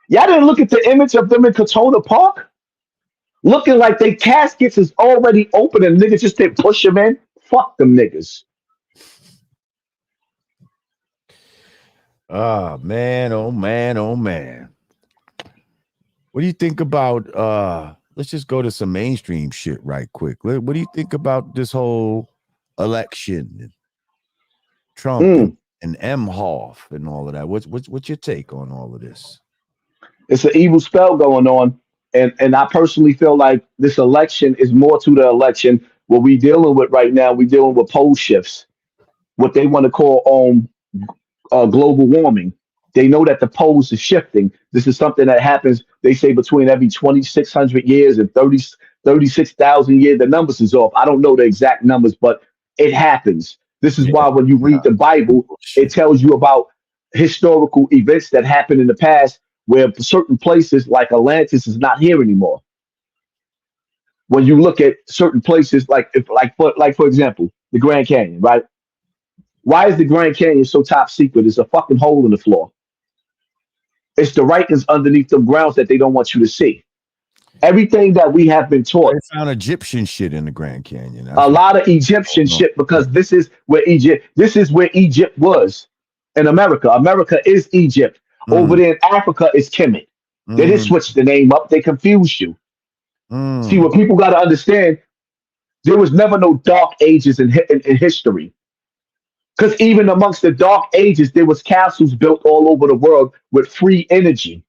Y'all didn't look at the image of them in Katona Park? Looking like they caskets is already open and niggas just didn't push them in? Fuck them niggas. Oh man, oh man, oh man. What do you think about let's just go to some mainstream shit right quick. What do you think about this whole election? Trump and Emhoff and all of that. What's your take on all of this? It's an evil spell going on. And I personally feel like this election is more to the election. What we dealing with right now, we dealing with pole shifts, what they want to call global warming. They know that the poles are shifting. This is something that happens, they say, between every 2,600 years and 36,000 years. The numbers is off. I don't know the exact numbers, but It happens. This is Yeah. why when you read the Bible, it Shit. tells you about historical events that happened in the past where certain places like Atlantis is not here anymore. When you look at certain places like if like for example, the Grand Canyon, right? Why is the Grand Canyon so top secret? It's a fucking hole in the floor. It's the writings underneath the grounds that they don't want you to see. Everything that we have been They taught, found Egyptian shit in the Grand Canyon. a That's what lot of Egyptian going on. shit, because this is where Egypt was in America. America is Egypt. Over Mm, there in Africa is Kemet. They didn't mm, switch the name up. They confused you. See, mm. what people got to understand, there was never no dark ages in history. Because even amongst the dark ages, there was castles built all over the world with free energy.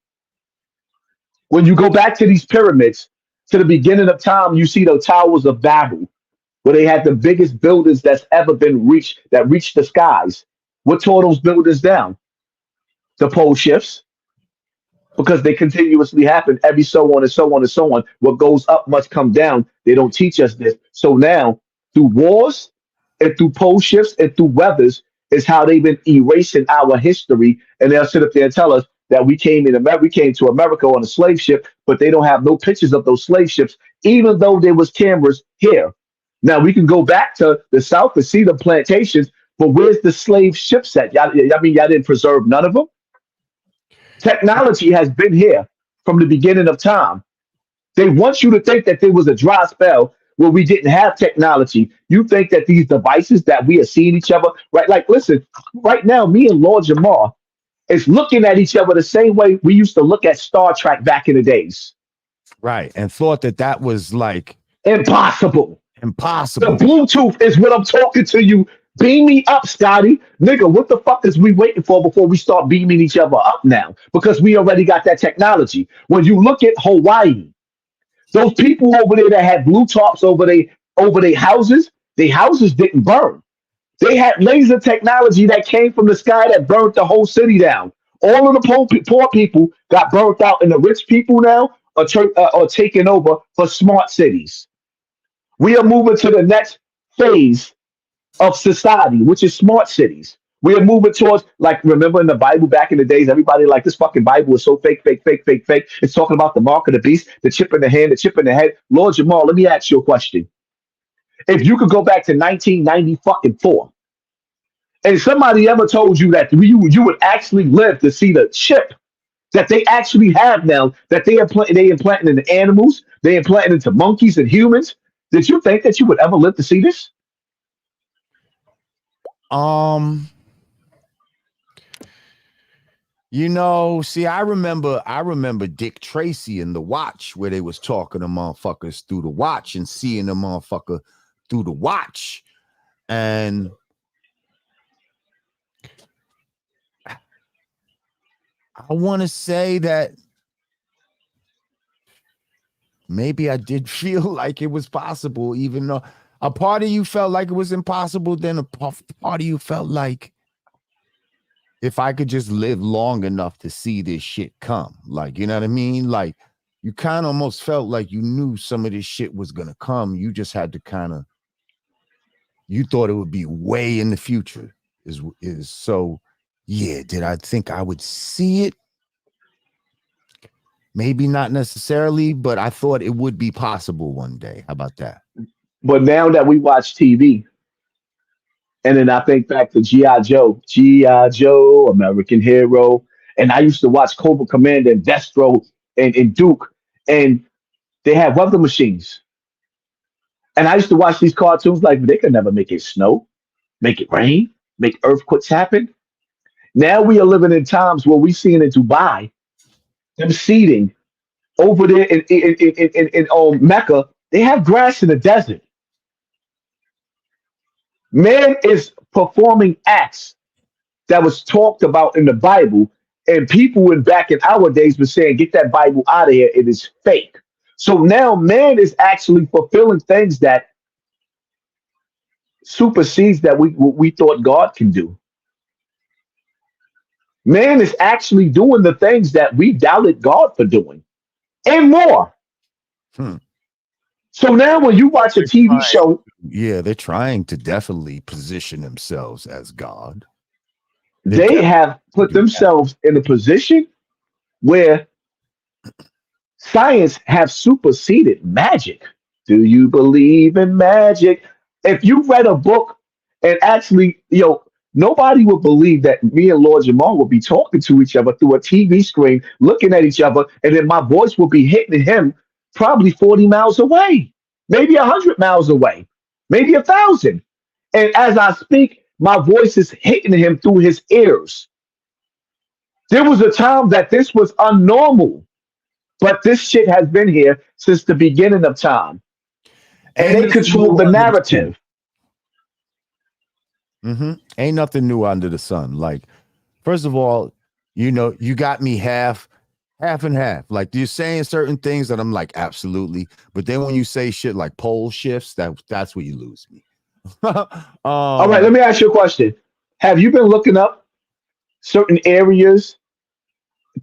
When you go back to these pyramids, to the beginning of time, you see the towers of Babel, where they had the biggest buildings that's ever been reached, that reached the skies. What tore those buildings down? The pole shifts, because they continuously happen every so on and so on and so on. What goes up must come down. They don't teach us this. So now, through wars and through pole shifts and through weathers, is how they've been erasing our history. And they'll sit up there and tell us that we came to America on a slave ship, but they don't have no pictures of those slave ships, even though there was cameras here. Now we can go back to the South and see the plantations, but where's the slave ships at? Y'all didn't preserve none of them. Technology has been here from the beginning of time. They want you to think that there was a dry spell where we didn't have technology. You think that these devices that we are seeing each other, right? Like, listen, right now, me and Lord Jamar is looking at each other the same way we used to look at Star Trek back in the days. Right. And thought that that was like Impossible. The impossible. Bluetooth is what I'm talking to you. Beam me up, Scotty. Nigga, what the fuck is we waiting for before we start beaming each other up now? Because we already got that technology. When you look at Hawaii, those people over there that had blue tops over their houses didn't burn. They had laser technology that came from the sky that burnt the whole city down. All of the poor people got burnt out, and the rich people now are taking over for smart cities. We are moving to the next phase of society, which is smart cities. We are moving towards, like, remember in the Bible back in the days, everybody like this fucking Bible is so fake, fake, fake, fake, fake. It's talking about the mark of the beast, the chip in the hand, the chip in the head. Lord Jamal, let me ask you a question. If you could go back to 1990 fucking four, and somebody ever told you that you would actually live to see the chip that they actually have now, that they implanting into animals, they implanting into monkeys and humans, did you think that you would ever live to see this? Um, see, I remember Dick Tracy in The Watch, where they was talking to motherfuckers through the watch and seeing the motherfucker through the watch. And I want to say that maybe I did feel like it was possible, even though a part of you felt like it was impossible, then a part of you felt like if I could just live long enough to see this shit come, like, you know what I mean? Like, you kind of almost felt like you knew some of this shit was going to come. You just had to you thought it would be way in the future is so, yeah. Did I think I would see it? Maybe not necessarily, but I thought it would be possible one day. How about that? But now that we watch TV, and then I think back to G.I. Joe, American Hero, and I used to watch Cobra Commander and Destro and Duke, and they had weather machines. And I used to watch these cartoons like they could never make it snow, make it rain, make earthquakes happen. Now we are living in times where we seeing in Dubai, them seeding over there in Mecca, they have grass in the desert. Man is performing acts that was talked about in the Bible, and people in back in our days were saying, "Get that Bible out of here; it is fake." So now man is actually fulfilling things that supersedes that we thought God can do. Man is actually doing the things that we doubted God for doing, and more. Hmm. So now when you watch a TV show, Yeah, they're trying to definitely position themselves as God. They're they definitely have put doing that. themselves in a position where science have superseded magic. Do you believe in magic? If you read a book and actually, nobody would believe that me and Lord Jamar would be talking to each other through a TV screen, looking at each other, and then my voice would be hitting him probably 40 miles away, maybe 100 miles away, maybe 1,000. And as I speak, my voice is hitting him through his ears. There was a time that this was unnormal, but this shit has been here since the beginning of time, and Ain't they nothing control new the under the sun. narrative. Ain't nothing new under the sun. Like, first of all, you got me half and half. Like, you're saying certain things that I'm like, absolutely. But then when you say shit like pole shifts, that's where you lose me. All right, let me ask you a question. Have you been looking up certain areas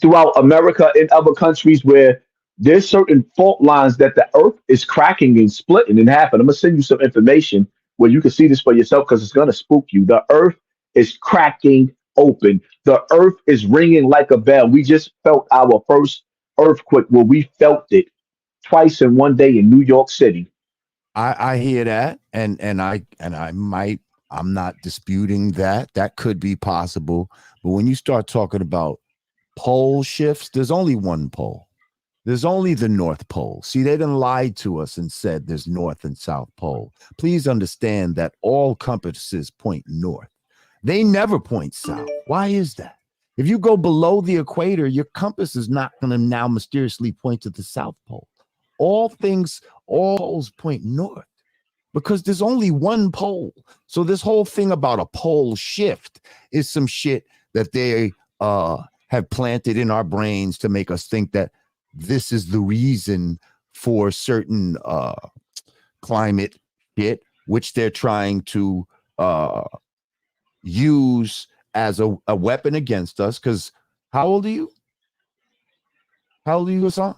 throughout America and other countries where there's certain fault lines that the earth is cracking and splitting in half? And I'm gonna send you some information where you can see this for yourself because it's gonna spook you. The earth is cracking open. The earth is ringing like a bell. We just felt our first earthquake where we felt it twice in one day in New York City. I hear that, and I might, I'm not disputing that. That could be possible. But when you start talking about pole shifts, there's only one pole. There's only the North Pole. See, they done lied to us and said there's North and South Pole. Please understand that all compasses point north. They never point south. Why is that? If you go below the equator, your compass is not going to now mysteriously point to the South Pole. All poles point north because there's only one pole. So this whole thing about a pole shift is some shit that they have planted in our brains to make us think that this is the reason for certain climate shit, which they're trying to use as a weapon against us. Because how old are you? How old are you, Hassan?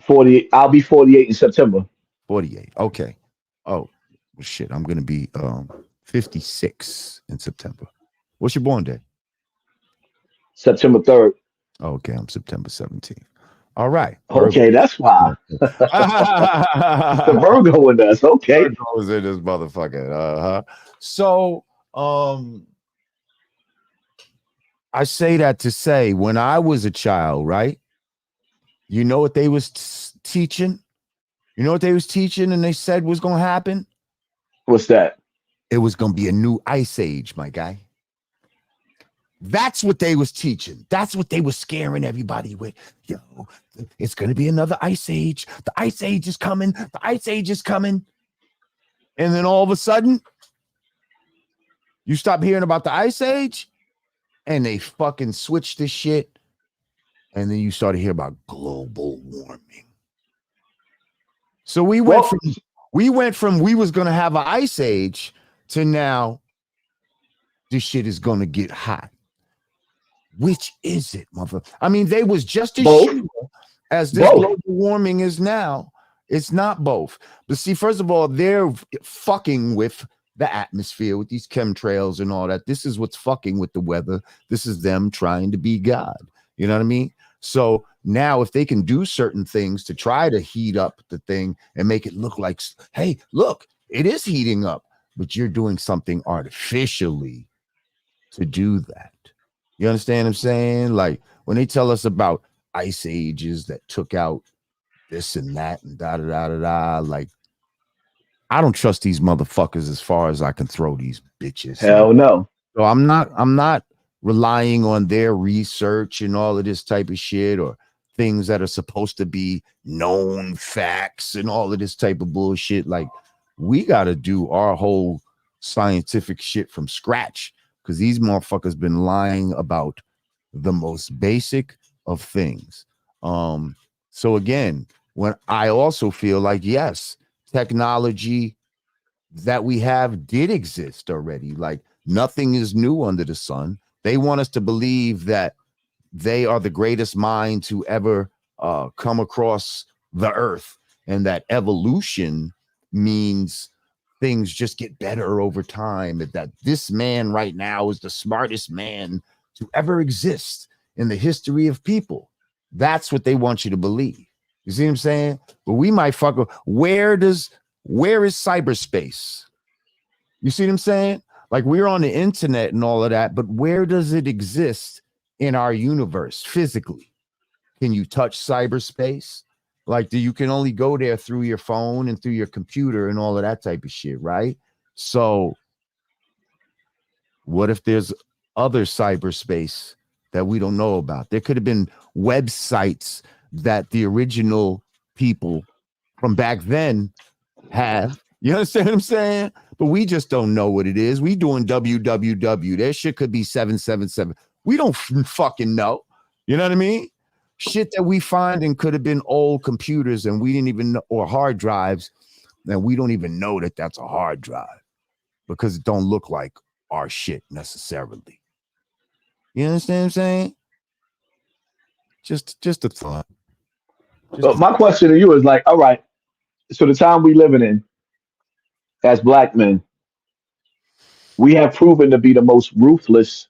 40. I'll be 48 in September. 48. Okay. Oh, well, shit. I'm going to be 56 in September. What's your born day? September 3rd. Okay, I'm September 17th. All right. Okay, that's why. The Virgo in us. Okay. Virgo's in this motherfucker. So, I say that to say, when I was a child, right? You know what they was teaching? You know what they was teaching and they said was going to happen? What's that? It was going to be a new ice age, my guy. That's what they was teaching. That's what they was scaring everybody with. Yo, it's going to be another ice age. The ice age is coming. The ice age is coming. And then all of a sudden, you stop hearing about the ice age and they fucking switched this shit. And then you started hearing about global warming. So we went from we was going to have an ice age to now this shit is going to get hot. Which is it, motherfucker? I mean, they was just as sure as this global warming is now. It's not both. But see, first of all, they're fucking with the atmosphere with these chemtrails and all that. This is what's fucking with the weather. This is them trying to be God. You know what I mean? So now if they can do certain things to try to heat up the thing and make it look like, hey, look, it is heating up, but you're doing something artificially to do that. You understand what I'm saying? Like when they tell us about ice ages that took out this and that and da da da da da, like I don't trust these motherfuckers as far as I can throw these bitches. Hell no. So I'm not relying on their research and all of this type of shit or things that are supposed to be known facts and all of this type of bullshit. Like we got to do our whole scientific shit from scratch. Because these motherfuckers been lying about the most basic of things. So again, when I also feel like, yes, technology that we have did exist already. Like nothing is new under the sun. They want us to believe that they are the greatest mind to ever come across the earth. and that evolution means things just get better over time, that this man right now is the smartest man to ever exist in the history of people. That's what they want you to believe. You see what I'm saying? But we might fuck up. Where is cyberspace? You see what I'm saying? Like, we're on the internet and all of that, but where does it exist in our universe physically? Can you touch cyberspace? Like, you can only go there through your phone and through your computer and all of that type of shit, right? So what if there's other cyberspace that we don't know about? There could have been websites that the original people from back then have. You understand what I'm saying? But we just don't know what it is. We doing www. Their shit could be 777. We don't fucking know. You know what I mean? Shit that we find and could have been old computers and we didn't even know, or hard drives, and we don't even know that that's a hard drive because it don't look like our shit necessarily. You understand what I'm saying? Just a thought. My question to you is like, all right, so the time we living in as black men, we have proven to be the most ruthless.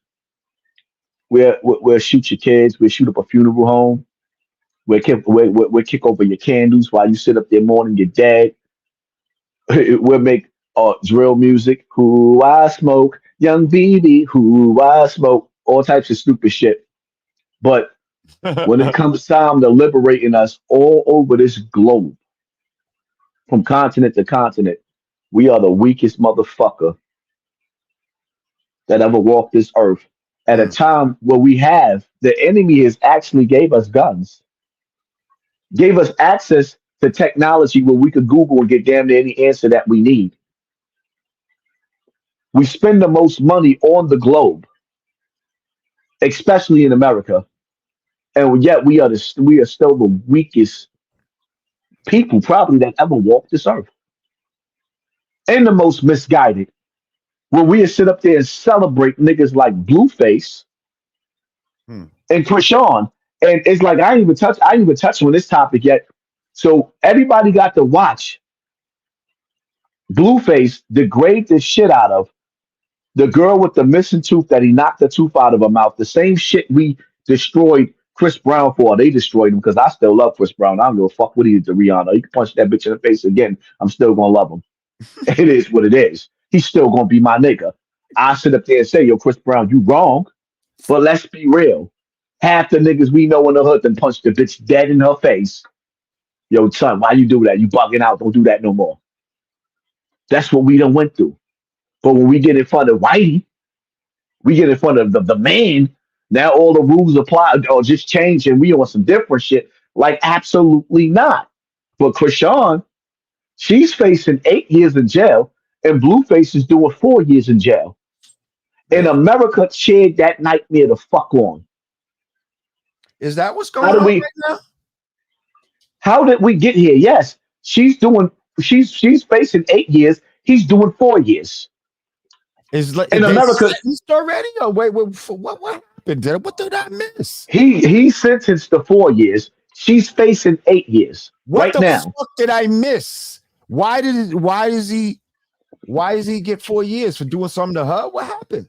We'll shoot your kids, we'll shoot up a funeral home, we'll kick over your candles while you sit up there mourning your dad. We'll make drill music, who I smoke, young BB, who I smoke, all types of stupid shit. But when it comes time to liberating us all over this globe, from continent to continent, we are the weakest motherfucker that ever walked this earth. At a time where the enemy has actually gave us guns, gave us access to technology where we could Google and get damn near any answer that we need. We spend the most money on the globe, especially in America, and yet we are still the weakest people probably that ever walked this earth, and the most misguided. When we sit up there and celebrate niggas like Blueface and Krishan, and it's like I ain't even touch on this topic yet. So everybody got to watch Blueface degrade the shit out of the girl with the missing tooth that he knocked the tooth out of her mouth. The same shit we destroyed Chris Brown for. They destroyed him because I still love Chris Brown. I don't give a fuck what he did to Rihanna. He can punch that bitch in the face again. I'm still gonna love him. It is what it is. He's still gonna be my nigga. I sit up there and say, yo, Chris Brown, you wrong. But let's be real. Half the niggas we know in the hood then punch the bitch dead in her face. Yo, son, why you do that? You bugging out. Don't do that no more. That's what we done went through. But when we get in front of Whitey, we get in front of the man, now all the rules apply or just change and we on some different shit. Like, absolutely not. But Krishan, she's facing 8 years in jail, and Blueface is doing 4 years in jail. And America cheered that nightmare the fuck on. Is that what's going on right now? How did we get here? Yes, she's facing 8 years. He's doing 4 years. Is like in America already? Or wait, what happened? What did I miss? He sentenced to 4 years. She's facing 8 years what right now. What the fuck did I miss? Why does he get 4 years for doing something to her? What happened?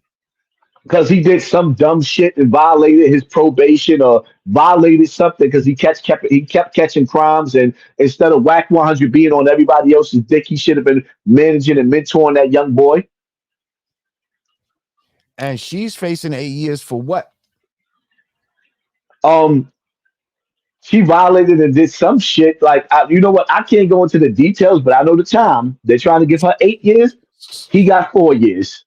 Because he did some dumb shit and violated his probation or violated something because he kept catching crimes, and instead of whack 100 being on everybody else's dick, he should have been managing and mentoring that young boy. And she's facing 8 years for what? She violated and did some shit. Like, you know what? I can't go into the details, but I know the time. They're trying to give her 8 years. He got 4 years.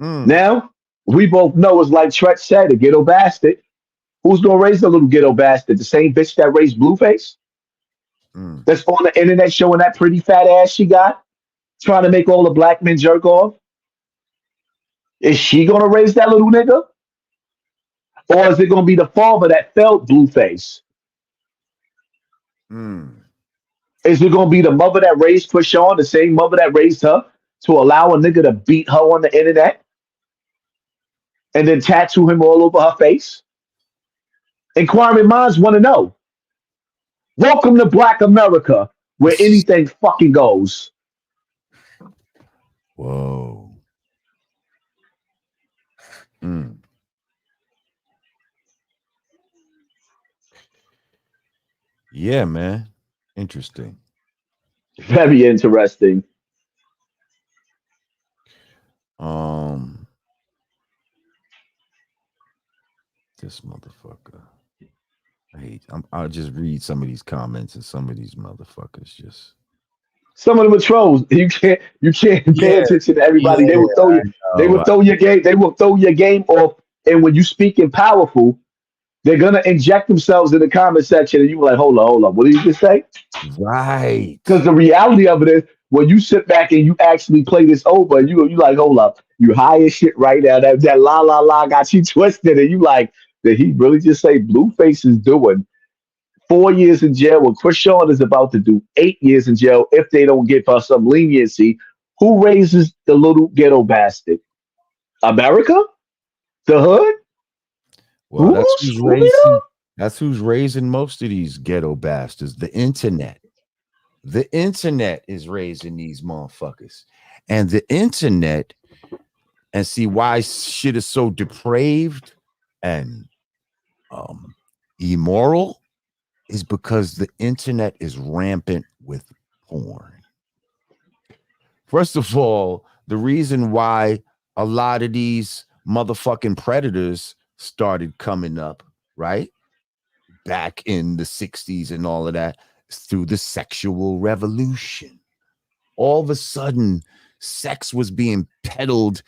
Now, we both know, it's like Tret said, a ghetto bastard. Who's going to raise the little ghetto bastard? The same bitch that raised Blueface? That's on the internet showing that pretty fat ass she got? Trying to make all the black men jerk off? Is she going to raise that little nigga? Or is it going to be the father that felt Blueface? Is it going to be the mother that raised Krishan, the same mother that raised her, to allow a nigga to beat her on the internet and then tattoo him all over her face? Inquiring minds want to know. Welcome to Black America. where anything fucking goes. Whoa. Mm. Yeah, man. Interesting. Very interesting. This motherfucker. I'll just read some of these comments, and some of these motherfuckers just. Some of them are trolls. You can't pay Yeah, attention to everybody. yeah. They will I throw your game. They will throw your game off. And when you speak in powerful, they're gonna inject themselves in the comment section, and you like, hold on, what did you just say? right. Because the reality of it is, when you sit back and you actually play this over, and you like, hold up, you high as shit right now. That la la la got you twisted, and you like, did he really just say Blueface is doing 4 years in jail when Krishan is about to do 8 years in jail if they don't give her some leniency? Who raises the little ghetto bastard? America? The hood? Well, that's who's Who nigga? raising. That's who's raising most of these ghetto bastards. The internet. The internet is raising these motherfuckers, and the internet. And see why shit is so depraved and immoral is because the internet is rampant with porn. First of all, the reason why a lot of these motherfucking predators started coming up, right? Back in the 60s and all of that is through the sexual revolution. All of a sudden, sex was being peddled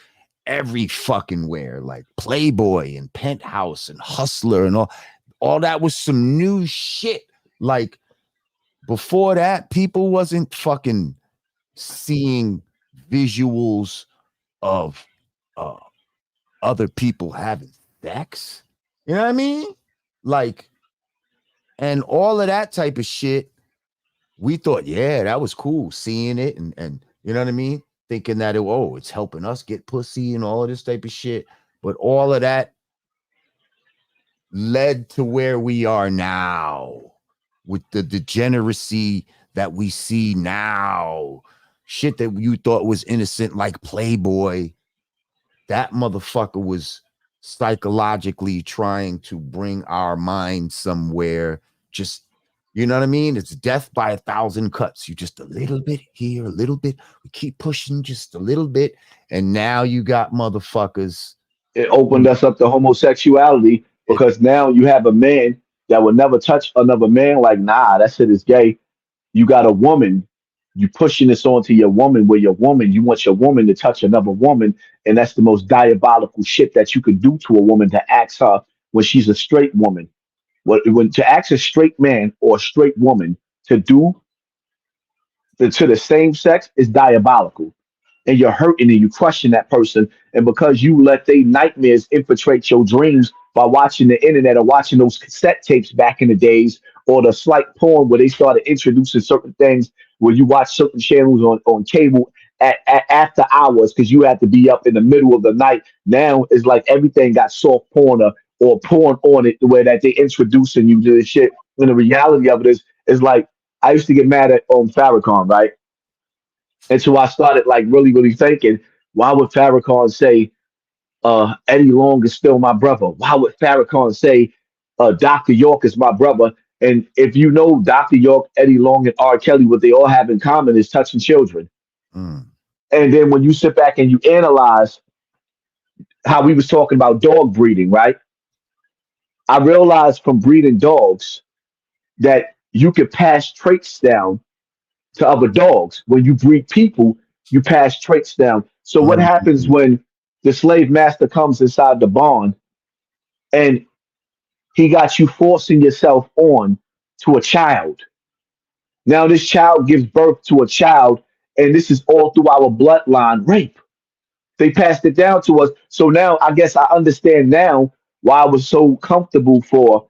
every fucking where, like Playboy and Penthouse and Hustler and all that was some new shit. Like before that, people wasn't fucking seeing visuals of other people having sex. You know what I mean? Like, and all of that type of shit. We thought, yeah, that was cool seeing it and you know what I mean? Thinking that it's helping us get pussy and all of this type of shit. But all of that led to where we are now with the degeneracy that we see now. Shit that you thought was innocent, like Playboy. That motherfucker was psychologically trying to bring our mind somewhere. Just, you know what I mean? It's death by 1,000 cuts. You just a little bit here, a little bit. We keep pushing just a little bit. And now you got motherfuckers. It opened us up to homosexuality because now you have a man that would never touch another man. Like, nah, that shit is gay. You got a woman. You pushing this onto your woman, where your woman, you want your woman to touch another woman, and that's the most diabolical shit that you could do to a woman, to ask her when she's a straight woman. When to ask a straight man or a straight woman to do to the same sex is diabolical, and you're hurting and you crushing that person. And because you let their nightmares infiltrate your dreams by watching the internet or watching those cassette tapes back in the days, or the slight porn where they started introducing certain things where you watch certain channels on cable at after hours because you had to be up in the middle of the night. Now it's like everything got soft porn or porn on it, the way that they introducing you to this shit. And the reality of it is like, I used to get mad at Farrakhan, right? And so I started like really, really thinking, why would Farrakhan say Eddie Long is still my brother? Why would Farrakhan say Dr. York is my brother? And if you know Dr. York, Eddie Long, and R. Kelly, what they all have in common is touching children. Mm. And then when you sit back and you analyze how we was talking about dog breeding, right? I realized from breeding dogs that you could pass traits down to other dogs. When you breed people, you pass traits down. So what happens when the slave master comes inside the barn and he got you forcing yourself on to a child? Now this child gives birth to a child, and this is all through our bloodline rape. They passed it down to us. So now I guess I understand now why I was so comfortable for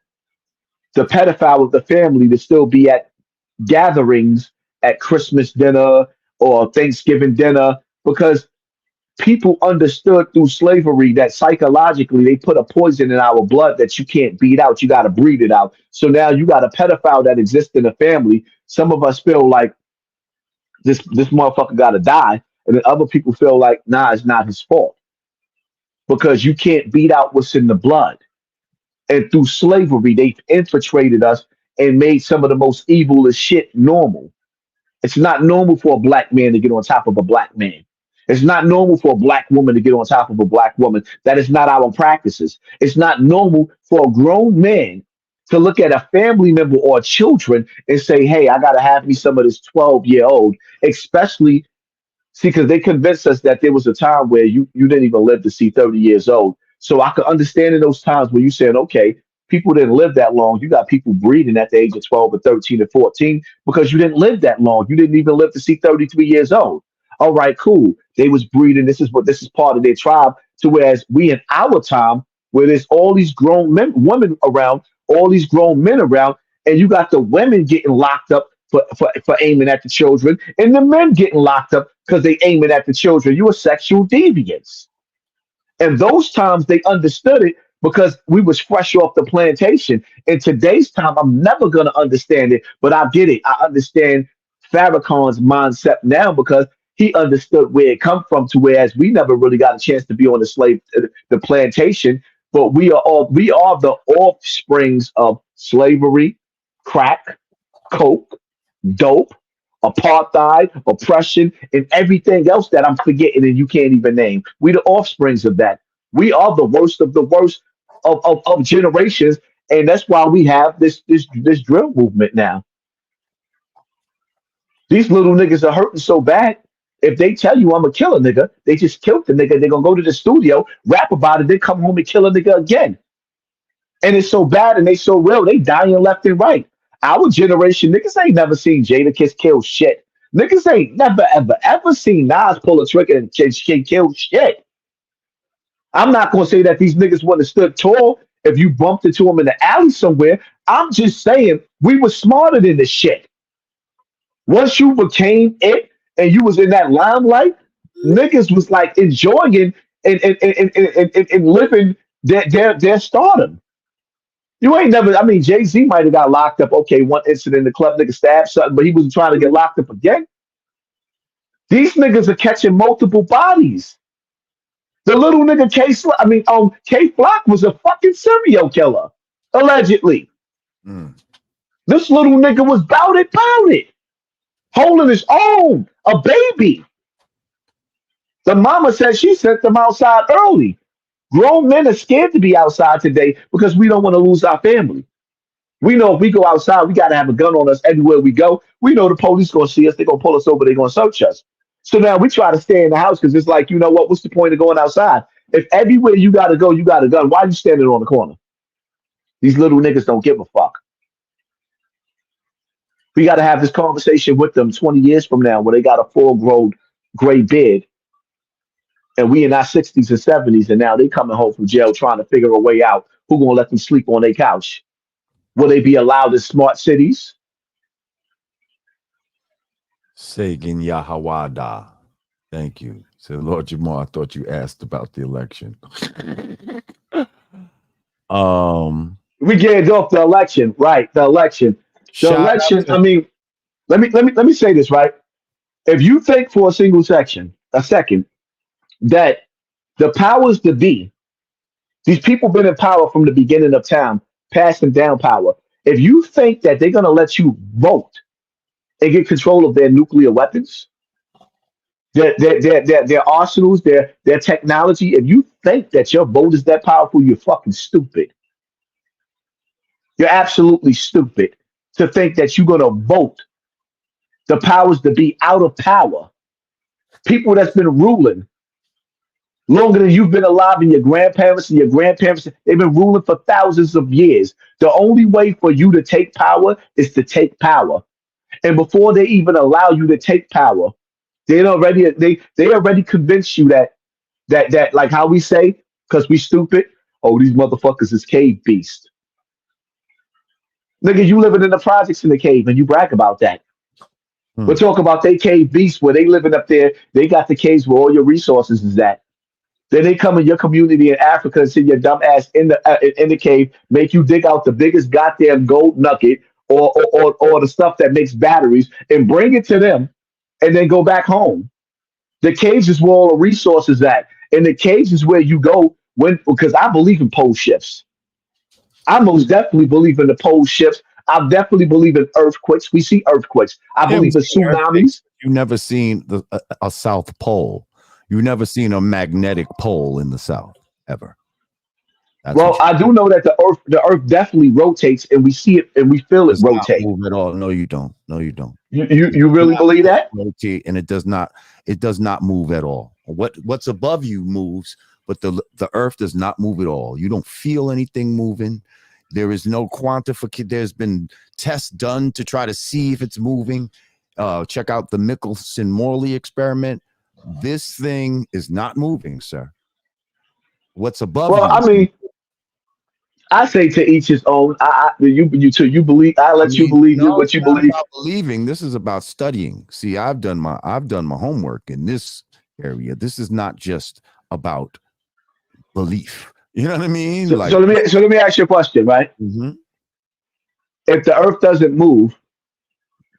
the pedophile of the family to still be at gatherings at Christmas dinner or Thanksgiving dinner, because people understood through slavery that psychologically they put a poison in our blood that you can't beat out. You got to breed it out. So now you got a pedophile that exists in the family. some of us feel like this motherfucker gotta die, and then other people feel like, nah, it's not his fault because you can't beat out what's in the blood. And through slavery, they've infiltrated us and made some of the most evilest shit normal. It's not normal for a black man to get on top of a black man. It's not normal for a black woman to get on top of a black woman. That is not our practices. It's not normal for a grown man to look at a family member or children and say, hey, I got to have me some of this 12-year-old, especially. See, because they convinced us that there was a time where you didn't even live to see 30 years old. So I could understand in those times where you said, okay, people didn't live that long. You got people breeding at the age of 12 or 13 or 14 because you didn't live that long. You didn't even live to see 33 years old. All right, cool. They was breeding. This is part of their tribe. To whereas we in our time, where there's all these grown men, women around, all these grown men around, and you got the women getting locked up for aiming at the children, and the men getting locked up because they aiming at the children. You a sexual deviance. And those times they understood it because we was fresh off the plantation. In today's time, I'm never gonna understand it, but I get it. I understand Farrakhan's mindset now because he understood where it come from. To whereas we never really got a chance to be on the plantation, but we are the offsprings of slavery, crack, coke, dope, apartheid, oppression, and everything else that I'm forgetting and you can't even name. We the offsprings of that. We are the worst of the worst of generations, and that's why we have this drill movement now. These little niggas are hurting so bad. If they tell you I'm a killer nigga, they just killed the nigga. They're gonna go to the studio, rap about it, then come home and kill a nigga again. And it's so bad and they so real, they dying left and right. Our generation, niggas ain't never seen Jada Kiss kill shit. Niggas ain't never, ever, ever seen Nas pull a trigger and kill shit. I'm not gonna say that these niggas wouldn't have stood tall if you bumped into them in the alley somewhere. I'm just saying we were smarter than this shit. Once you became it and you was in that limelight, niggas was like enjoying and living their stardom. You ain't never. I mean, Jay-Z might have got locked up. Okay, one incident in the club, nigga stabbed something, but he wasn't trying to get locked up again. These niggas are catching multiple bodies. The little nigga K Flock was a fucking serial killer, allegedly. Mm. This little nigga was bout it, holding his own, a baby. The mama said she sent them outside early. Grown men are scared to be outside today because we don't want to lose our family. We know if we go outside, we got to have a gun on us everywhere we go. We know the police going to see us. They're going to pull us over. They're going to search us. So now we try to stay in the house because it's like, you know what? What's the point of going outside? If everywhere you got to go, you got a gun, why are you standing on the corner? These little niggas don't give a fuck. We got to have this conversation with them 20 years from now where they got a full-grown gray beard and we in our 60s and 70s, and now they coming home from jail trying to figure a way out who gonna let them sleep on their couch. Will they be allowed in smart cities? Sagan Yahawada. Thank you. So Lord Jamar, I thought you asked about the election. We get off the election, right? The election. The election, I mean, let me say this, right? If you think for a second, that the powers to be, these people been in power from the beginning of time, passing down power. If you think that they're gonna let you vote and get control of their nuclear weapons, their arsenals, their technology, if you think that your vote is that powerful, you're fucking stupid. You're absolutely stupid to think that you're gonna vote the powers to be out of power. People that's been ruling longer than you've been alive, and your grandparents, they've been ruling for thousands of years. The only way for you to take power is to take power. And before they even allow you to take power, they already convinced you that like how we say, because we stupid, oh, these motherfuckers is cave beasts. Nigga, you living in the projects in the cave and you brag about that. We're talking about they cave beasts where they living up there. They got the caves where all your resources is at. Then they come in your community in Africa and send your dumb ass in the cave, make you dig out the biggest goddamn gold nugget or the stuff that makes batteries and bring it to them and then go back home. The cage is where all the resources at. And the cage is where you go when because I believe in pole shifts. I most definitely believe in the pole shifts. I definitely believe in earthquakes. We see earthquakes. I Yeah, we believe in see earthquakes. tsunamis. You've never seen a South Pole. You've never seen a magnetic pole in the South ever. That's Well, what I do know that the earth definitely rotates and we see it and we feel it does not rotate. move at all. No, you don't. No, you don't. It You does really not believe that? rotate, and it does not move at all. What's above you moves, but the earth does not move at all. You don't feel anything moving. There is no quantification. There's been tests done to try to see if it's moving. Check out the Michelson-Morley experiment. This thing is not moving, sir. What's above Well, you? I mean, I say to each his own. You believe. I I let you mean, believe no, what it's you not believe. about believing. This is about studying. See, I've done my homework in this area. This is not just about belief. You know what I mean? So, Like, so let me ask you a question, right? mhm. If the earth doesn't move,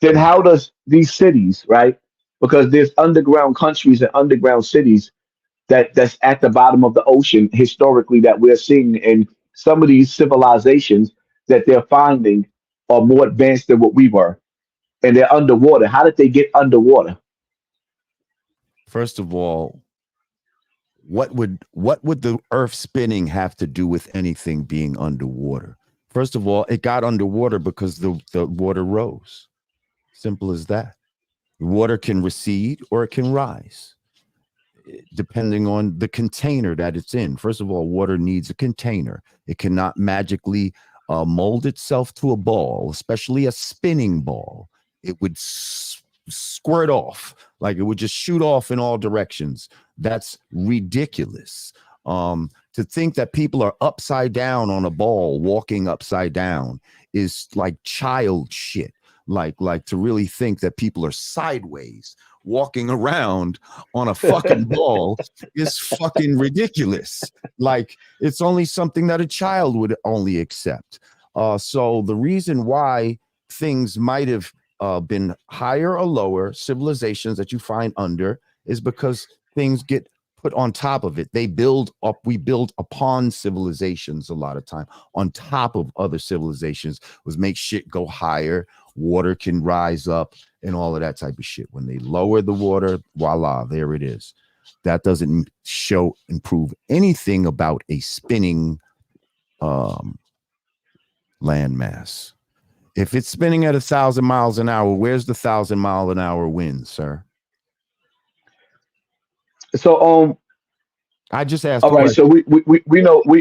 then how does these cities, right? Because there's underground countries and underground cities that's at the bottom of the ocean historically that we're seeing, and some of these civilizations that they're finding are more advanced than what we were, and they're underwater. How did they get underwater? First of all, what would the earth spinning have to do with anything being underwater? First of all, it got underwater because the water rose. Simple as that. Water can recede or it can rise, depending on the container that it's in. First of all, water needs a container. It cannot magically mold itself to a ball, especially a spinning ball. It would squirt off, like it would just shoot off in all directions. That's ridiculous. To think that people are upside down on a ball, walking upside down, is like child shit. Like to really think that people are sideways walking around on a fucking ball is fucking ridiculous. Like it's only something that a child would only accept. So the reason why things might have been higher or lower civilizations that you find under is because things get put on top of it. They build up, we build upon civilizations a lot of time on top of other civilizations, was make shit go higher. Water can rise up and all of that type of shit. When they lower the water, voila, there it is. That doesn't improve anything about a spinning landmass. If it's spinning at 1,000 miles an hour, where's the 1,000-mile-an-hour wind, sir? So I just asked all the right. So question. we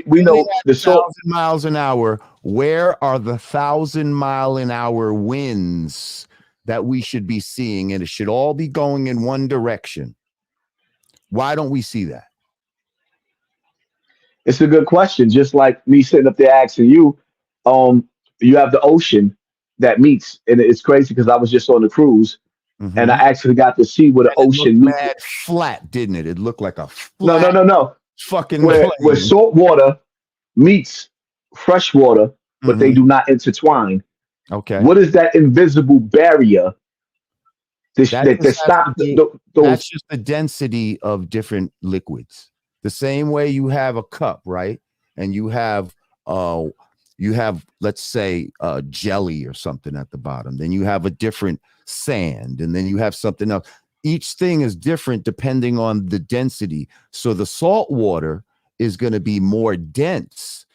Spinning know at the 1,000 salt. miles an hour, where are the 1,000-mile-an-hour winds that we should be seeing? And it should all be going in one direction. Why don't we see that? It's a good question. Just like me sitting up there asking you, um, you have the ocean that meets, and it's crazy because I was just on the cruise and I Mm-hmm. actually got to see where the And it looked ocean meets. mad flat, didn't it? It looked like a No, no, flat no, no. fucking Where plane. salt water meets fresh water, but they Mm-hmm. do not intertwine. Okay. What is that invisible barrier That that just has stop to do, that's those? just the density of different liquids. The same way you have a cup, right? And uh you have, let's say, jelly or something at the bottom. Then you have a different sand, and then you have something else. Each thing is different depending on the density. So the salt water is going to be more dense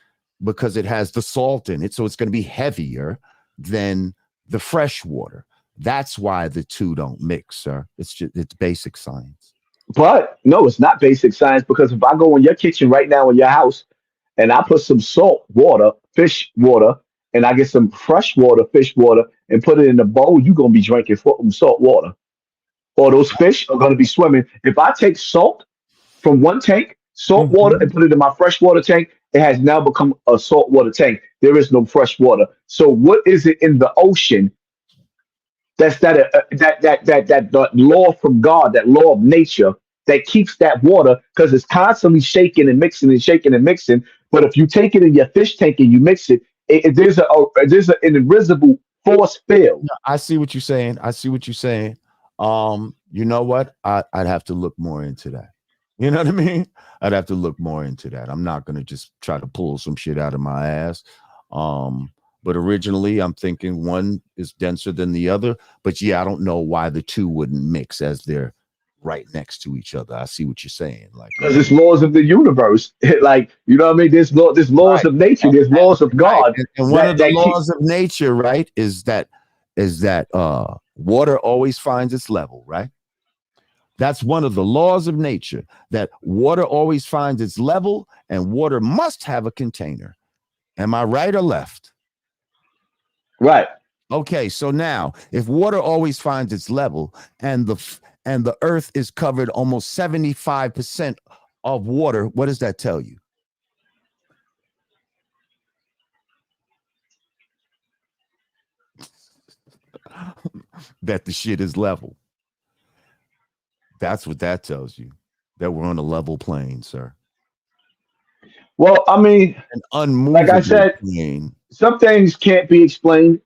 because it has the salt in it. So it's going to be heavier than the fresh water. That's why the two don't mix, sir. It's basic science. But no, it's not basic science because if I go in your kitchen right now in your house and I put some salt water, fish water, and I get some fresh water, fish water, and put it in a bowl, you're gonna be drinking salt water. Or those fish are gonna be swimming. If I take salt from one tank, salt water, Mhm. and put it in my freshwater tank, it has now become a saltwater tank. There is no fresh water. So what is it in the ocean that's that law from God, that law of nature that keeps that water because it's constantly shaking and mixing and shaking and mixing. But if you take it in your fish tank and you mix it, there's an invisible force field. I see what you're saying. I see what you're saying. You know what? I'd have to look more into that. You know what I mean? I'd have to look more into that. I'm not gonna just try to pull some shit out of my ass. But originally I'm thinking one is denser than the other. But yeah, I don't know why the two wouldn't mix as they're right next to each other. I see what you're saying. Like, Because it's laws of the universe. Like, you know what I mean? There's laws right. of nature, there's laws of Right. God And one of the that keep laws of nature, right, is that water always finds its level, right? That's one of the laws of nature, that water always finds its level and water must have a container. Am I right or left? right. Okay, so now if water always finds its level and the earth is covered almost 75% of water, what does that tell you? That the shit is level. That's what that tells you. That we're on a level plane, sir. Well, I mean, An like I unmovable said, plane. some things can't be explained.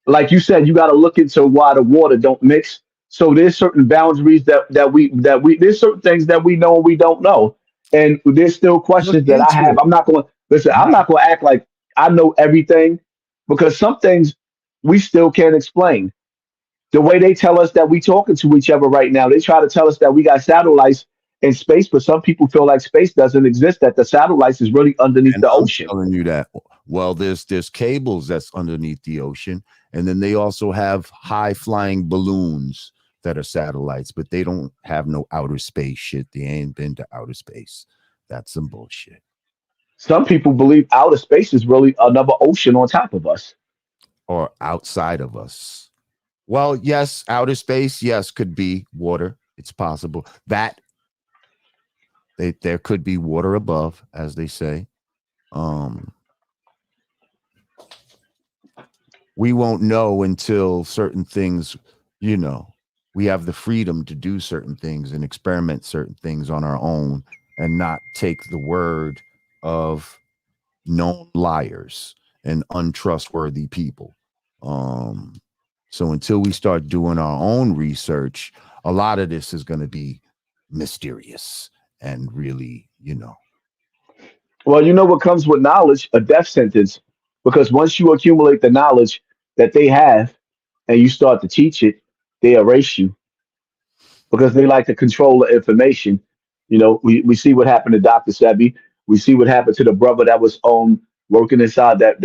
Like you said, you got to look into why the water don't mix. So there's certain boundaries that we there's certain things that we know and we don't know, and there's still Look questions that I into have. it. I'm not going to listen. I'm not going to act like I know everything because some things we still can't explain. The way they tell us that we talking to each other right now, they try to tell us that we got satellites in space, but some people feel like space doesn't exist. That the satellites is really underneath And the I'm ocean. telling you that. Well, there's cables that's underneath the ocean, and then they also have high flying balloons that are satellites, but they don't have no outer space shit. They ain't been to outer space. That's some bullshit. Some people believe outer space is really another ocean on top of us. Or outside of us. Well, yes, outer space, yes, could be water. It's possible that there could be water above, as they say. Um, we won't know until certain things, you know, we have the freedom to do certain things and experiment certain things on our own and not take the word of known liars and untrustworthy people. Um, so until we start doing our own research, a lot of this is going to be mysterious and really, you know. Well, you know what comes with knowledge? A death sentence. Because once you accumulate the knowledge that they have and you start to teach it, they erase you because they like to control the information. You know, we see what happened to Dr. Sebi. We see what happened to the brother that was working inside that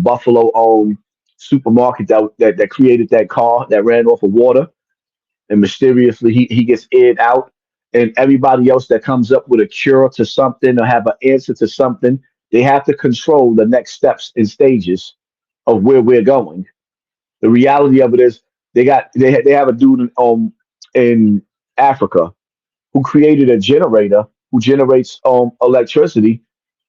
Buffalo supermarket that created that car that ran off of water and mysteriously he gets aired out, and everybody else that comes up with a cure to something or have an answer to something, they have to control the next steps and stages of where we're going. The reality of it is they have a dude in Africa who created a generator who generates electricity,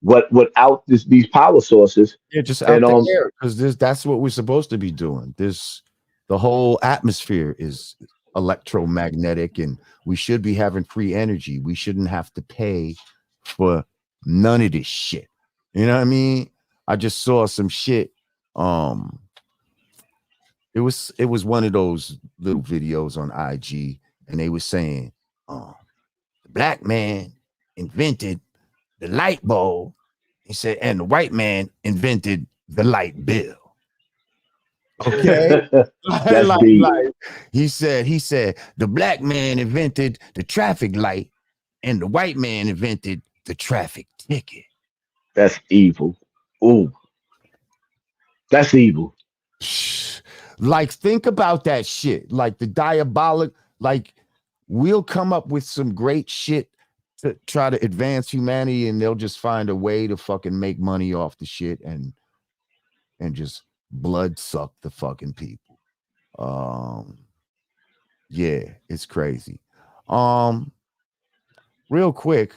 but without these power sources. Yeah, just And out the air, because that's what we're supposed to be doing. This the whole atmosphere is electromagnetic, and we should be having free energy. We shouldn't have to pay for none of this shit. You know what I mean? I just saw some shit. Um, it was one of those little videos on IG, and they were saying, the black man invented the light bulb. He said, and the white man invented the light bill. Okay. that's deep. He said the black man invented the traffic light and the white man invented the traffic ticket. That's evil. Ooh, that's evil. Like, think about that shit. Like the diabolic, like we'll come up with some great shit to try to advance humanity, and they'll just find a way to fucking make money off the shit and just blood suck the fucking people. Um, yeah, it's crazy. Um, Real quick,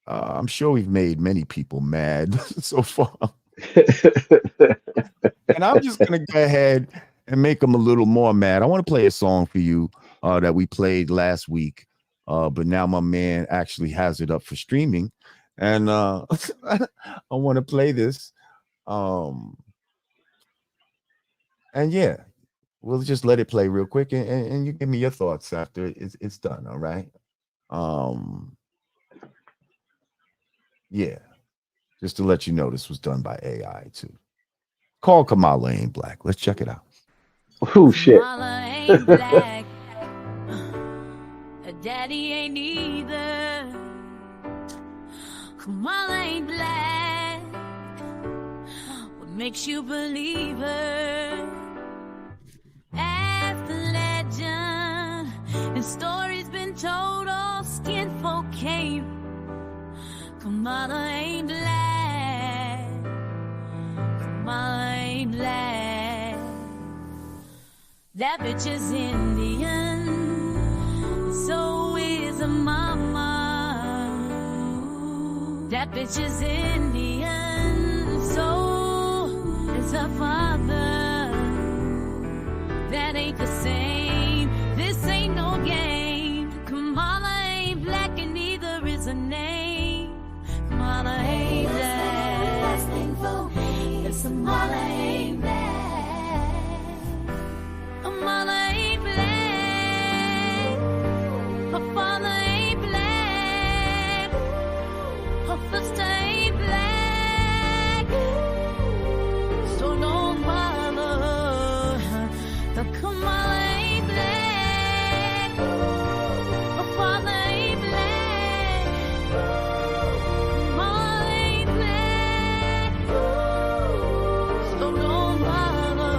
I'm sure we've made many people mad so far, and I'm just gonna go ahead and make them a little more mad. I want to play a song for you that we played last week, but now my man actually has it up for streaming, and I want to play this. Um, And yeah, we'll just let it play real quick, and you give me your thoughts after it's done. All right. Um. Yeah. Just to let you know, this was done by AI too. Call Kamala ain't black. Let's check it out. Oh shit. Kamala ain't black. Her daddy ain't either. Kamala ain't black. What makes you believe her? As the legend and stories been told, all skin folk came. Kamala ain't black. Kamala ain't black. That bitch is Indian. So is her mama. That bitch is Indian. So is her father. That ain't the same. This ain't no game. Kamala ain't black and neither is her name. Kamala ain't black. Yes, Kamala ain't black. Kamala ain't black. Her father ain't black. Her sister ain't black. So don't bother. The Kamala ain't black. Her father ain't black. Kamala ain't black. So don't bother.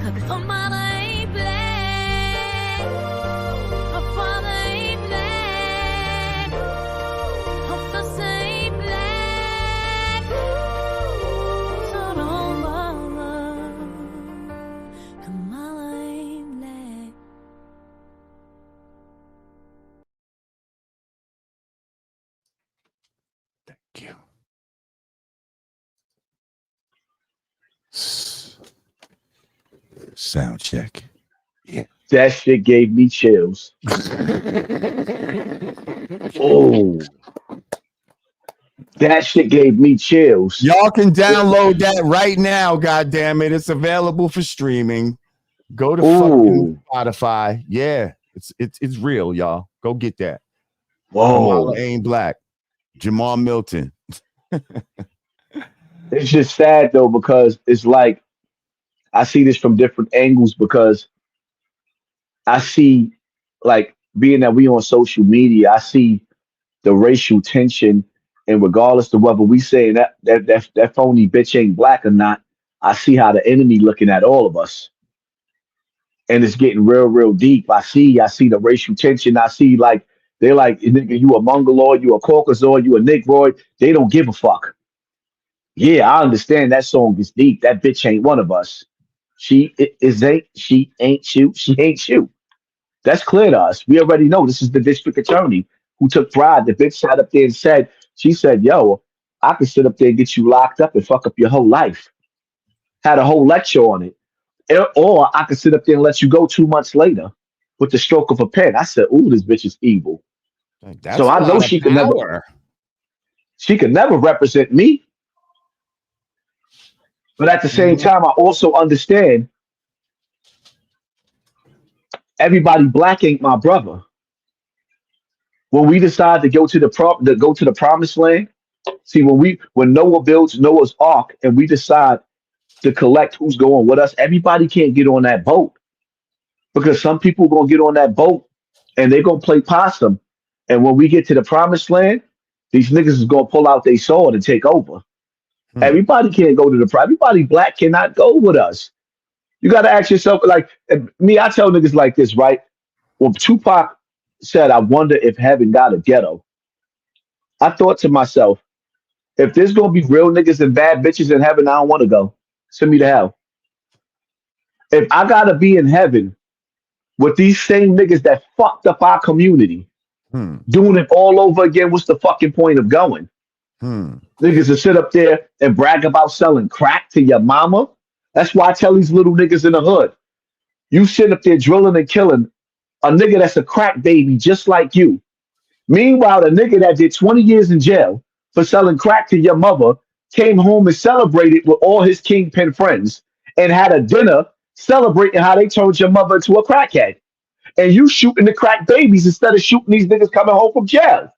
The Kamala ain't black. Her father ain't black. Her sister ain't black. So don't bother. Kamala ain't black. Thank you. Sound check. Yeah. That shit gave me chills. Oh, that shit gave me chills. Y'all can download that right now. God damn it! It's available for streaming. Go to fucking Ooh, Spotify. Yeah, it's real, y'all. Go get that. whoa. Kamala ain't black. Jamar Milton. It's just sad though because it's like I see this from different angles because I see like being that we on social media, I see the racial tension, and regardless of whether we say that phony bitch ain't black or not, I see how the enemy looking at all of us, and it's getting real deep. I see the racial tension. I see like they're like, nigga, you a Mongoloid, you a Caucasoid, you a Negroid. They don't give a fuck. Yeah, I understand that song is deep. That bitch ain't one of us. She ain't you. She ain't you. That's clear to us. We already know this is the district attorney who took pride. The bitch sat up there and said, she said, yo, I could sit up there and get you locked up and fuck up your whole life. Had a whole lecture on it. Or I could sit up there and let you go 2 months later with the stroke of a pen. I said, ooh, this bitch is evil. Like, So that's a I know lot of power. she could never represent me. But at the same Mhm. time, I also understand everybody black ain't my brother. When we decide to go to the promised land, see when Noah builds Noah's ark and we decide to collect who's going with us, everybody can't get on that boat because some people gonna get on that boat and they're gonna play possum. And when we get to the promised land, these niggas is gonna pull out their sword and take over. Hmm. Everybody can't go to everybody black cannot go with us. You gotta ask yourself, like me, I tell niggas like this, right? When Tupac said, I wonder if heaven got a ghetto, I thought to myself, if there's gonna be real niggas and bad bitches in heaven, I don't wanna go. Send me to hell. If I gotta be in heaven with these same niggas that fucked up our community, Hmm. doing it all over again, what's the fucking point of going? Hmm. Niggas to sit up there and brag about selling crack to your mama. That's why I tell these little niggas in the hood, you sit up there drilling and killing a nigga that's a crack baby just like you. Meanwhile, the nigga that did 20 years in jail for selling crack to your mother came home and celebrated with all his kingpin friends and had a dinner celebrating how they turned your mother into a crackhead. And you shooting the crack babies instead of shooting these niggas coming home from jail.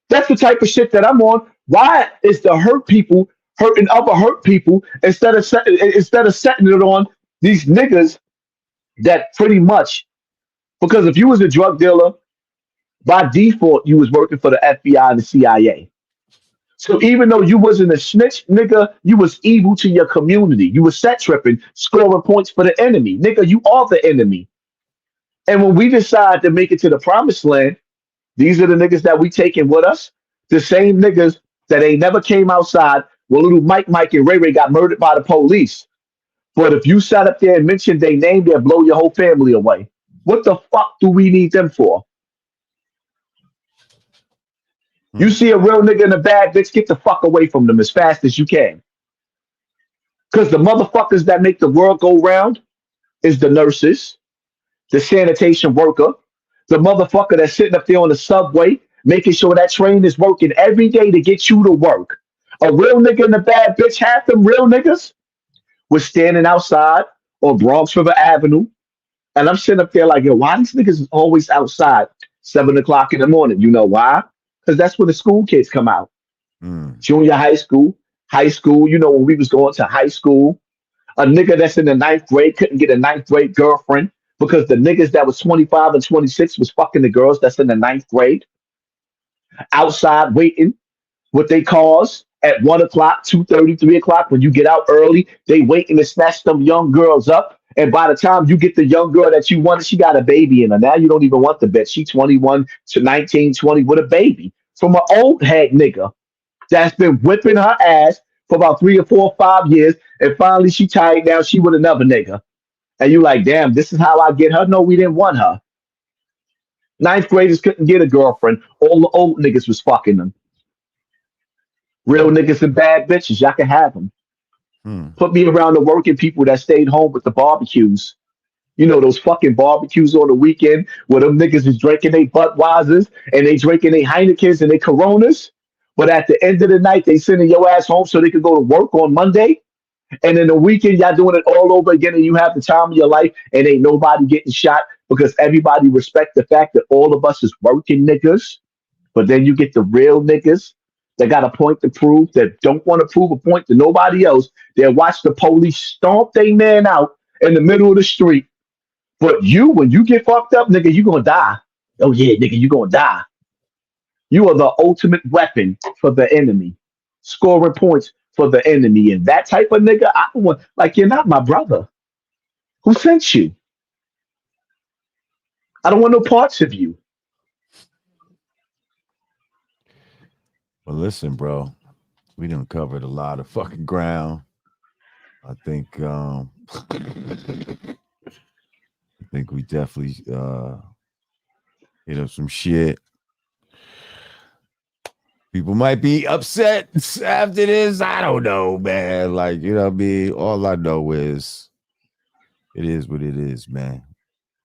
That's the type of shit that I'm on. Why is the hurt people hurting other hurt people instead of setting it on these niggas that pretty much, because if you was a drug dealer, by default you was working for the FBI and the CIA. So even though you wasn't a snitch, nigga, you was evil to your community. You was set tripping, scoring points for the enemy. Nigga, you are the enemy. And when we decide to make it to the promised land, these are the niggas that we taking with us. The same niggas that ain't never came outside when little Mike and Ray Ray got murdered by the police. But if you sat up there and mentioned their name, they'll blow your whole family away. What the fuck do we need them for? You see a real nigga and a bad bitch, get the fuck away from them as fast as you can. Because the motherfuckers that make the world go round is the nurses, the sanitation worker, the motherfucker that's sitting up there on the subway, making sure that train is working every day to get you to work. A real nigga and a bad bitch, half them real niggas was standing outside on Bronx River Avenue. And I'm sitting up there like, yo, why these niggas is always outside 7 o'clock in the morning? You know why? Because that's when the school kids come out. Junior high school, you know, when we was going to high school, a nigga that's in the 9th grade couldn't get a 9th grade girlfriend because the niggas that was 25 and 26 was fucking the girls that's in the 9th grade. Outside waiting with their cars at 1 o'clock, 2:30, 3 o'clock. When you get out early, they waiting to snatch them young girls up. And by the time you get the young girl that you wanted, she got a baby in her. Now you don't even want the bitch. She 21 to 19, 20 with a baby from an old head nigga that's been whipping her ass for about 3 or 4 or 5 years. And finally she tired now. She with another nigga. And you like, damn, this is how I get her. No, we didn't want her. 9th graders couldn't get a girlfriend. All the old niggas was fucking them. Real niggas and bad bitches, y'all can have them. Put me around the working people that stayed home with the barbecues. You know, those fucking barbecues on the weekend where them niggas is drinking they Budweisers and they drinking they Heinekens and they Coronas. But at the end of the night, they sending your ass home so they could go to work on Monday. And then the weekend, y'all doing it all over again and you have the time of your life and ain't nobody getting shot because everybody respect the fact that all of us is working niggas. But then you get the real niggas that got a point to prove, that don't want to prove a point to nobody else. They'll watch the police stomp they man out in the middle of the street. But you, when you get fucked up, nigga, you gonna die. Oh yeah, nigga, you gonna die. You are the ultimate weapon for the enemy, scoring points for the enemy. And that type of nigga, I don't want, like, you're not my brother. Who sent you? I don't want no parts of you. Well, listen, bro, we done covered a lot of fucking ground. I think we definitely hit up some shit. People might be upset after this. I don't know, man. Like, you know what I mean? All I know is it is what it is, man.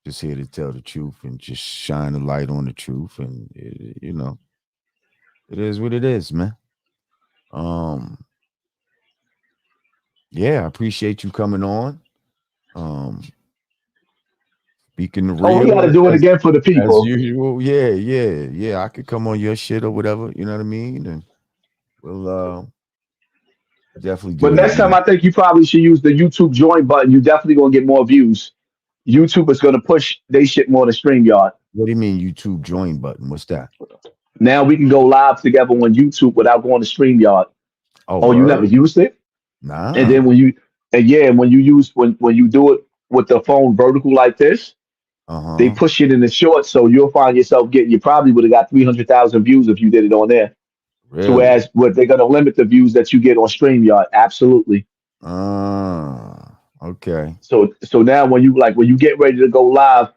Just here to tell the truth and just shine a light on the truth. And, you know, it is what it is, man. Yeah, I appreciate you coming on. Speaking the real. Oh, we gotta do it again for the people. As usual. Yeah. I could come on your shit or whatever, you know what I mean? And we'll definitely do But next time I think you probably should use the YouTube join button. You definitely gonna get more views. YouTube is gonna push they shit more than StreamYard. What do you mean YouTube join button? What's that? Now we can go live together on YouTube without going to StreamYard. Oh, you never used it? Nah. And then when you do it with the phone vertical like this, they push it in the shorts, so you'll find yourself you probably would have got 300,000 views if you did it on there. Really? So whereas they're gonna limit the views that you get on StreamYard, absolutely. Okay. So now when you get ready to go live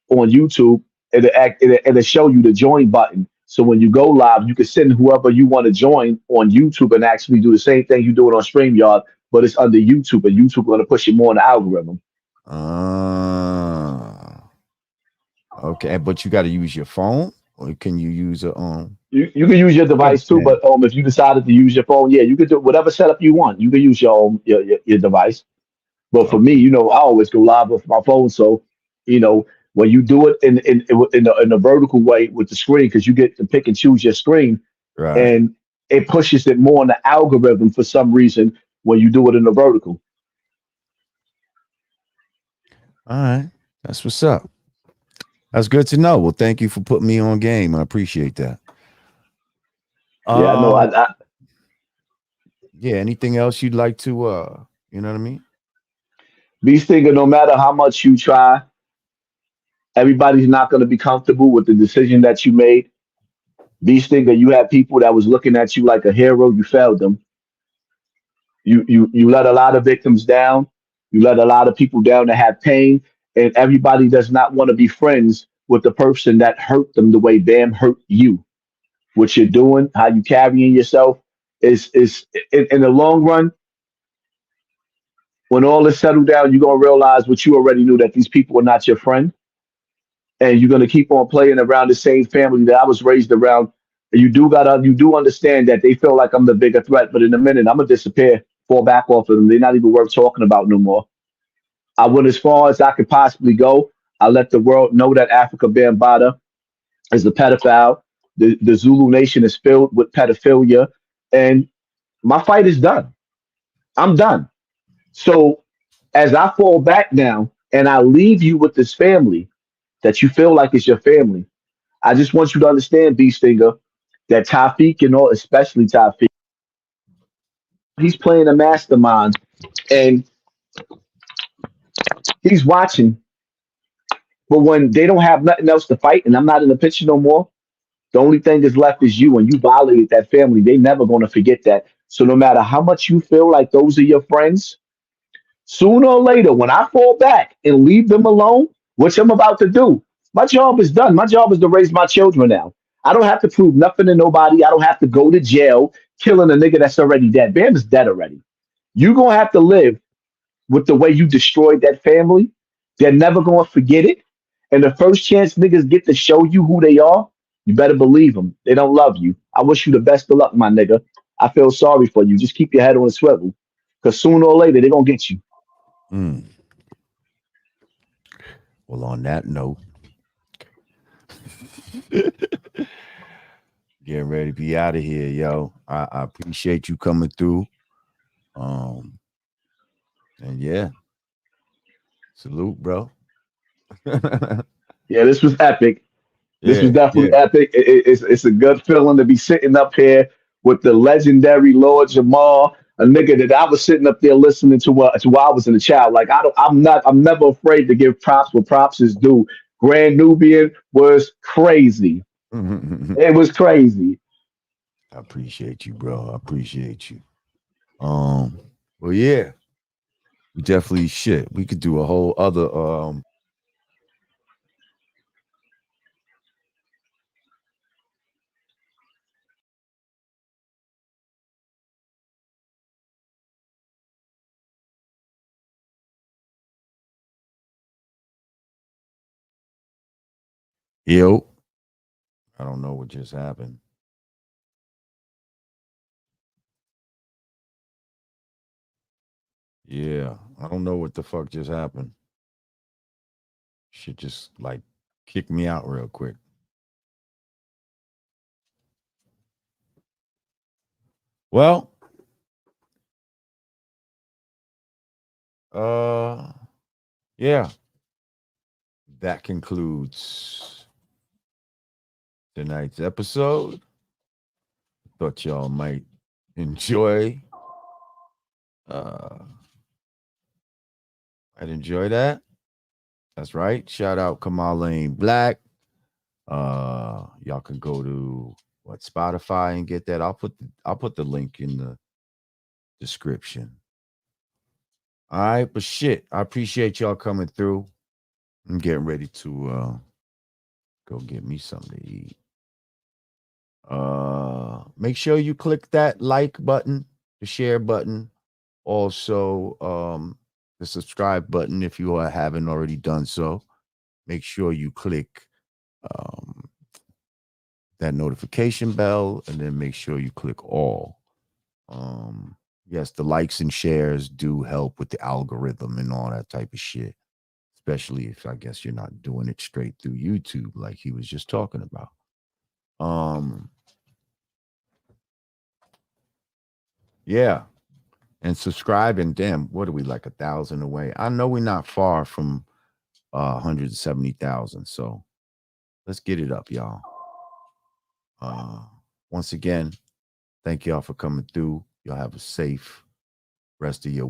on YouTube, it'll show you the join button. So when you go live, you can send whoever you want to join on YouTube and actually do the same thing you do it on StreamYard, but it's under YouTube, and YouTube going to push it more in the algorithm. Okay, but you got to use your phone, or can you use a You can use your device too, but if you decided to use your phone, yeah, you can do whatever setup you want. You can use your device, But for me, Okay. I always go live with my phone. So, when you do it in a vertical way with the screen, because you get to pick and choose your screen, Right. and it pushes it more in the algorithm for some reason when you do it in the vertical. All right. That's what's up. That's good to know. Well, thank you for putting me on game. I appreciate that. Yeah, I know. Um, yeah, anything else you'd like to you know what I mean? Be thinking no matter how much you try, everybody's not going to be comfortable with the decision that you made. Be thinking you had people that was looking at you like a hero. You failed them. You let a lot of victims down. You let a lot of people down that have pain, and everybody does not want to be friends with the person that hurt them the way Bam hurt you. What you're doing, how you carrying yourself, is in the long run. When all is settled down, you're gonna realize what you already knew, that these people are not your friend, and you're gonna keep on playing around the same family that I was raised around. And you do understand that they feel like I'm the bigger threat, but in a minute I'm gonna disappear, fall back off of them. They're not even worth talking about no more. I went as far as I could possibly go. I let the world know that Africa Bambaataa is a pedophile. The Zulu nation is filled with pedophilia, and my fight is done. I'm done. So as I fall back now and I leave you with this family that you feel like is your family, I just want you to understand, B Stinger, that Tafiq and all, especially Tafiq, he's playing a mastermind, and he's watching. But when they don't have nothing else to fight, and I'm not in the picture no more, the only thing that's left is you, and you violated that family. They never gonna forget that. So no matter how much you feel like those are your friends, sooner or later, when I fall back and leave them alone, which I'm about to do, my job is done. My job is to raise my children now. I don't have to prove nothing to nobody. I don't have to go to jail killing a nigga that's already dead. Bam is dead already. You gonna have to live with the way you destroyed that family. They're never gonna forget it. And the first chance niggas get to show you who they are, you better believe them. They don't love you. I wish you the best of luck, my nigga. I feel sorry for you. Just keep your head on a swivel. Cause sooner or later they're gonna get you. Mm. Well, on that note, getting ready to be out of here, yo. I appreciate you coming through. Um, and yeah, salute, bro. Yeah, this was epic. This was Yeah, definitely yeah. epic. It's a good feeling to be sitting up here with the legendary Lord Jamar, a nigga that I was sitting up there listening to while I was in the child. Like I'm never afraid to give props where props is due. Grand Nubian was crazy. I It was crazy. appreciate you, bro. I appreciate you. Um, well, yeah, we definitely shit. We could do a whole other yo. I don't know what just happened. Yeah, I don't know what the fuck just happened. Shit just like kicked me out real quick. Well, uh yeah, that concludes tonight's episode. Thought y'all might enjoy uh I'd enjoy that. That's right. Shout out Kamala ain't black. Y'all can go to what Spotify and get that. I'll put the link in the description. All right, but shit, I appreciate y'all coming through. I'm getting ready to go get me something to eat. Make sure you click that like button, the share button, also the subscribe button if you haven't already done so. Make sure you click um that notification bell, and then make sure you click all. yes, the likes and shares do help with the algorithm and all that type of shit. Especially if I guess you're not doing it straight through YouTube like he was just talking about. Yeah. And subscribing, damn, what are we, like 1,000 away? I know we're not far from 170,000. So let's get it up, y'all. Once again, thank y'all for coming through. Y'all have a safe rest of your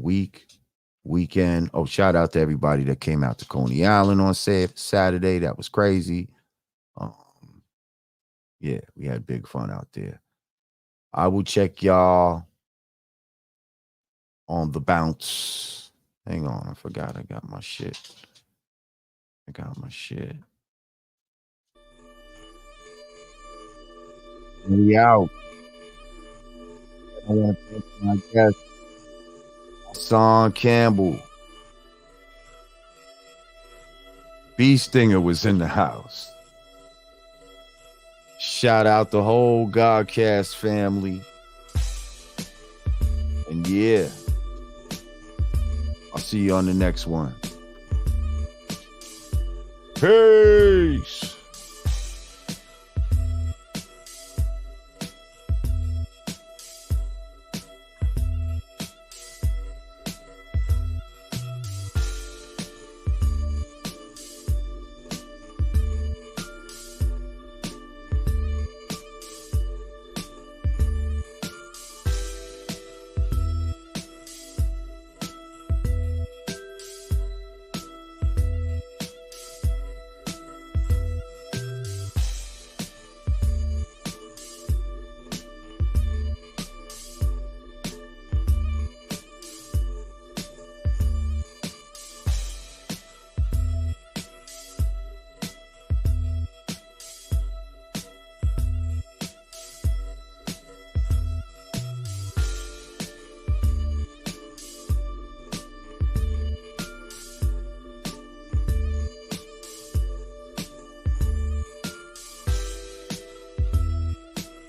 weekend. Oh, shout out to everybody that came out to Coney Island on Saturday. That was crazy. Yeah, we had big fun out there. I will check y'all on the bounce. Hang on, I forgot I got my shit. We out. I want to thank my guest, Hassan Campbell. B Stinger was in the house. Shout out the whole Godcast family. And yeah, I'll see you on the next one. Peace.